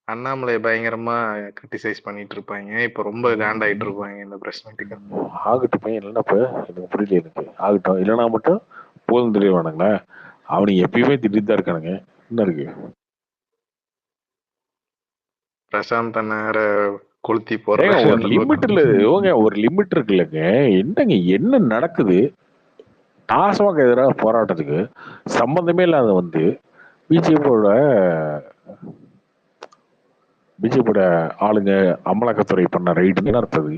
அண்ணாமலை பயங்கரமா கிரிட்டிசைஸ் பண்ணிட்டு இருப்பாங்க. இப்ப ரொம்ப காண்ட் ஆயிட்டு இருப்பாங்க இந்த பிரச்சனைக்கு. ஆகட்டும் பையன், இல்லைன்னா இப்ப எனக்கு புரியல. எனக்கு ஆகட்டும், இல்லைன்னா மட்டும் போதும் தெரியவானுங்களா? அவனுக்கு எப்பயுமே திட்டிட்டு தான் இருக்கானுங்க. என்ன இருக்கு பிரசாந்த் நேர கொளுத்தி போற ஒரு லிமிட் இல்ல. ஒரு லிமிட் இருக்கு இல்லைங்க. என்னங்க என்ன நடக்குது? டாஸ்மாக எதிராக போராட்டத்துக்கு சம்பந்தமே இல்லாத வந்து பிஜேபியோட ஆளுங்க அமலாக்கத்துறை பண்ண ரைடுன்னு அர்த்தது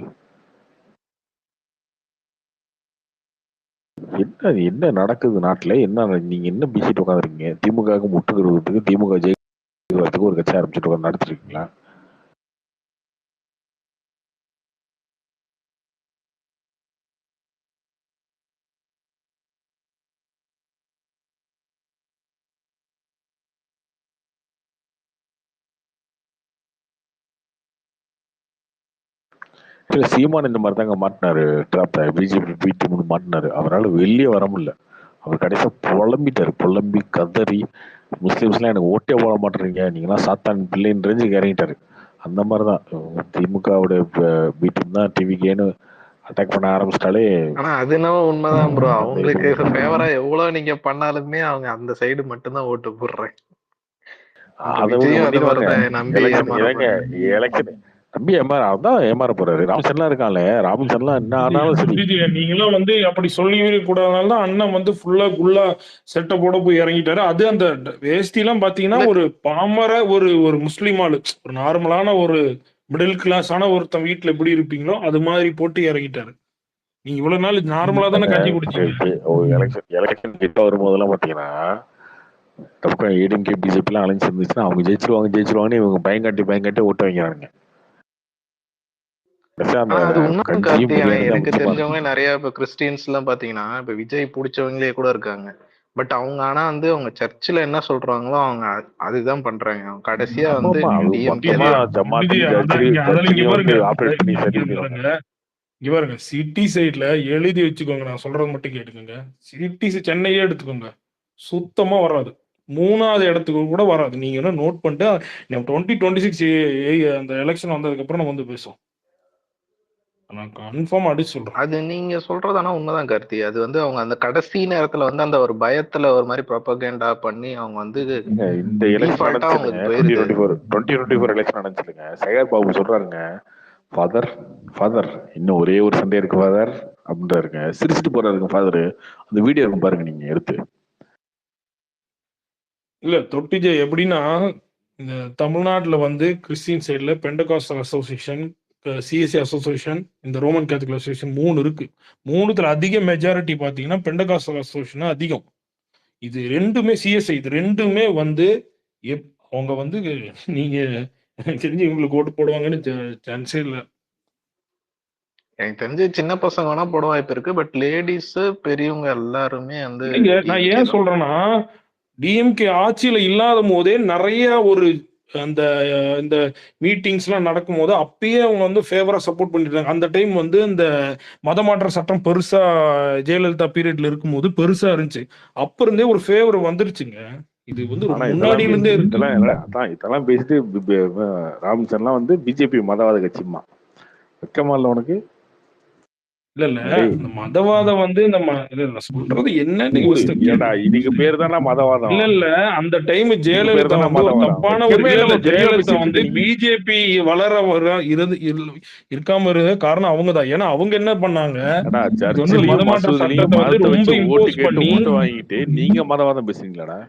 என்ன? அது என்ன நடக்குது நாட்டுல? என்ன நீங்க என்ன பேசிட்டு உட்காந்துருக்கீங்க? திமுகவுக்கு முட்டுக்கிறதுக்கு, திமுக ஜெயிக்கிறதுக்கு ஒரு கட்சி ஆரம்பிச்சுட்டு உட்காந்து நடத்திருக்கீங்களா? இல்ல சீமான் இந்த மாதிரி தாங்க மாட்டினாரு ட்ராப்ல. பிஜேபி பீட்டு மூணு மாட்டினாரு. அவரால் வெளியே வர முடியல. அவர் கடைசியா புலம்பிட்டாரு. புலம்பி கதறி முஸ்லிம்ஸ்லாம் எனக்கு ஓட்டே போட மாட்டேறீங்க, நீங்களாம் சாத்தான் பிள்ளைன்னு ரேஞ்சுக்கு இறங்கிட்டாரு. அந்த மாதிரிதான் திமுகவுடைய பீட்டும் தான் டிவிக்கேன்னு அட்டாக் பண்ண ஆரம்பிச்சிட்டாலே. ஆனா அது என்னவோ உண்மைதான் ப்ரோ. அந்த அவங்களுக்கு இது ஃபேவரா எவ்வளவு நீங்க பண்ணாலுமே அவங்க அந்த சைடு மட்டும்தான் ஓட்டு போடுறேன். இந்த அதை விஜயும் அது பண்ணிடுவாங்க. மாதிரிதான் நம்பி ஏமாற எலெக்ஷன் நம்பி அதான் ஏமாற போறாரு. ராமச்சந்திரன் இருக்கான்ல, ராமச்சந்திரன் என்ன ஆனாலும் சரி. நீங்களும் வந்து அப்படி சொல்லி கூடாதனால தான் அண்ணன் வந்து ஃபுல்லா குல்லா செட்டப்போட போய் இறங்கிட்டாரு. அது அந்த வேஷ்டி எல்லாம் பாத்தீங்கன்னா ஒரு பாமர ஒரு ஒரு முஸ்லீம் ஆளு, ஒரு நார்மலான ஒரு மிடில் கிளாஸ் ஆன ஒருத்தன் வீட்டுல எப்படி இருப்பீங்களோ அது மாதிரி போட்டு இறங்கிட்டாரு. நீங்க இவ்வளவு நாள் நார்மலா தானே கஞ்சி குடிச்சீங்க. எலெக்ஷன் கிட்ட வரும்போதெல்லாம் பாத்தீங்கன்னா ஏடிஎம்கே பிஜேபி எல்லாம் அலைஞ்சு இருந்துச்சுன்னா அவங்க ஜெயிச்சிருவாங்கன்னு இவங்க பயங்காட்டி ஓட்டு வாங்கிறாங்க. அது உண்மைதான் கார்த்தி. எனக்கு தெரிஞ்சவங்க நிறைய இப்ப கிறிஸ்டியன்ஸ் எல்லாம் பாத்தீங்கன்னா இப்ப விஜய் பிடிச்சவங்களே கூட இருக்காங்க. பட் அவங்க ஆனா வந்து அவங்க சர்ச்சில் என்ன சொல்றாங்களோ அவங்க அதுதான் பண்றாங்க. அவங்க கடைசியா வந்து இங்க பாருங்க, சிட்டி சைட்ல எழுதி வச்சுக்கோங்க, நான் சொல்றது மட்டும் கேட்டுக்கோங்க. சிட்டி சென்னையே எடுத்துக்கோங்க, சுத்தமா வராது. 3வது இடத்துக்கு கூட வராது. நீங்க என்ன நோட் பண்ணிட்டு 2026 அந்த எலெக்ஷன் வந்ததுக்கு அப்புறம் நம்ம வந்து பேசுவோம். நான் கன்ஃபார்ம் அடிச்சு சொல்றேன். அது நீங்க சொல்றது ஆனா உண்மைதான் கார்த்தி. அது வந்து அவங்க அந்த கடைசி நேரத்துல வந்து அந்த ஒரு பயத்துல ஒரு மாதிரி ப்ரொபகேண்டா பண்ணி அவங்க வந்து இந்த எலெக்ஷன் 2024 எலெக்ஷன் நடந்துச்சுங்க. சேகர் பாபு சொல்றாருங்க, ஃபாதர் இன்னும் ஒரே ஒரு சண்டே இருக்கு ஃபாதர் அப்படின்றாருங்க. சிரிச்சுட்டு போறாருங்க ஃபாதர். அந்த வீடியோ இருக்கும் பாருங்க நீங்க எடுத்து. இல்ல தொட்டிஜே எப்படின்னா, இந்த தமிழ்நாட்டுல வந்து கிறிஸ்டியன் சைட்ல பெண்டகாஸ்டல் அசோசியேஷன், சிஎஸ்சி அசோசியேஷன், இந்த ரோமன் கேத்தலிக் அசோசியேஷன் 3 இருக்கு. 3த்துல அதிக மெஜாரிட்டி பாத்தீங்கன்னா பெண்டகாஸ்டல் அசோசியேஷன் அதிகம். இது ரெண்டுமே சிஎஸ்ஐ, இது ரெண்டுமே வந்து அவங்க வந்து நீங்க எனக்கு தெரிஞ்சு இவங்களுக்கு ஓட்டு போடுவாங்கன்னு சான்ஸே இல்லை. எனக்கு தெரிஞ்சு சின்ன பசங்க வேணா போட வாய்ப்பு இருக்கு. பட் லேடிஸ் பெரியவங்க எல்லாருமே வந்து நான் ஏன் சொல்றேன்னா, டிஎம்கே ஆட்சியில இல்லாத போதே நிறைய ஒரு அந்த இந்த மீட்டிங்ஸ் எல்லாம் நடக்கும் போது அப்பயே அவங்க வந்து ஃபேவரா சப்போர்ட் பண்ணிட்டாங்க. அந்த டைம் வந்து இந்த மதமாற்ற சட்டம் பெருசா ஜெயலலிதா பீரியட்ல இருக்கும்போது பெருசா இருந்துச்சு. அப்ப இருந்தே ஒரு ஃபேவர் வந்துருச்சுங்க. இது வந்து முன்னாடியில இருந்தே இதெல்லாம் பேசிட்டு ராமச்சந்திரன் வந்து பிஜேபி மதவாத கட்சிமா வெக்கமா இல்ல உனக்கு? இல்ல இந்த மதவாதம் வந்து இந்த சொல்றது என்னன்னு இதுக்கு பேர் தானே மதவாதம். இல்ல அந்த டைம் ஜெயலலிதா வந்து ஒரு தப்பான ஒரு ஜெயலலிதா வந்து பிஜேபி வளர இருக்காம இருந்த காரணம் அவங்கதான். ஏன்னா அவங்க என்ன பண்ணாங்க, மதமாற்ற சட்டத்தை வந்து ரொம்ப இம்போஸ் பண்ணி வாங்கிட்டு நீங்க மதவாதம் பேசுறீங்களாடா?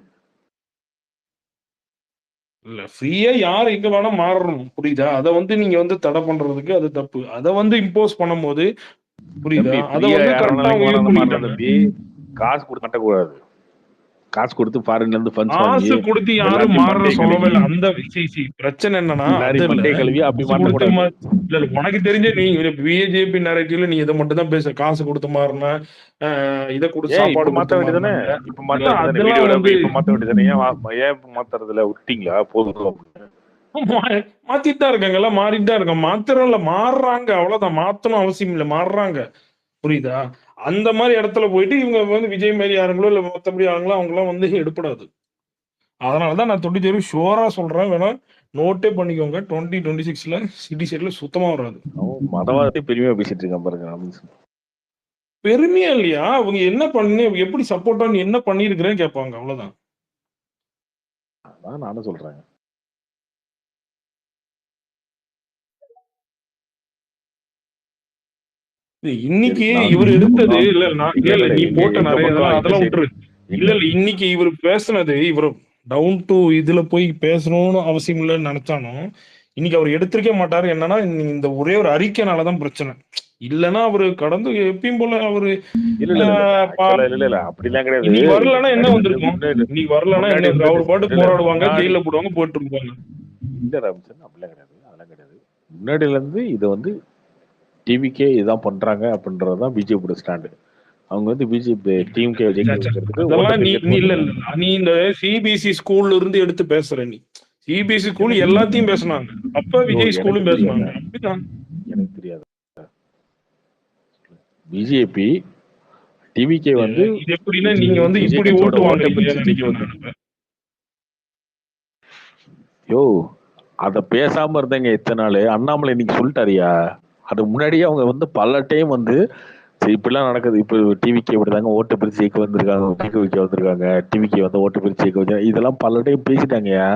இல்ல ஃப்ரீயா யார் எங்க வேணா மாறணும், புரியுதா? அதை வந்து நீங்க வந்து தடை பண்றதுக்கு அது தப்பு. அதை வந்து இம்போஸ் பண்ணும் போது புரியுதா, அதை வந்து காசு கொடுத்து கட்டக்கூடாது. காசு கொடுத்து ஃபாரின்ல இருந்து ஃபண்ட்ஸ் வாங்கி காசு கொடுத்து யாரும் மாற சொல்லவே இல்லை. அந்த பிரச்சனை என்னன்னா, உனக்கு தெரிஞ்ச நீ பிஜேபி நரேட்டிவ்ல நீ இதை மட்டும் தான் பேச, காசு கொடுத்து மாறின இதை கொடுத்து சாப்பாடு மாத்த வேண்டியதானே. இப்ப மாத்த வேண்டியதானே. ஏன் மாத்துறதுல விட்டீங்களா? போதும் மாத்திட்டு தான் இருக்காங்கல்ல, மாறிட்டு தான் இருக்காங்க. மாத்திரம் இல்ல, மாறுறாங்க, அவ்வளவுதான். மாத்தணும் அவசியம் இல்லை, மாறுறாங்க, புரியுதா? அந்த மாதிரி இடத்துல போயிட்டு இவங்க வந்து விஜய் மாரி யாருங்களோ இல்ல மத்தபடி ஆளுங்களோ அவங்களாம் வந்து எடுப்படாது. அதனாலதான் நான் 20 ஷோரா சொல்றேன், வேணா நோட்டே பண்ணிக்கோங்க. 2026ல சிட்டி சைட்ல சுத்தமா வராது. மதவாதத்தை பெருமையா பேசிட்டு இருக்கான் பாருங்க. பெருமையா இல்லையா? அவங்க என்ன பண்ணி எப்படி சப்போர்ட்டா நீ என்ன பண்ணிருக்கிறேன்னு கேட்பாங்க, அவ்வளவுதான். நானும் சொல்றேன். இன்னைக்கு இவர் எடுத்தது இல்ல நீ போட்ட நிறைய அதெல்லாம் விட்டுரு. இல்ல இன்னைக்கு இவர் பேசுனது, இவர் டவுன் டு இதுல போய் பேசணும்னு அவசியம் இல்லைன்னு நினைச்சாலும் இன்னைக்கு அவர் எடுத்திருக்க மாட்டாரு. என்னன்னா இந்த ஒரே ஒரு அறிக்கைனாலதான் பிரச்சனை. இல்லன்னா அவரு கடந்து எப்பயும் போல அவரு இல்ல இல்ல இல்ல ஆஹ் பா- ஆக்சுவலா இல்ல அப்படிலாம் கிடையாது. இன்னைக்கு வரலன்னா என்ன முன்னாடி வந்திருக்கும்? முன்னாடி இன்னைக்கு வரலன்னா என்ன முன்னாடி வந்து அவர் பாட்டு இல்ல போராடுவாங்க, முன்னாடி ஜெயில போடுவாங்க, போயிட்டு இருப்பாங்க. இல்ல ராமச்சந்திரன் அப்படிலாம் கிடையாது, அதெல்லாம் கிடையாது. முன்னாடில இருந்து இதை வந்து டிவிக்கே இதான் பண்றாங்க அப்படின்றதுதான் பிஜேபியோட ஸ்டாண்டு. அவங்க வந்து பிஜேபி டிஎம்கே ஜெயிக்க வைக்கிறதுக்கு ஓட்ட அதெல்லாம் நீ பிரிச்சு நீ இல்ல எடுத்து இல்ல நீ இந்த சிபிஎஸ்இ ஸ்கூல்ல இருந்து எடுத்து பேசுற நீ. சிபிஎஸ்இ ஸ்கூல் எல்லாத்தையும் பேசுனாங்க, அப்ப விஜய் எனக்கு ஸ்கூலும் தெரியாத பேசுனாங்க. அப்படிதான் எனக்கு தெரியாது. பிஜேபி டிவிகே வந்து இது எப்படின்னா நீங்க வந்து இப்படி விஜய் ஓட்டு ஓட்ட வாங்குறீங்க பிரிச்சு ஜெயிக்க நினைக்கிறேன் வைக்க. நான் இப்ப. யோ அத பேசாம இருந்தேங்க இத்தனை நாள். அண்ணாமலை இன்னைக்கு சொல்லிட்டாரியா, அது முன்னாடியே அவங்க வந்து பல டைம் வந்து சரி இப்படிலாம் நடக்குது, இப்போ டிவிக்கு இப்படிதாங்க ஓட்டு பிரிச்சு ஜெயிக்க வந்திருக்காங்க, ஜெயிக்க வைக்க வந்திருக்காங்க, டிவிக்கு வந்து ஓட்டு பிரிச்சு ஜெயிக்க வச்சு இதெல்லாம் பல டைம் பேசிட்டாங்கயா.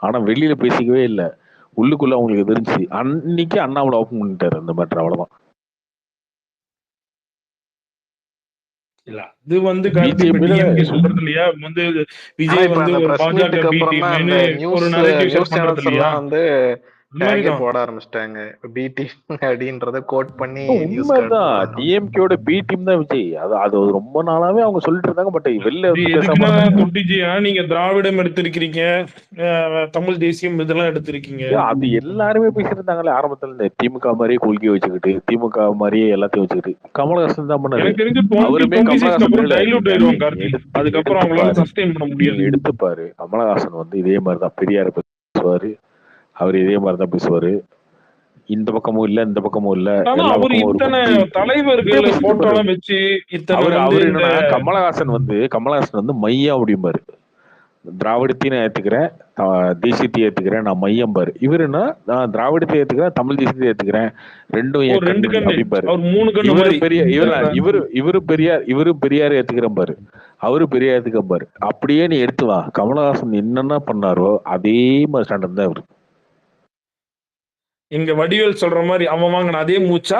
ஆனா வெளியில பேசிக்கவே இல்லை, உள்ளுக்குள்ள அவங்களுக்கு தெரிஞ்சு. அன்னைக்கு அண்ணாமலை ஓப்பன் பண்ணிட்டாரு அந்த மேட்டர், அவ்வளவுதான். இல்ல அது வந்து கார்த்தி இப்ப டிஎம்கே சொல்றது இல்லையா, வந்து ஆனா விஜய் இப்ப வந்து அந்த ஒரு பிரஸ் பாஜக மீட்டுக்கு பி அப்புறம் தான் அந்த டீம்னு ஒரு நரேட்டிவ் செட் நியூஸ் பண்றது சேனல்ஸ் இல்லையா, எல்லாம் வந்து அந்த டேகே மாதிரிதான். போட ஆரம்பிச்சிட்டாங்க. பி டீம் அப்படின்றத கோட் பண்ணி நியூஸ் உண்மைதான், டிஎம்கேயோட பி டீம் தான் விஜய். அது அது ரொம்ப நாளாவே அவங்க சொல்லிட்டு இருந்தாங்க. பட் வெளில இது வந்து எதுக்குன்னா பேசாம இருந்தாங்க. தொட்டிஜியா நீங்க திராவிடம் எடுத்திருக்கிறீங்க, தமிழ் தேசியம் இதெல்லாம் எடுத்திருக்கீங்க. அது எல்லாருமே பேசிட்டு இருந்தாங்களே ஆரம்பத்துல இருந்து. திமுக மாதிரியே கொள்கையை வச்சுக்கிட்டு, திமுக மாதிரியே எல்லாத்தையும் வச்சுக்கிட்டு கமலஹாசன் தான் பண்ணாரு. எனக்கு தெரிஞ்சு அவருமே 26 கமலஹாசன் அப்புறம் இல்ல, டைலூட் ஆயிடுவாங்க கார்த்தி. அதுக்கப்புறம் அவங்களால எடுத்துப்பாரு, சஸ்டெயின் பண்ண நீங்க முடியாது. எடுத்துப்பாரு. கமலஹாசன் வந்து இதே மாதிரிதான் பெரியார பேசுவாரு, அவர் இதே மாதிரிதான் பேசுவாரு. இந்த பக்கமும் இல்ல இந்த பக்கமும் இல்ல, ஆனா எல்லா அவர் பக்கமும் ஒரு இத்தனை குத்து தலைவர்கள் போட்டோ எல்லாம் வச்சு இத்தனை அவரு வந்து அவரு இந்த என்னன்னா கமலஹாசன் வந்து மையம் அப்படிம்பாரு. திராவிடத்தையும் ஏத்துக்கிறேன், தேசியத்தையும் ஏத்துக்கிறேன், நான் மையம் பாரு. இவரு என்ன, நான் திராவிடத்தை ஏத்துக்கிறேன், தமிழ் தேசியத்தை ஏத்துக்கிறேன், ரெண்டும் ஒரு ஏன் ரெண்டு கண்ணு கண்ணு அப்படிம்பாரு. அவர் 3 கண்ணு இவரு மாதிரி. பெரிய இவரு பெரியார் ஏத்துக்கிறேன் பாரு, அவரு பெரியார் ஏத்துக்க பாரு. அப்படியே நீ எடுத்து வா, கமலஹாசன் என்னென்ன பண்ணாரோ அதே மாதிரி ஸ்டாண்டர்ட் தான் இவரு. இங்க வடிவேல் சொல்ற மாதிரி அவன் வாங்கின அதே மூச்சா,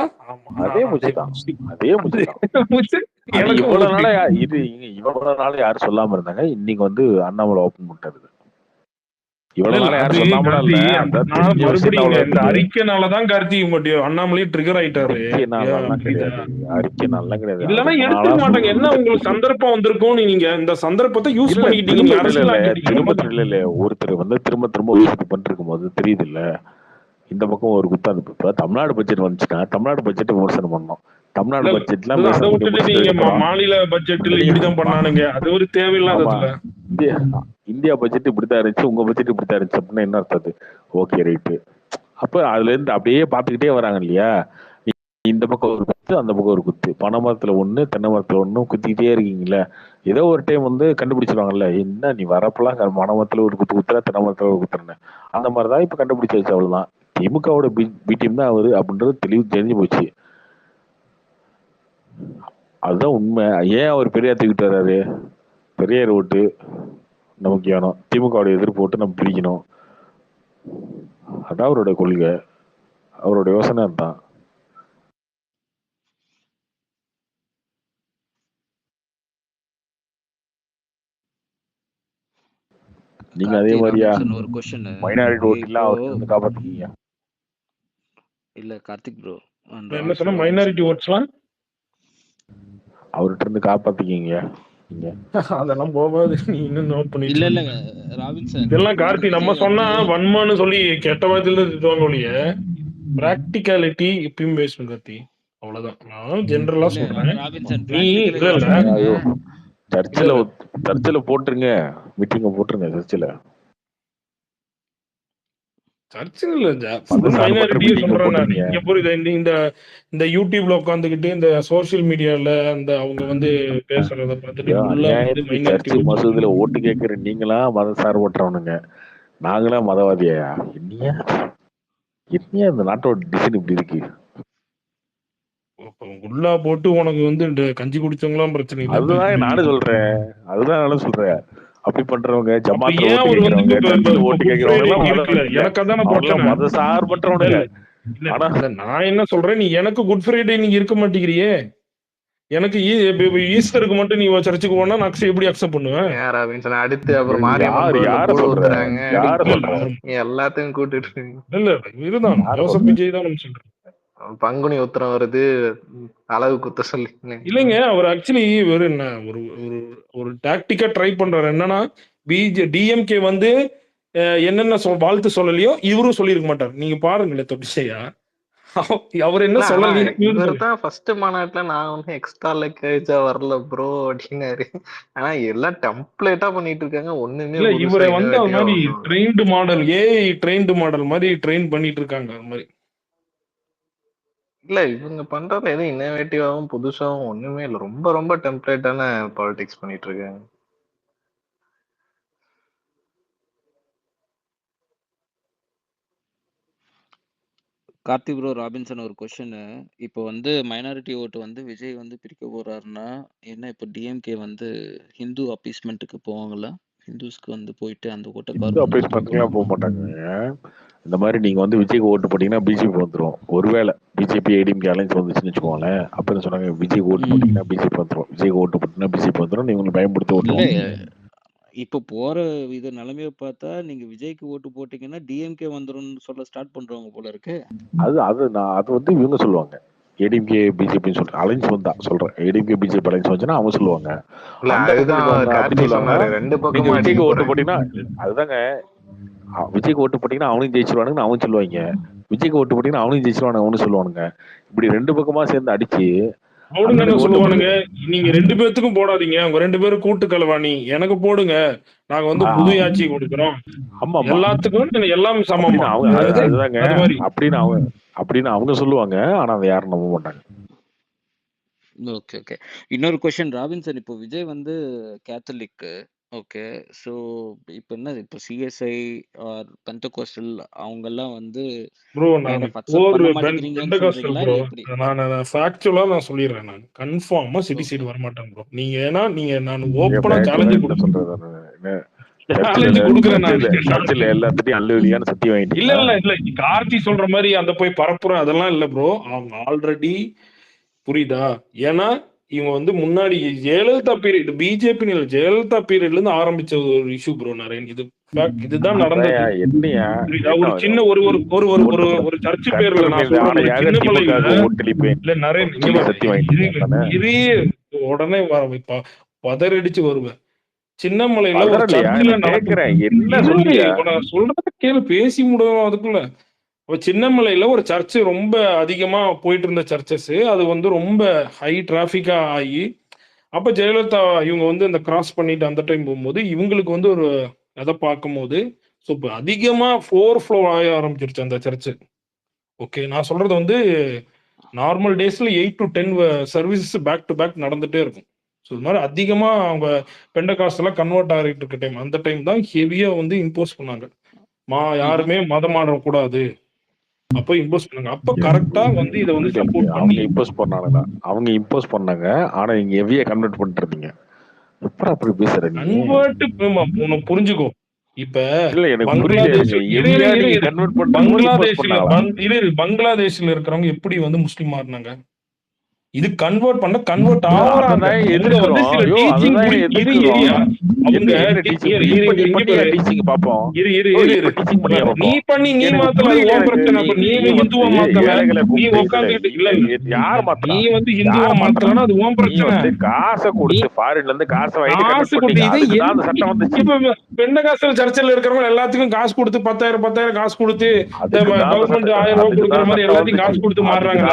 அதே மூச்சுதான், அதே மூச்சுதான். மூச்சு அது எனக்கு இவ்வளவு நாளா இவ்வளவு நாள் யாரும் சொல்லாம இருந்தாங்க, இன்னைக்கு வந்து அண்ணாமலை ஓபன் பண்ணிட்டாரு. இவ்வளவு நாளா யாரும் சொல்லாமலாம் இல்ல, அந்த தெரிஞ்ச விஷயம் மறுபடியும் இந்த அவ்வளவு. அறிக்கைனாலதான் கார்த்தி உங்க அண்ணாமலையும் ட்ரிகர் ஆயிட்டாரு. அறிக்கை நாள்லாம் கிடையாது. இல்லன்னா எடுத்துக்க மாட்டாங்க. என்ன உங்களுக்கு சந்தர்ப்பம் வந்திருக்கும், நீங்க இந்த சந்தர்ப்பத்தை யூஸ் பண்ணிக்கிட்டீங்க, நீங்க அரசியல் இல்ல ஒருத்தர் வந்து திரும்ப திரும்ப யோசிச்சு பண்ணிட்டு இருக்கும் போது தெரியுது இல்ல, இந்த பக்கம் ஒரு குத்தாது. இப்ப தமிழ்நாடு பட்ஜெட் வந்துச்சுன்னா தமிழ்நாடு பட்ஜெட் விமர்சனம் பண்ணோம். தமிழ்நாடு பட்ஜெட்லாம் அதை விட்டுட்டு நீங்க மாநில பட்ஜெட்ல இப்படிதான் பண்ணானுங்க, அது ஒரு தேவையில்லாததுல. இந்தியா பட்ஜெட் இப்படித்தான் இருந்துச்சு, உங்க பட்ஜெட் இப்படித்தான் இருந்துச்சு அப்படின்னா என்ன அர்த்தம்? Okay right. அப்ப அதுல இருந்து அப்படியே பாத்துக்கிட்டே வராங்க இல்லையா. இந்த பக்கம் ஒரு குத்து, அந்த பக்கம் ஒரு குத்து, பனை மரத்துல ஒண்ணு தென்னை மரத்துல ஒண்ணும் குத்திக்கிட்டே இருக்கீங்களா. ஏதோ ஒரு டைம் வந்து கண்டுபிடிச்சிருவாங்கல்ல, என்ன நீ வரப்பெல்லாம் பனை மரத்துல ஒரு குத்து குத்துற, தென்னை மரத்துல ஒரு குத்துறேன்னு. அந்த மாதிரிதான் இப்ப கண்டுபிடிச்சாச்சு, அவ்வளவுதான். திமுகவோட பி டீம் தான் அவரு அப்படின்றது தெளிவு தெரிஞ்சு போச்சு. அதுதான் உண்மை. ஏன் அவர் பெரியார் தூக்கிட்டு வர்றாரு? பெரியார் ஓட்டு நமக்கு வேணும், திமுகவோட எதிர்ப்பு ஓட்டு நம்ம பிரிக்கணும், அதான் அவரோட கொள்கை, அவரோட யோசனை தான். நீங்க அதே மாதிரியா ஒரு क्वेश्चन மைனாரிட்டி ஓட்டுலாம் அவர் வந்து காப்பாத்திக்கீங்க. இல்ல கார்த்திக் ப்ரோ, என்ன சொன்ன மைனாரிட்டி ஓட்ஸ்லாம் அவர்கிட்ட இருந்து காப்பாத்திக்கீங்க நீங்க. அதெல்லாம் போகாது, நீ இன்னும் நோட் பண்ணி. இல்ல இல்ல ராபின்சன், இதெல்லாம் கார்த்தி நம்ம சொன்னா வன்மான்னு சொல்லி கெட்ட வார்த்தையில திட்டுவாங்க ஒழிய பிராக்டிகாலிட்டி எப்பயும் பேசணும் கார்த்தி, அவ்வளவுதான். நான் ஜெனரலா சொல்றேன். நீ இல்ல சர்ச்சில் போட்டுருங்க, மீட்டிங்க போட்டுருங்க சர்ச்சில். இந்த யூடியூப்ல உட்காந்துக்கிட்டு இந்த சோசியல் மீடியால அந்த அவங்க வந்து பேசுறத பார்த்துட்டு மசூதியில ஓட்டு கேட்கிற நீங்களா மத சார்பற்றவனுங்க, நாங்களா மதவாதியா? என்னையா இந்த நாட்டோட டிசைன் இப்படி இருக்கு. உள்ளா போட்டு உனக்கு வந்து இந்த கஞ்சி குடிச்சவங்களாம் பிரச்சனை இல்லை. அதுதான் நானும் சொல்றேன். அப்படி பண்றவங்க ஜமாத்ல ஓட்டு கேக்குறவங்க மத சார்பற்றவனுங்க. ஆனா நான் என்ன சொல்றேன், நீ எனக்கு குட் ஃப்ரைடே நீங்க இருக்க மாட்டேங்கிறியே, எனக்கு ஈஸ்டருக்கு மட்டும் நீ சர்ச்சுக்கு போனா நான் எப்படி அக்செப்ட் பண்ணுவேன்? அடுத்து அப்புறம் எல்லாத்தையும் கூட்டிட்டு இல்ல இதுதான் ஜோசப் விஜய் தான் நம்ம சொல்றேன். பங்குனி உத்திரம் வருது, அளவு குத்த சொல்லி. இல்லைங்க, அவர் ஆக்சுவலி ஒரு என்ன ஒரு ஒரு ஒரு டாக்டிக்கா ட்ரை பண்றாரு. என்னன்னா டிஎம்கே வந்து என்னென்ன வாழ்த்து சொல்லலையோ இவரும் சொல்லியிருக்க மாட்டார். நீங்க பாருங்களேன் தொட்டிசையா, அவர் என்ன சொல்லலையோ இவர் தான் ஃபர்ஸ்ட் மாநாட்டுல நான் ஒன்னும் எக்ஸ்ட்ரா லெக்கேஜா வரல ப்ரோ அப்படின்னாரு. ஆனா எல்லாம் டெம்ப்ளேட்டா பண்ணிட்டு இருக்காங்க. ஒண்ணுமே இல்ல, இவரை வந்து அது மாதிரி trained model, AI trained model மாதிரி ட்ரெயின் பண்ணிட்டு இருக்காங்க. அது மாதிரி இல்ல, இவங்க பண்றது எதுவும் இன்னோவேட்டிவாவும் புதுசாவும் ஒண்ணுமே இல்ல. ரொம்ப ரொம்ப டெம்ப்ளேட்டான பாலிடிக்ஸ் பண்ணிட்டு இருக்காங்க. கார்த்தி ப்ரோ, ராபின்சன் ஒரு கொஸ்டின். இப்போ வந்து மைனாரிட்டி ஓட்டு வந்து விஜய் வந்து பிரிக்க போறாருன்னா என்ன? இப்போ டிஎம்கே வந்து ஹிந்து அப்பீஸ்மெண்ட்டுக்கு போவாங்களா? ஹிந்துஸ்க்கு வந்து போயிட்டு அந்த ஓட்டை ஹிந்து அப்பீஸ்மெண்ட்லாம் போக மாட்டாங்க. இந்த மாதிரி நீங்க வந்து விஜய்க்கு ஓட்டு போட்டீங்கன்னா பிஜேபி வந்துடும். ஒருவேளை பிஜேபி ஏடிஎம்கே அலைன்ஸ் வந்துச்சுன்னு வச்சுக்கோங்களேன், அப்ப என்ன சொன்னாங்க, விஜய்க்கு ஓட்டு போட்டீங்கன்னா பிஜேபி வந்துடும், விஜய்க்கு ஓட்டு போட்டீங்கன்னா பிஜேபி வந்துடும், நீங்க பயன்படுத்தி ஓட்டுவோம். இப்போ போற இது நிலைமையை பார்த்தா நீங்க விஜய்க்கு ஓட்டு போட்டீங்கன்னா டிஎம்கே வந்துரும்னு சொல்ல ஸ்டார்ட் பண்றவங்க போல இருக்கு. அது வந்து இவங்க சொல்லுவாங்க, ஏடிஎம்கே பிஜேபின்னு சொல்றேன், அலைன்ஸ் வந்தா சொல்றேன், ஏடிஎம்கே பிஜேபி அலைன்ஸ் வந்துச்சுன்னா அவங்க சொல்லுவாங்க. விஜய்க்கு ஓட்டு போட்டீங்கன்னா அதுதாங்க, விஜய்க்கு ஓட்டு போட்டீங்கன்னா அவனும் ஜெயிச்சிருவானுங்கன்னு அவன் சொல்லுவாங்க, விஜய்க்கு ஓட்டு போட்டீங்கன்னா அவனும் ஜெயிச்சிருவானு அவனு சொல்லுவானுங்க. இப்படி ரெண்டு பக்கமா சேர்ந்து அடிச்சு அவனுங்க என்ன சொல்லுவானுங்க, நீங்க 2 பேத்துக்கும் போடாதீங்க, அவங்க 2 பேரும் கூட்டு கலவாணி, எனக்கு போடுங்க, நாங்க வந்து புது ஆட்சி கொடுக்குறோம், எல்லாத்துக்கும் எல்லாம் சமமா அதுதாங்க அப்படின்னு அவங்க சொல்லுவாங்க. ஆனா அதை யாரும் நம்ப மாட்டாங்க. Okay okay. இன்னொரு கொஸ்டின் ராபின்சன், இப்போ விஜய் வந்து கேத்தலிக், ஓகே. ஸோ இப்போ என்ன, இப்போ சிஎஸ்ஐ ஆர் பெந்தகோஸ்டல் அவங்கெல்லாம் வந்து ப்ரோ, நான் ஃபேக்சுவலா நான் சொல்லிடுறேன், நான் கன்ஃபார்மா சிட்டி சைடு வர மாட்டேன் ப்ரோ. நீங்க ஏன்னா நான் ஓப்பனா சேலஞ்ச் கொடுக்குறேன். இல்ல கார்த்தி சொல்ற மாதிரி அந்த போய் பரப்புறேன் அதெல்லாம் இல்ல ப்ரோ. அவங்க ஆல்ரெடி, புரியுதா, ஏன்னா இவங்க வந்து முன்னாடி ஜெயலலிதா பீரியட், பிஜேபி ஜெயலலிதா பீரியட்ல இருந்து ஆரம்பிச்ச ஒரு இஷ்யூ ப்ரோ. நிறைய இதுதான் நடந்தது. ஒரு சின்ன ஒரு சர்ச்சு பேர்ல நான் உடனே பதறடிச்சு வருவேன். சின்னமலையில ஒரு சொல்றத கேளு, பேசி முடியும் அதுக்குள்ள. சின்னமலையில ஒரு சர்ச்சு ரொம்ப அதிகமா போயிட்டு இருந்த சர்ச்சஸ், அது வந்து ரொம்ப ஹை டிராபிக்கா ஆகி, அப்ப ஜெயலலிதா இவங்க வந்து இந்த கிராஸ் பண்ணிட்டு அந்த டைம் போகும்போது இவங்களுக்கு வந்து ஒரு அதை பார்க்கும்போது அதிகமா ஓவர்ஃப்ளோ ஆக ஆரம்பிச்சிருச்சு அந்த சர்ச்சு. ஓகே, நான் சொல்றது வந்து நார்மல் டேஸ்ல 8 to 10 services back to back நடந்துட்டே இருக்கும். ஸோ இது மாதிரி அதிகமா அவங்க பெண்டகாஸ்ட் எல்லாம் கன்வெர்ட் ஆகிட்டு இருக்க டைம், அந்த டைம் தான் ஹெவியா வந்து இம்போஸ் பண்ணாங்க, யாருமே மதம் மாறக்கூடாது, அப்ப இம்போஸ் பண்ணாங்க. அப்ப கரெக்டா வந்து இத வந்து சப்போர்ட் பண்ணி அவங்க இம்போஸ் பண்ணாங்க. ஆனா நீங்க ஹெவியா கன்வெர்ட் பண்ணிட்டு இருந்தீங்க. எப்பறம் அப்படி பேசுற நீ? கன்வெர்ட் புரிஞ்சுக்கோ. இப்ப பங்களாதேஷ்ல இருக்கிறவங்க எப்படி வந்து முஸ்லீம் மாறினாங்க? இது கன்வெர்ட் பண்ண கன்வெர்ட் ஆவறாங்க. நீ பண்ணி நீ மாத்தல, நீ இந்துவா மாத்தல, நீ உட்காந்துட்டு இல்ல நீ வந்து இந்துவா மாத்தலன்னா அது உன் பிரச்சனை. காசை கொடுத்து ஃபாரின்ல இருந்து காசை பெண்டகாஸ்டல் சர்ச்சில் இருக்கிறவங்க எல்லாத்துக்கும் காசு கொடுத்து 10,000 காசு கொடுத்து கவர்மெண்ட் 1000 ரூபாய் கொடுக்குற மாதிரி எல்லாத்தையும் காசு கொடுத்து மாறுறாங்க.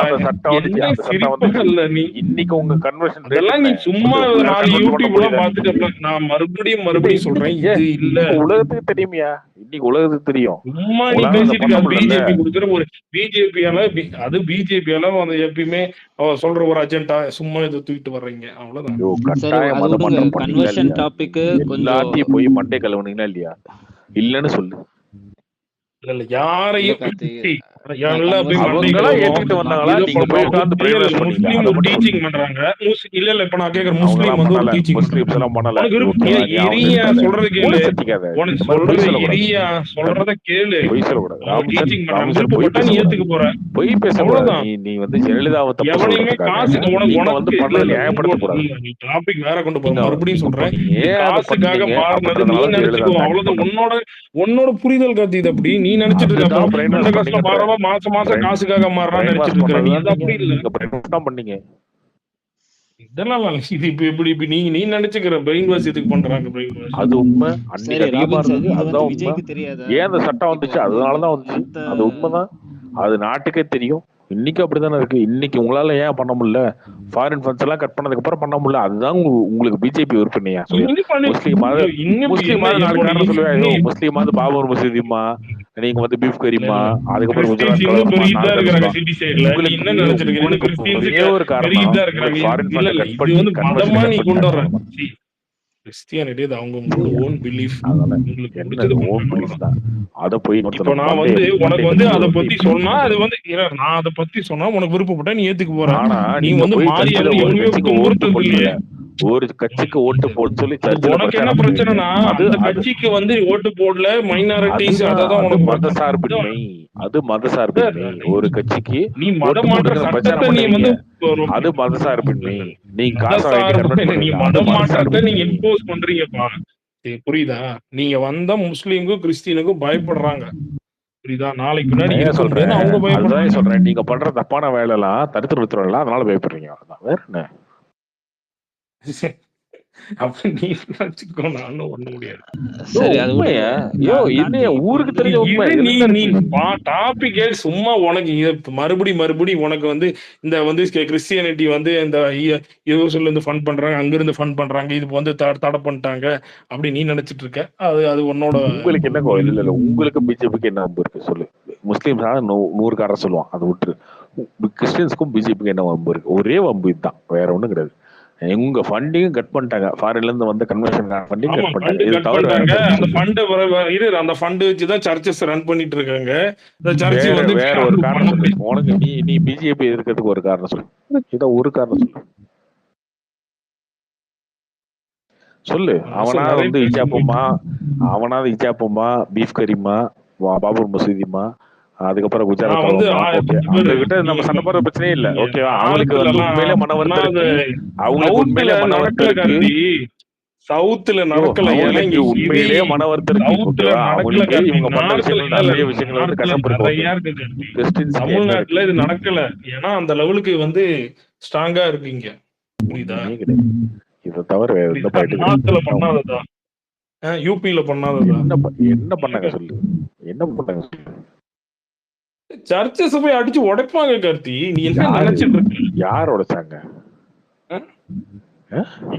இன்னைக்கு உங்க கன்வர்ஷன் இதெல்லாம் நீ சும்மா நாலு யூடியூப்ல பாத்துட்டு நான் மறுபடியும் சொல்றேன், இது இல்ல உலகத்துக்கு தெரியுமியா? இன்னைக்கு உலகத்துக்கு தெரியும். சும்மா நீ பேசிட்டு பிஜேபி கொடுக்குற ஒரு பிஜேபியால, அது பிஜேபியால வந்து எப்பயுமே சொல்ற ஒரு அஜெண்டா, சும்மா இதை தூக்கிட்டு வர்றீங்க, அவ்வளவுதான். கன்வர்ஷன் டாபிக் எல்லாத்தையும் போய் மண்டே கலவனீங்களா இல்லையா? இல்லன்னு சொல்லு. யாரையும் உன்னோட புரிதல் காத்து இது அப்படி நீ நினைச்சிட்டு இருக்க என்னவோ மாசம் மாசம் காசுக்காக மாறுறான்னு பிரெயின் வாஷ் நினைச்சிட்டு இருக்கிற நீ. பண்ணதுதான் அது அப்படி இல்ல. நீங்க பிரெயின் வாஷ் தான் பண்ணீங்க. இதெல்லாம் இது இப்ப எப்படி இப்ப நீ நினைச்சுக்கிற பிரெயின் வாஷ் எதுக்கு பண்றாங்க பிரெயின் வாஷ்? அது உண்மை. அன்னைக்கு சரி அதிகமா ராபின்சன், இருந்தது, இது அதுதான் உண்மை. விஜய்க்கு தெரியாதா? ஏன் அந்த சட்டம் இப்போ வந்துச்சு? அதனாலதான் வந்துச்சு. அந்த அது உண்மைதான். அது நாட்டுக்கே தெரியும். இன்னைக்கு அப்படித்தானே இருக்கு. இன்னைக்கு உங்களால ஏன் பண்ண முடியல? ஃபாரின் ஃபண்ட்ஸ் எல்லாம் கட் பண்ணதுக்கு அப்புறம் பண்ண முடியல. அதுதான் உங்களுக்கு பிஜேபி விருப்பனையா சொல்லி முஸ்லீமாவது நாலு காரணம் சொல்லுவா. முஸ்லீமாவது பாபர் மசூதிமா, நீங்க வந்து பீஃப் கரிமா, அதுக்கப்புறம் குஜராத் ஒரே ஒரு காரணம் ஃபாரின் ஃபண்ட் கட் பண்ணி கன்வர்ஷன். கிறிஸ்டியானிட்டி அது அவங்களோட ஓன் பிலீஃப். ஓன் பிலீஃப் தான். அத போய் இப்போ நான் வந்து உனக்கு வந்து அத பத்தி சொன்னா அது வந்து நான் அத பத்தி சொன்னா உனக்கு விருப்பப்பட்டா நீ ஏத்துக்க போற. ஆனா நீ வந்து மாறியால எவ்வளவோ துன்புறுத்தது இல்லையே. ஒரு கட்சிக்கு ஓட்டு போட்டு சொல்லி உனக்கு என்ன பிரச்சனைனா அந்த கட்சிக்கு வந்து ஓட்டு போடல மைனாரிட்டிஸ். அதான் உனக்கு மதசார்பின்மை. அது மதசார்பின்மை. ஒரு கட்சிக்கு நீ மத மாற்ற சட்டத்தை நீ வந்து அது மதசார்பின்மை. நீங்க நீ மத மாற்றத்தை நீங்க இம்போஸ் பண்றீங்கப்பா. புரியுதா? நீங்க வந்தா முஸ்லீமுக்கும் கிறிஸ்டியனுக்கும் பயப்படுறாங்க. புரியுதா? நாளைக்கு பின்னாடி இருக்க முடியாது அவங்க பயப்படுறாங்க. சொல்றேன், நீங்க பண்ற தப்பான வேலை எல்லாம் தடுத்து நிறுத்துறோம்ல, அதனால பயப்படுறீங்க. அவ்வளவுதான், வேற என்ன? அப்ப நீ நினைச்சுக்கோ, நானும் ஒண்ணு முடியாது. ஊருக்கு தெரிஞ்ச உண்மை. நீ டாபிக் சும்மா உனக்கு மறுபடி உனக்கு வந்து இந்த வந்து கிறிஸ்டியானிட்டி வந்து இந்த யூஎஸ்ல இருந்து ஃபண்ட் பண்றாங்க, அங்க இருந்து ஃபண்ட் பண்றாங்க, இது வந்து தடை பண்ணிட்டாங்க அப்படி நீ நினைச்சிட்டு இருக்க. அது உன்னோட. உங்களுக்கு என்ன இல்ல உங்களுக்கு பிஜேபிக்கு என்ன வம்பு இருக்கு சொல்லு. முஸ்லீம்ஸ் 100 காரணம் சொல்லுவான், அதை விட்டுரு. கிறிஸ்டியன்ஸ்க்கும் பிஜேபிக்கு என்ன வம்பு இருக்கு? ஒரே வம்பு இதுதான், வேற ஒண்ணும் கிடையாது. உங்க ஃபண்டிங் கட் பண்ணிட்டாங்க. ஃபாரின்ல இருந்து வந்து கன்வென்ஷன் ஃபண்டிங் கட் பண்ணிட்டாங்க. இது தவிர அந்த ஃபண்ட் வச்சு தான் சர்ச்சஸ் ரன் பண்ணிட்டு இருக்காங்க. அந்த சர்ச் வந்து வேற ஒரு காரணம் சொல்லு. உனக்கு நீ பிஜேபி இருக்கிறதுக்கு ஒரு காரணம் சொல்லு. இத ஒரு காரணம் சொல்லு. அவனாவது வந்து இஜாப்புமா, பீஃப் கரிமா, பாபர் மசூதிமா, அதுக்கப்புறம் குஜராத் கிட்ட நம்ம சண்டை போற பிரச்சனையே இல்ல. ஓகேவா? அவங்களுக்கு வந்து உண்மையிலே மன வருத்தம் இருக்கு. அவங்களுக்கு உண்மையிலே மன வருத்தம் இருக்கு. சவுத்துல நடக்கல. உண்மையிலேயே மன வருத்தம் இருக்கு. ஓகேவா? அவங்களுக்கு இவங்க பண்ண விஷயங்கள் நிறைய விஷயங்கள் வந்து கசப்பு இருக்கு. தமிழ்நாட்டுல இது நடக்கல. ஏன்னா அந்த லெவலுக்கு வந்து ஸ்ட்ராங்கா இருக்கீங்க. புரியுதா? இதை தவிர பண்ணாததா? யூபியில பண்ணாததா? என்ன பண்ணாங்க சொல்லு. என்ன பண்ணாங்க? சர்ச்சஸ் போய் அடிச்சு உடைப்பாங்க. கார்த்தி, நீ என்ன நினைச்சிட்டு இருக்க? யார் உடைச்சாங்க?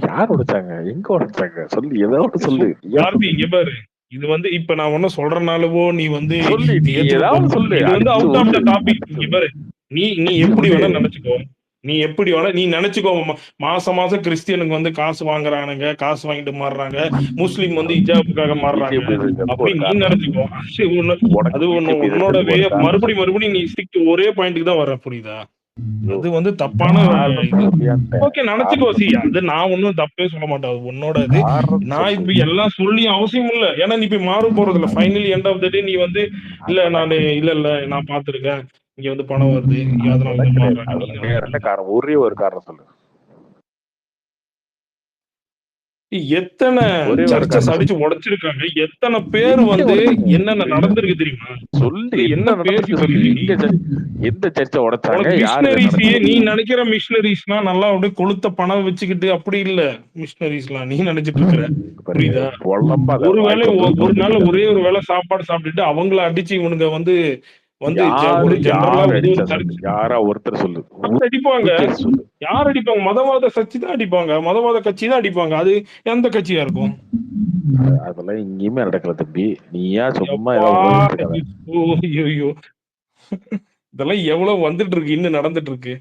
யார் உடைச்சாங்க? எங்க உடைச்சாங்க சொல்லு. ஏதாவது சொல்லு கார்த்தி. இங்க பாரு, இது வந்து இப்ப நான் ஒன்னும் சொல்றனாலவோ நீ வந்து சொல்லு. இது வந்து அவுட் ஆஃப் த டாபிக். இங்க பாரு, நீ எப்படி வேணா நினைச்சுக்கோ. நீ நினைச்சுக்கோ. மாசம் கிறிஸ்டியனுக்கு வந்து காசு வாங்குறானுங்க, காசு வாங்கிட்டு மாறுறாங்க. முஸ்லீம் வந்து இஜாபுக்காக மாறுறாங்க. அப்படி நீ நினைச்சுக்கோ. அது உன்னோட மறுபடியும் நீ ஸ்டிக் ஒரே பாயிண்ட்டுக்கு தான் வர. புரியுதா? அது வந்து தப்பான. ஓகே, நினைச்சுக்கோ. அது நான் ஒன்னும் தப்பே சொல்ல மாட்டேன். அது உன்னோட இது. நான் இப்ப எல்லாம் சொல்லி அவசியம் இல்ல. ஏன்னா நீ போய் மாற போறது இல்ல. ஃபைனலி எண்ட் ஆஃப் த டே நீ வந்து இல்ல நான் பாத்துருக்கேன், இங்க வந்து பணம் வருது, அதனால ஒரே ஒரு காரணம் சொல்லு. எத்தனை சர்ச்சஸ் அடிச்சு உடைச்சிருக்காங்க. எத்தனை பேர் வந்து என்னென்ன நடந்திருக்கு தெரியுமா? சொல்லு. என்ன எந்த சர்ச்சை உடைச்சாங்க? மிஷினரிஸையே நீ நினைக்கிற மிஷினரிஸ்னா நல்லா அப்படியே கொளுத்த பணம் வச்சுக்கிட்டு அப்படி இல்ல. மிஷினரிஸ்லாம் நீ நினைச்சிட்டு இருக்கிற. புரியுதா? ஒரு நாள் ஒரே ஒரு வேளை சாப்பாடு சாப்பிட்டுட்டு அவங்கள அடிச்சு இவனுங்க வந்து யாரா ஒருத்தர் சொல்லு. அடிப்பாங்க. யார் அடிப்பாங்க? மதவாத கட்சி தான் அடிப்பாங்க. மதவாத கட்சி தான் அடிப்பாங்க. அது எந்த கட்சியா இருக்கும்? அதெல்லாம் எங்கேயுமே நடக்கல தம்பி. நீ ஏன் சும்மா இதெல்லாம் எவ்வளவு வந்துட்டு இருக்கு, இன்னும் நடந்துட்டு இருக்கு.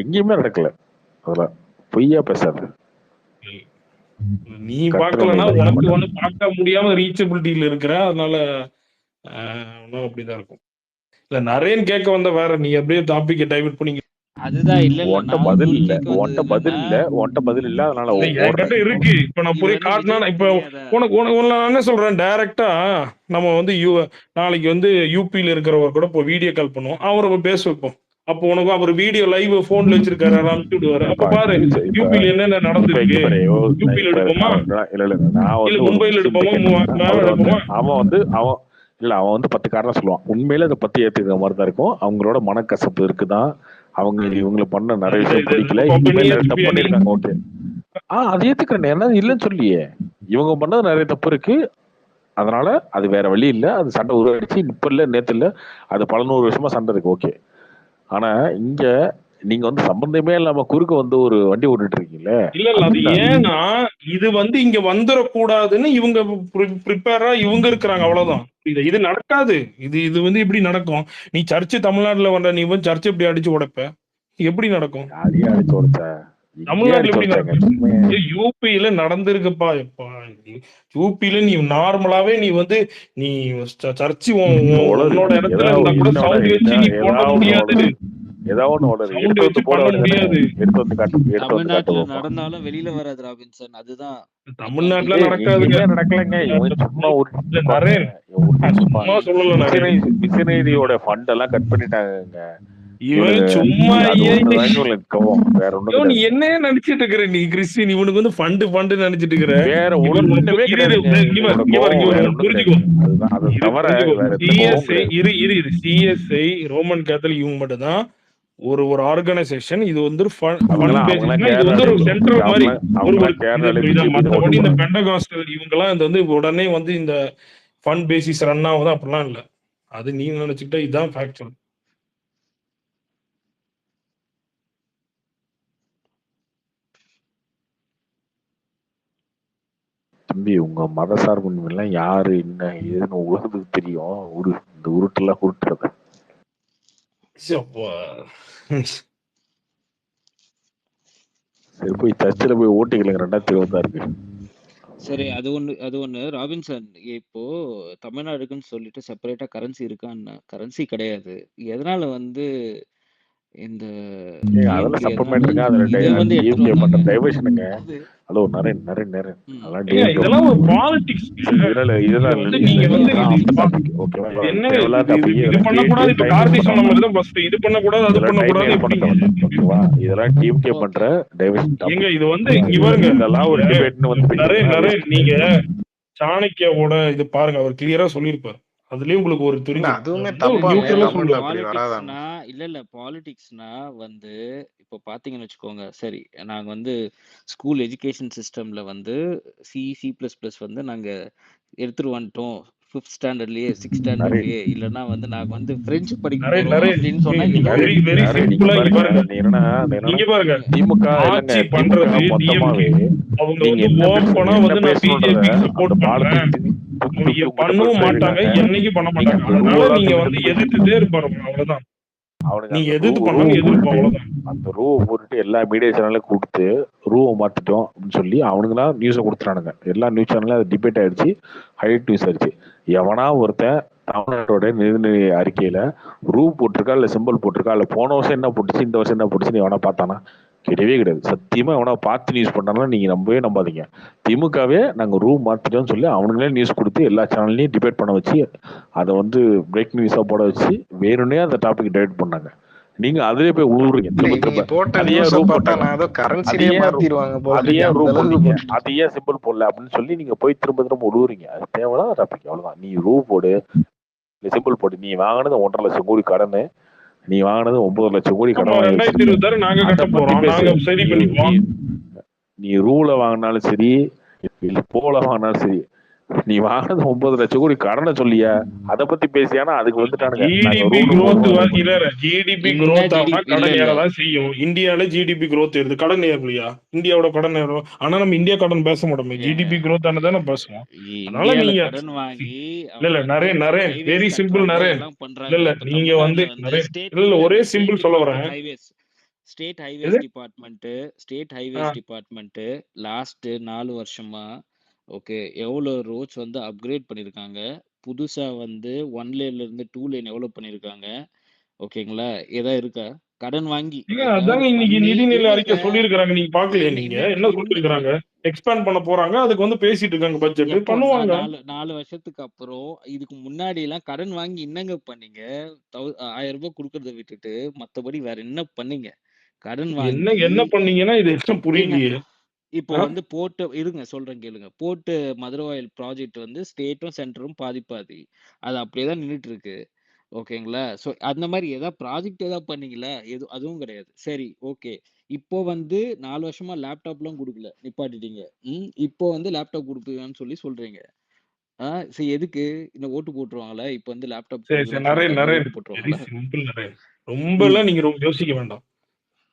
எங்கேயுமே நடக்கல. அதெல்லாம் பொய்யா பேசாது. நீ பாக்கலன்னா உனக்கு வந்து பார்க்க முடியாம ரீச்சபிலிட்டியில இருக்கிற. அதனால அப்படிதான் இருக்கும். இல்ல நரேன் கேட்க வந்த வேற. நீ அப்படியே டாபிக் டைவர்ட் பண்ணீங்க. அதுதான் இல்ல பதில் இல்ல. அதனால என்கிட்ட இருக்கு. இப்ப நான் போய் காட்டினா இப்ப உனக்கு நான் என்ன சொல்றேன், டைரக்டா நம்ம வந்து நாளைக்கு வந்து யூபியில இருக்கிறவர் கூட இப்போ வீடியோ கால் பண்ணுவோம், அவரை பேச வைப்போம். அப்போ உனக்கு அவர் வீடியோ லைவ் போன்ல வச்சிருக்காரு, அனுப்பிச்சு விடுவாரு. அப்ப பாரு யூபியில என்னென்ன நடந்திருக்கு. யூபியில எடுப்போமா, இல்ல மும்பைல எடுப்போமா, எடுப்போமா? இல்ல அவன் வந்து 10 காரணம் சொல்லுவான். உண்மையில அத 10 ஏத்துக்கிற மாதிரி தான் இருக்கும். அவங்களோட மனக்கசப்பு இருக்குதான். அவங்க இவங்களை பண்ண நிறைய இந்த விஷயம் இதை பிடிக்கல. லூப் பண்ணி இனிமேல் நிறைய தப்பு ஏத்துப்பியா நீ? பண்ணிருக்காங்க. ஓகே. அது ஏத்துக்கிறேன். என்ன இல்லைன்னு சொல்லியே. இவங்க பண்ணது நிறைய தப்பு இருக்கு. அதனால அது வேற வழி இல்ல. அது சண்டை உருவாயிடுச்சு. இப்ப இல்ல, நேத்து இல்ல. அது பல 100 வருஷமா சண்டை இருக்கு. ஓகே. ஆனா இங்க நீங்க வந்து சம்பந்தமே இல்லாம குறுக்க வந்து ஒரு வண்டி ஓட்டிட்டு இருக்கீங்கல்ல, இல்ல இல்ல அது அதுதான். ஏன்னா இது வந்து இங்க வந்துடக்கூடாதுன்னு இவங்க ப்ரிப்பேரா இவங்க இருக்கிறாங்க, அவ்வளவுதான். இது நடக்காது. இது வந்து இப்படி நடக்கும். நீ சர்ச்சு தமிழ்நாட்டுல வந்த நீ வந்து சர்ச்சை இப்படி அடிச்சு உடைப்ப, எப்படி நடக்கும்? யாரையே அடிச்சு உடைச்ச? இங்கேயே தமிழ்நாட்டுல அடிச்சு எப்படி உடைச்சாங்க. நடக்கும்? யூபியில நடந்திருக்குப்பா. எப்பா யூபியில நீ நார்மலாவே நீ வந்து நீ சர்ச்சு உன்னோட இடத்துல இருந்தா கூட சவுண்ட் வச்சு நீ பண்ண முடியாது. ஏதாவது ஒண்ணு சவுண்ட் எடுத்து வந்து வச்சு போட பண்ண வேண்டியதானே? முடியாது. எடுத்து வந்து காட்டு, எடுத்து வந்து காட்டு தமிழ்நாட்டுல பார்ப்போம். நடந்தாலும் வெளியில வராது ராபின்சன். அதுதான் தமிழ்நாட்டுல ஏய், நடக்காதுங்க. எங்கேயுமே நடக்கலைங்க. இவங்க சும்மா உருட்டிட்டு இல்ல இருப்பாங்க. நரேன், இவங்க உருட்டிட்டு சும்மா இருப்பாங்க. சொல்லல நரேன். மிஷினரியோட ஃபண்ட் எல்லாம் கட் பண்ணிட்டாங்க. இவன் இவனுங்க சும்மா அது ஏன் ஒண்ணுதாங்க இவங்களுக்கு கோவம். வேற ஒண்ணும் நீ கிடையாது. என்ன நினைச்சிட்டு இருக்கிற நீ கிறிஸ்டின்? இவனுக்கு வந்து ஃபண்டு நினைச்சிட்டு இருக்கிற. வேற இவர் ஒண்ணுமே கிடையாதுங்க. இவங்களோட கோவம் வேற ஒண்ணும் புரிஞ்சுக்கோ, கிடையாது. அதுதான். அதை தவிர வேற எந்த கோவமும் சிஎஸ்ஐ கிடையாது. சிஎஸ்ஐ ரோமன் கேத்தலிக் இவங்க மட்டும் தான் ஒரு ஆர்கனைசேஷன். இது வந்து ஃபண்ட் அவங்கெல்லாம் பேசிஸ்னா இது வந்து ஒரு சென்ட்ரல் மாதிரி ஒரு அவங்கெல்லாம் கேரளால பிஜேபி மற்றபடி இந்த பெண்டகாஸ்டல் இவங்கெல்லாம் இது வந்து உடனே வந்து இந்த ஃபண்ட் பேசிஸ் ரன் ஆகுது அப்படிலாம் இல்ல. அது நீ நினைச்சுக்கிட்டா இதுதான் ஃபேக்சுவல். தம்பி, உங்க மத சார்பு எல்லாம் யாரு என்ன ஏதுன்னு உலகத்துக்கு தெரியும். இந்த உருட்டெல்லாம் உருட்டுறது. சரி, போய் சர்ச்சில் போய் ஓட்டிக்கலுங்க. 2026 சரி. அது ஒண்ணு ராபின்சன். இப்போ தமிழ்நாடுக்குன்னு சொல்லிட்டு செப்பரேட்டா கரன்சி இருக்கான்னு, கரன்சி கிடையாது. எதனால வந்து இந்த அதெல்லாம் டிஎம்கே சப்ளிமெண்ட்டுங்க. இதை அதுல வந்து எடுத்துட்டு டிஎம்கே பண்ற வந்தாங்க? டைவர்ஷனுங்க. அது ஹலோ நரேன், அதெல்லாம் இதெல்லாம் ஒரு பாலிடிக்ஸ். இதெல்லாம் நீங்க வந்து ஓகேவா? என்ன தேவையில்லாத இது பண்ணக்கூடாது. இப்ப கார்த்தி சொன்ன மாதிரி தான் ஃபர்ஸ்ட் இது பண்ணக்கூடாது, அது பண்ணக்கூடாது. ஓகேவா? இதெல்லாம் டிஎம்கே பண்ற டைவர்ஷன். ஏங்க இது வந்து இவருங்க இதெல்லாம் ஒரு டிபேட்னு வந்து நரேன் நீங்க சாணக்கியாவோட இது பாருங்க, அவர் கிளியரா சொல்லியிருப்பாரு. அதுலயும் உங்களுக்கு ஒரு அதுவுமே பாலிடிக்ஸ்னா இல்ல பாலிடிக்ஸ்னா வந்து இப்போ பாத்தீங்கன்னு வச்சுக்கோங்க. சரி, நாங்க வந்து ஸ்கூல் எஜுகேஷன் சிஸ்டம்ல வந்து C++ வந்து நாங்க எடுத்துட்டு வந்துட்டோம். 5th ஸ்டாண்டர்ட்லயே 6th ஸ்டாண்டர்ட்லயே இல்லன்னா வந்து நாங்க வந்து பிரெஞ்சு படிக்க போறோம் அப்படின்னு சொன்னா நீங்க பாருங்க திமுக ஆட்சி பண்றது டிஎம்கே. அவங்க வந்து ஓப்பனா வந்து நான் பிஜேபி சப்போர்ட் பண்றேன் பண்ணவும் மாட்டாங்க, என்னைக்கும் பண்ண மாட்டாங்க. அதனால நீங்க வந்து எதிர்த்துட்டே இருப்பாரு, அவ்வளவுதான். நீங்க எதிர்த்து பண்ணாலும் எதிர்ப்போம், அவ்வளவுதான். அந்த ரூவை போட்டுட்டு எல்லா மீடியா சேனலும் கூப்பிட்டு ரூவை மாத்திட்டோம் அப்படின்னு சொல்லி அவனுங்களாம் நியூஸை கொடுத்துறானுங்க. எல்லா நியூஸ் சேனலும் அது டிபேட் ஆயிடுச்சு, ஹைலைட் நியூஸ் ஆயிடுச்சு. எவனா ஒருத்தன் தமிழ்நாட்டோட நிதிநிலை அறிக்கையில ரூ போட்டிருக்கா இல்ல சிம்பிள் போட்டிருக்கா இல்ல போன வருஷம் என்ன போட்டுச்சு இந்த வருஷம் என்ன போட்டுச்சுன்னு எவனா பார்த்தானா? கிடையவே கிடையாது. சத்தியமா எவனா பார்த்து நியூஸ் பண்ணாலும் நீங்க நம்பாதீங்க. திமுகவே நாங்க ரூ மாத்திட்டோம்னு சொல்லி அவனுங்களே நியூஸ் கொடுத்து எல்லா சேனல்லையும் டிபேட் பண்ண வச்சு அதை வந்து பிரேக் நியூஸா போட வச்சு வேணும்னே அந்த டாபிக் டைவர்ட் பண்ணாங்க. நீங்க அதுலயே போய் ஊறுறீங்க. அதையே சிம்பிள் போடல அப்படின்னு சொல்லி நீங்க போய் திரும்ப உழுவுறீங்க. அது தேவையான டாபிக், அவ்வளவுதான். நீ ரூ போடு, சிம்பிள் போடு. நீ வாங்கினது 1.5 லட்சம் கோடி கடன், நீ வாங்கினது 9 லட்சம் கோடி கடன். 2026 நாங்க கட்ட போறோம், நாங்க சரி பண்ணிப்போம். நீ ரூல வாங்கினாலும் சரி இல்ல போல வாங்கினாலும் சரி, நீ வாங்கினது 9 லட்சம் கோடி கடனை சொல்லியா அதை பத்தி பேசியானா அதுக்கு வந்துட்டானுங்க. ஜிடிபி growth ஆனா கடன் ஏறதான் செய்யும். இந்தியால ஜிடிபி growth ஏறுது, கடன் ஏறலையா? இந்தியாவோட கடன் ஏறும். ஆனா நம்ம இந்தியா கடன் பேச மாட்டோமே, ஜிடிபி growth ஆனதானே பேசுவோம். அதனால நீங்க இல்ல நரேன் வெரி சிம்பிள் நரேன். இல்ல நீங்க வந்து இல்ல ஒரே சிம்பிள் சொல்ல வரேன். ஸ்டேட் ஹைவேஸ் டிபார்ட்மெண்ட் லாஸ்ட் 4 வருஷமா ஓகே எவ்வளவு ரோட்ஸ் வந்து அப்கிரேட் பண்ணிருக்காங்க. புதுசா வந்து 1 லேன்ல இருந்து 2 லேன் எவ்வளவு பண்ணிருக்காங்க. ஓகேங்களா? ஏதா இருக்கா? கடன் வாங்கி அதாங்க இன்னைக்கு நிதிநிலை அறிக்கை சொல்லியிருக்காங்க. நீங்க பாக்கலையா? நீங்க என்ன சொல்லிருக்காங்க? எக்ஸ்பேண்ட் பண்ண போறாங்க, அதுக்கு வந்து பேசிட்டு இருக்காங்க. பட்ஜெட் பண்ணுவாங்க. 4 வருஷத்துக்கு அப்புறம். இதுக்கு முன்னாடி எல்லாம் கடன் வாங்கி என்னங்க பண்ணீங்க? 1000 ரூபாய் கொடுக்கறத விட்டுட்டு மத்தபடி வேற என்ன பண்ணீங்க? கடன் வாங்கி என்ன பண்ணீங்கன்னா இது என்ன புரியலையே. இப்போ ஆ? வந்து போர்ட் இருங்க சொல்றேன் கேளுங்க. போர்ட் மதுரவாயல் ப்ராஜெக்ட் வந்து ஸ்டேட்டும், சென்டரும் பாதி பாதி. அது அப்படியே தான் நின்னுட்டு இருக்கு. ஓகேங்களா? ஸோ அந்த மாரி ப்ராஜெக்ட் பண்ணீங்களா? அதுவும் கிடையாது. சரி, ஓகே. இப்போ வந்து 4 வருஷமா லேப்டாப்லாம் குடுக்கல. நிப்பாட்டிட்டீங்க. இப்போ வந்து லேப்டாப் குடுப்பீங்கன்னு சொல்றீங்க. சரி எதுக்கு? இந்த ஓட்டு போட்டுருவாங்களா? இப்போ வந்து லேப்டாப் சரி, சரி. குடுக்குறேன்னு நரேன், சொல்லிட்டாங்கன்னா நரேன். ஓட்டு வெரி போட்டுருவாங்களா? சிம்பிள் நரேன். ம். ரொம்பலாம் நீங்க யோசிக்க வேண்டாம்.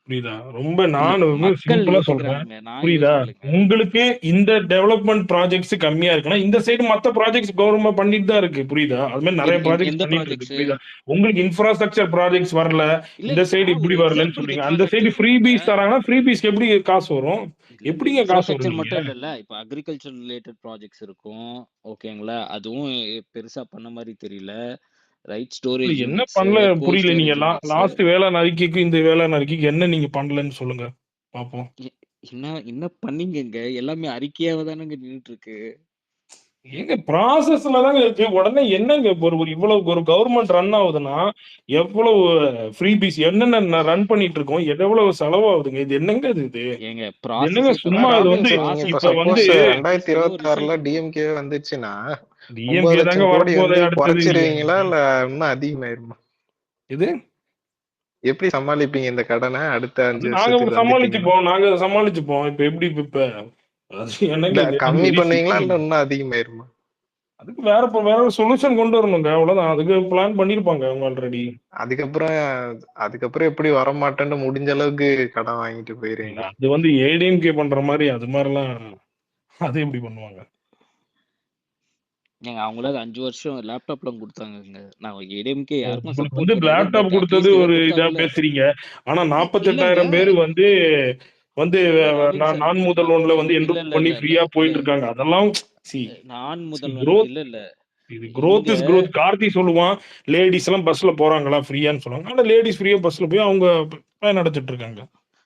புரியுதா? ரொம்ப இல்ல நான் மக்கள் சிம்பிளா சொல்றேன். யோசிக்கிறாங்கங்க. நான் புரியுதா? யோசிக்கலங்க. உங்களுக்கு இந்த டெவலப்மெண்ட் ப்ராஜெக்ட்ஸ் கம்மியா இருக்குன்னா, இந்த சைடு மத்த ப்ராஜெக்ட்ஸ் கவர்மெண்ட் பண்ணிட்டு தான் இருக்கு. புரியுதா? அது மாதிரி நிறைய ப்ராஜெக்ட்ஸ் எந்த பண்ணிட்டு இருக்கு. ப்ராஜெக்ட்ஸ்? புரியுதா? உங்களுக்கு இன்ஃப்ராஸ்ட்ரக்சர் ப்ராஜெக்ட்ஸ் வரல. இல்ல இந்த சைடு நான் இப்படி ஒரு வரலன்னு எக்ஸாம்பிளுக்கு சொல்றீங்க. அந்த சைடு இன்ஃப்ராஸ்ட்ரக்சர் ஃப்ரீ சொன்னேங்க. பீஸ் தராங்கன்னா, ஃப்ரீ பீஸ்க்கு எப்படி காசு வரும்? இல்ல எப்படிங்க காசு வரும் இன்ஃப்ராஸ்ட்ரக்சர் நீங்க? மட்டும் இல்லல்ல. இப்போ அக்ரிகல்ச்சர் ரிலேட்டட் ப்ராஜெக்ட்ஸ் இருக்கும். ஓகேங்களா? அதுவும் பெருசா பண்ண மாரி தெரியல. ரைட் இல்ல, ஸ்டோரேஜ் என்ன யூனிட்ஸ், பண்ணல கோல்ட் புரியல. நீங்க ஸ்டோரேஜ் யூனிட்ஸ். லாஸ்ட் வேளாண் அறிக்கைக்கு இந்த வேளாண் அறிக்கைக்கு என்ன நீங்க பண்ணலன்னு சொல்லுங்க பாப்போம். என்ன என்ன பண்ணீங்கங்க? எல்லாமே அறிக்கையாவே தானங்க நின்னுட்டு இருக்கு. ஏங்க ப்ராசஸ்ல தாங்க இருக்கு. உடனே என்னங்க ஒரு இவ்வளவு ஒரு கவர்மெண்ட் ரன் ஆகுதுன்னா, எவ்வளவு ஃப்ரீ பீஸ் என்னென்ன ரன் பண்ணிட்டு இருக்கோம், எவ்வளவு செலவாகுதுங்க. இது என்னங்க இது? ஏங்க இது என்னங்க ப்ராசஸே சும்மா இது வந்து ராபின்சன், நீங்க இப்ப இப்ப வந்து சப்போஸ் அட்லீஸ்ட் ஏதோ ஒரு 2026ல ரிசல்ட். டிஎம்கே வந்துச்சுன்னா 9 டிஎம்கே தாங்க லட்சம் கோடி வரப்போதே வந்து அடுத்தது. குறைச்சிருவீங்களா இல்ல இன்னும் அதிகமாயிருமா? இது எப்படி சமாளிப்பீங்க இந்த கடனை அடுத்த 5 நாங்க வருஷத்துக்கு வந்துட்டீங்கன்னா? சமாளிச்சுப்போம். இப்ப எப்படி இப்ப அது என்னங்க இல்ல இது கம்மி வெரி பண்ணுவீங்களா சிம்பிள். இல்ல இன்னும் அதிகமாயிருமா? அதுக்கு வேற ஒரு சொல்யூஷன் கொண்டு வரணுங்க. அவ்வளவுதான். அதுக்கு பிளான் பண்ணிருப்பாங்க அவங்க ஆல்ரெடி. அதுக்கப்புறம் அதுக்கப்புறம் எப்படி வரமாட்டேன்னு முடிஞ்ச அளவுக்கு கடன் வாங்கிட்டு போயிருவீங்க. அது வந்து ஏடிஎம்கே பண்ற மாதிரி அது மாதிரிலாம் அது எப்படி பண்ணுவாங்க? ஏங்க அவங்களாவது 5 வருஷம் லேப்டாப்லாம் குடுத்தாங்கங்க. நான் ஏடிஎம்கே யாருக்கும் உங்களுக்கு சப்போர்ட் வந்து கிடையாது. லேப்டாப் பட் கொடுத்தது அட்லீஸ்ட் ஏதோ ஒரு இதா குடுத்தாங்கல்ல. பேசுறீங்க. ஆனா இல்லங்க. 48,000 பேர் வந்து இல்ல ராபின்சன். நான் முதல் ஒன்ல வந்து இல்ல என்ரோல் இல்ல பண்ணி இல்ல இல்ல ஃப்ரீயா இல்ல போயிட்டு இருக்காங்க. அதெல்லாம் சி நான் முதல்வன் growth இல்ல இல்ல. இது இங்க growth இஸ் growth. கார்த்தி சொல்லுவான் லேடிஸ் எல்லாம் பஸ்ல போறாங்களா ஃப்ரீயான்னு சொல்லுவாங்க. ஆனா லேடிஸ் ஃப்ரீயா பஸ்ல போய் அவங்க பயன் அடைச்சிட்டு இருக்காங்க.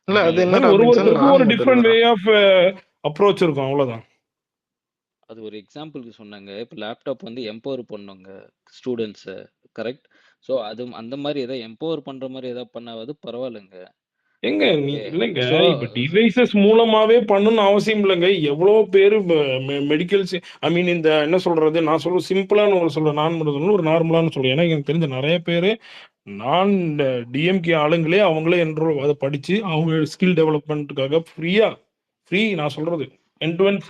இல்ல அது அது என்ன மாதிரி ராபின்சன், ஒருத்தருக்கும் நான் ஒரு டிஃப்ரெண்ட் முதல்வரா? வே ஆஃப் அப்ரோச் இருக்கும். அவ்வளவுதான். அது ஒரு எக்ஸாம்பிளுக்கு சொன்னாங்க. இப்ப லேப்டாப் வந்து எம்பவர் பண்ணுங்க ஸ்டூடண்ட்ஸ. கரெக்ட்? ஸோ அந்த மாரி ஏதாவது எம்பவர் பண்ற மாரி ஏதாவது பண்ணாவது பரவாயில்லங்க. எங்க ஓகே. இல்லைங்க. ஸோ இப்ப டிவைசஸ் மூலமாவே பண்ணணும்னு அவசியம் இல்லைங்க. எவ்வளவு பேரு மெடிக்கல்ஸ் இந்த என்ன சொல்றது, நான் சொல்ல சிம்பிளான ஒரு சொல்றேன். நான் ஒரு நார்மலான சொல்றேன். ஏன்னா எனக்கு தெரிஞ்ச நிறைய பேரு நான் டிஎம்கே ஆளுங்களே அவங்களே அதை படிச்சு அவங்க ஸ்கில் டெவலப்மெண்ட்டுக்காக ஃப்ரீ நான் சொல்றது எண்ட் டு எண்ட்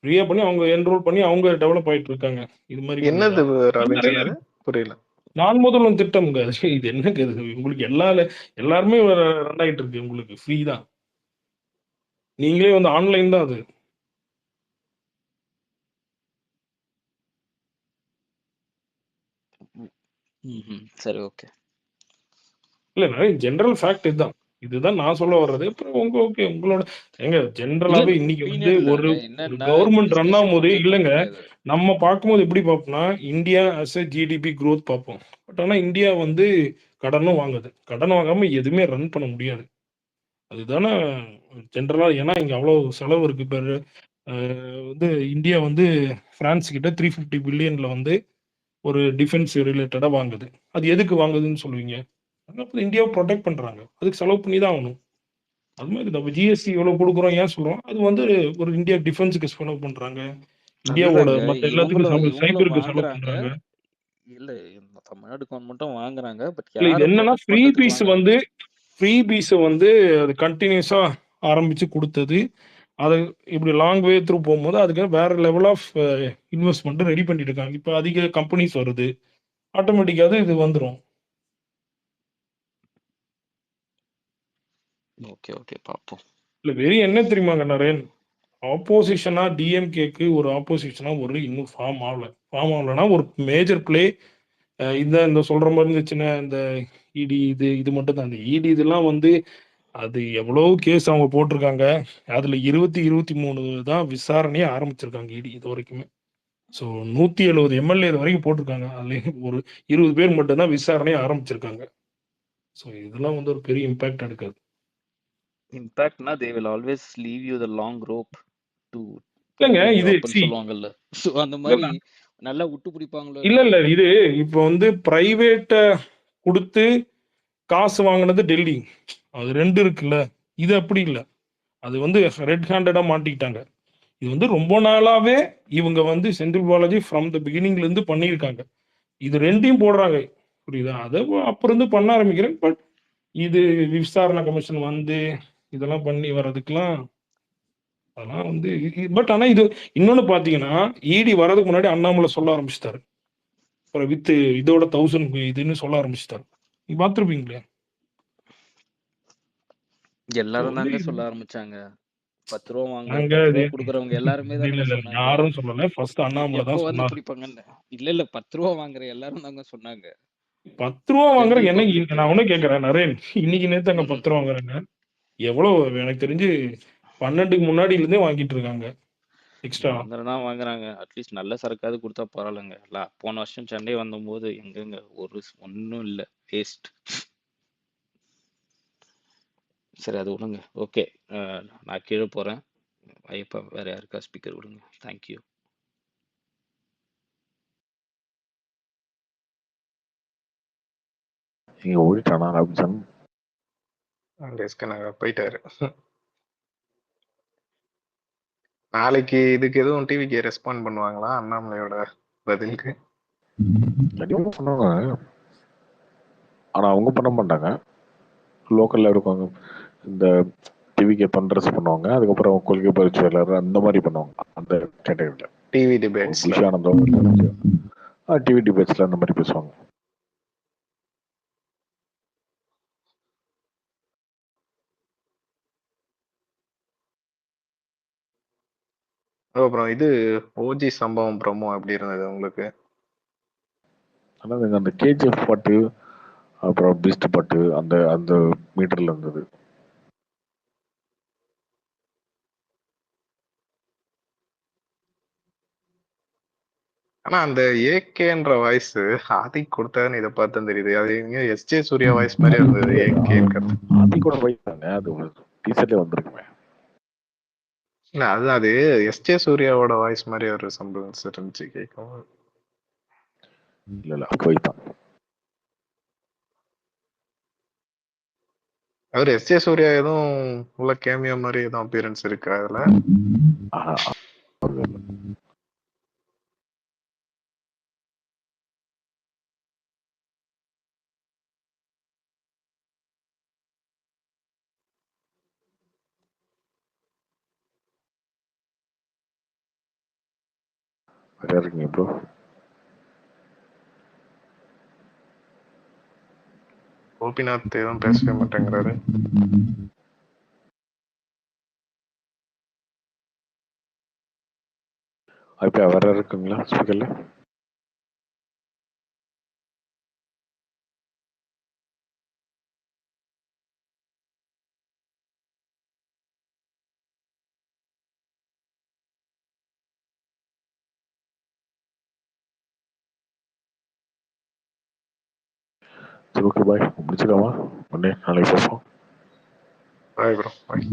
ஃப்ரீயா பண்ணி அவங்க என்ரோல் பண்ணி அவங்க டெவலப் ஆயிட்டு இருக்காங்க. இது மாதிரி பண்ணி என்னது தான் நிறைய ராபின்சன் அது? இருக்கு. புரியல. நான் முதல்வன் திட்டம்ங்க. இது என்னங்க இது? உங்களுக்கு எல்லாருமே ரன் ஆயிட்டு இருக்கு. உங்களுக்கு ஃப்ரீ தான். நீங்களே வந்து ஆன்லைன் தான் அது. சரி ஓகே. இல்ல ஜெனரல் ஃபேக்ட் இதுதான் நான் சொல்ல வர்றது. அப்புறம் ஓகே உங்களோட எங்க இல்ல ஜெனரலாவே இல்ல இன்னைக்கு வந்து ஒப்பீனியன் இல்ல. ஒரு என்னன்னா கவர்மெண்ட் ரன் டிஸ்கஷன் ஆகும்போது முடிச்சுட்டு இல்லைங்க, கிடையாது. நம்ம பார்க்கும்போது எப்படி பார்ப்போம்னா India as a GDP growth பார்ப்போம். பட் ஆனா இந்தியா வந்து கடனும் வாங்குது. கடன் வாங்காம எதுவுமே ரன் பண்ண முடியாது. அதுதானே ஜெனரலா. ஏன்னா இங்க அவ்வளவு செலவு இருக்கு. இப்ப வந்து இந்தியா வந்து பிரான்ஸ் கிட்ட 350 பில்லியன்ல வந்து ஒரு டிஃபென்ஸ் ரிலேட்டடா வாங்குது. அது எதுக்கு வாங்குதுன்னு சொல்லுவீங்க? இந்தியாவை ப்ரொடெக்ட் பண்றாங்க. அதுக்கு செலவு பண்ணி தான் ஆகணும். அது மாதிரி நம்ம ஜிஎஸ்டி எவ்வளவு கொடுக்குறோம், ஏன் சொல்றோம்? அது வந்து ஒரு இந்தியா டிஃபென்ஸுக்கு செலவு பண்றாங்க. இந்தியாவோட அதுதாங்க மத்த எல்லாத்துக்கும் இவங்களும் சைபருக்கு செலவு வாங்குறாங்க. பண்றாங்க. இல்ல தமிழ்நாடு கவர்மெண்ட்டும் வாங்குறாங்க. பட் இல்ல இது யாரை என்னன்னா ப்ரொடெக்ட் பண்றதுக்கு வாங்குறாங்க? ஃப்ரீ பீஸ் வந்து அது கண்டினியூஸா ஆரம்பிச்சு கொடுத்தது. அதை இப்படி லாங் வே த்ரூ போகும்போது அதுக்கு வேற லெவல் ஆஃப் இன்வெஸ்ட்மெண்ட் ரெடி பண்ணிட்டு இருக்காங்க. இப்போ அதிக கம்பெனிஸ் வருது, ஆட்டோமேட்டிக்காக இது வந்துடும். ஓகே ஓகே பார்ப்போம். இல்ல வெறி என்ன தெரியுமாங்க நரேன், ஆப்போசிஷனா டிஎம்கேக்கு ஒரு ஆப்போசிஷனா இன்னும் ஃபார்ம் ஆகலன்னா ஒரு மேஜர் பிளே இந்த சொல்ற மாதிரி இருந்துச்சுன்னா இந்த இடி இது மட்டும் தான். இந்த இடி இதெல்லாம் வந்து அது எவ்வளவு கேஸ் அவங்க போட்டிருக்காங்க. அதுல 23 தான் விசாரணையே ஆரம்பிச்சிருக்காங்க இடி இது வரைக்குமே. ஸோ 170 எம்எல்ஏ இது வரைக்கும் போட்டிருக்காங்க. அதுல ஒரு 20 பேர் மட்டும் தான் விசாரணையே ஆரம்பிச்சிருக்காங்க. ஸோ இதெல்லாம் வந்து ஒரு பெரிய இம்பாக்ட் எடுக்காது. இம்பாக்ட்னா they will always leave you the long rope to இல்லைங்க இது சொல்லுவாங்கல்ல. ஸோ அந்த மாதிரி நல்லா விட்டு பிடிப்பாங்களோ இல்ல இது இப்போ வந்து பிரைவேட்ட கொடுத்து காசு வாங்கினது டெல்லி, அது 2 இருக்குல்ல. இது அப்படி இல்லை. அது வந்து ரெட் ஹேண்டடா மாட்டிக்கிட்டாங்க. இது வந்து ரொம்ப நாளாவே இவங்க வந்து செந்தில் பாலாஜி ஃப்ரம் த பிகினிங்ல இருந்து பண்ணியிருக்காங்க. இது 2யும் போடுறாங்க. புரியுதா? அத அப்புறம் இருந்து பண்ண ஆரம்பிக்கிறேன். பட் இது விசாரணை கமிஷன் வந்து இதெல்லாம் பண்ணி வர்றதுக்கெல்லாம் அதெல்லாம் வந்து பட் ஆனா இது இன்னொன்னு பார்த்தீங்கன்னா, ஈடி வர்றதுக்கு முன்னாடி அண்ணாமலை சொல்ல ஆரம்பிச்சுட்டாரு. அப்புறம் வித் இதோட 1000 இதுன்னு சொல்ல ஆரம்பிச்சுட்டாரு. நீங்க பார்த்துருப்பீங்களே. ஸோ எல்லாரும் வந்து தாங்க சொல்ல ஆரம்பிச்சாங்க. ₹10 வாங்குற நாங்க ₹10 இது குடுக்குறவங்க எல்லாருமே இல்ல, தாங்க இல்ல. சொன்னாங்க. யாரும் சொல்லல. ஃபர்ஸ்ட் அண்ணாமலை எப்போ தான் வந்து சொன்னாரு. பிடிப்பாங்கன்னு. இல்ல ₹10 வாங்குற எல்லாரும் தாங்க சொன்னாங்க. ₹10 வாங்குற ஜெனரல் என்னைக்கு பப்ளிக். நான் ஒண்ணு கேட்கிறேன் நரேன். இன்னைக்கு நேத்து அங்க ₹10 வாங்குறாங்க. எவ்வளவு எனக்கு தெரிஞ்சு 12க்கு முன்னாடில இருந்தே வாங்கிட்டு இருக்காங்க. எக்ஸ்ட்ரா. வாங்குறனா வாங்குறாங்க. அட்லீஸ்ட் நல்ல சரக்காவது குடுத்தா பரவாயில்லங்க. போன வருஷம் சென்னை வந்தம்போது எங்கங்க ஒண்ணும் இல்ல. வேஸ்ட். சரி அது விடுங்க. ஓகே. நான் கீழ போறேன். ஐயப்பா வேற யாருக்கா ஸ்பீக்கர் விடுங்க. Thank you. இங்க ஓடிட்டானா ராபின்சன்? போயிட்டாரு. நாளைக்கு இதுக்கு எதுவும் டிவிக்கு ரெஸ்பாண்ட் பண்ணுவாங்களா அண்ணாமலையோட பதிலுக்கு? கண்டிப்பா பண்ணுவாங்க. ஆனா அவங்க பண்ண மாட்டாங்க. லோக்கல்ல இருக்கவங்க இந்த டிவிக்கு பண்றஸ் பண்ணுவாங்க. அதுக்கப்புறம் கொள்கை பயிற்சியாளர் அந்த மாதிரி பண்ணுவாங்க. அந்த கேட்டகரியில டிவி டிபேட்ஸ்ல. புஷானந்தோ டிவி டிபேட்ஸ்ல அந்த மாதிரி பேசுவாங்க. அப்புறம் இது ஓஜி சம்பவம் ப்ரோமோ எப்படி இருந்தது உங்களுக்கு? ஆனால் அந்த கேஜிஎஃப் பாட்டு அப்புறம் பீஸ்ட் பாட்டு அந்த அந்த மீட்டர்ல இருந்தது. ஆனா அந்த ஏகேன்ற வாய்ஸ் ஆதி கொடுத்தான்னு இதை பார்த்தா தெரியுது. அது எங்க எஸ்ஜே சூர்யா வாய்ஸ் மாதிரி இருந்தது. ஏகேன்றது ஆதி கூட போயிட்டாங்க. அது டீசர்ட்ல வந்திருக்குமே. இல்ல அது எஸ்ஜே சூர்யாவோட வாய்ஸ் மாதிரி ஒரு சம்பவம் இருந்துச்சு கேட்கும். இல்ல போய்தான். அவர் எஸ்ஜே சூர்யா எதுவும் உள்ள கேமியோ மாதிரி எதுவும் அப்பியரன்ஸ் இருக்கா அதுல? வேற இருக்கீங்க ப்ரோ? கோபிநாத் எதுவும் பேசவே மாட்டேங்கிறாரு. இப்ப வேற இருக்குங்களா ஸ்பீக்கர்ல? ஓகே பாய், முடிச்சுக்கலாமா? ஒன்னே நாளைக்கு பார்ப்போம். Bye bro. Bye.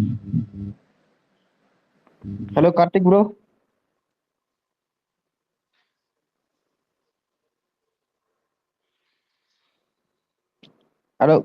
Hello Karthik bro. Hello.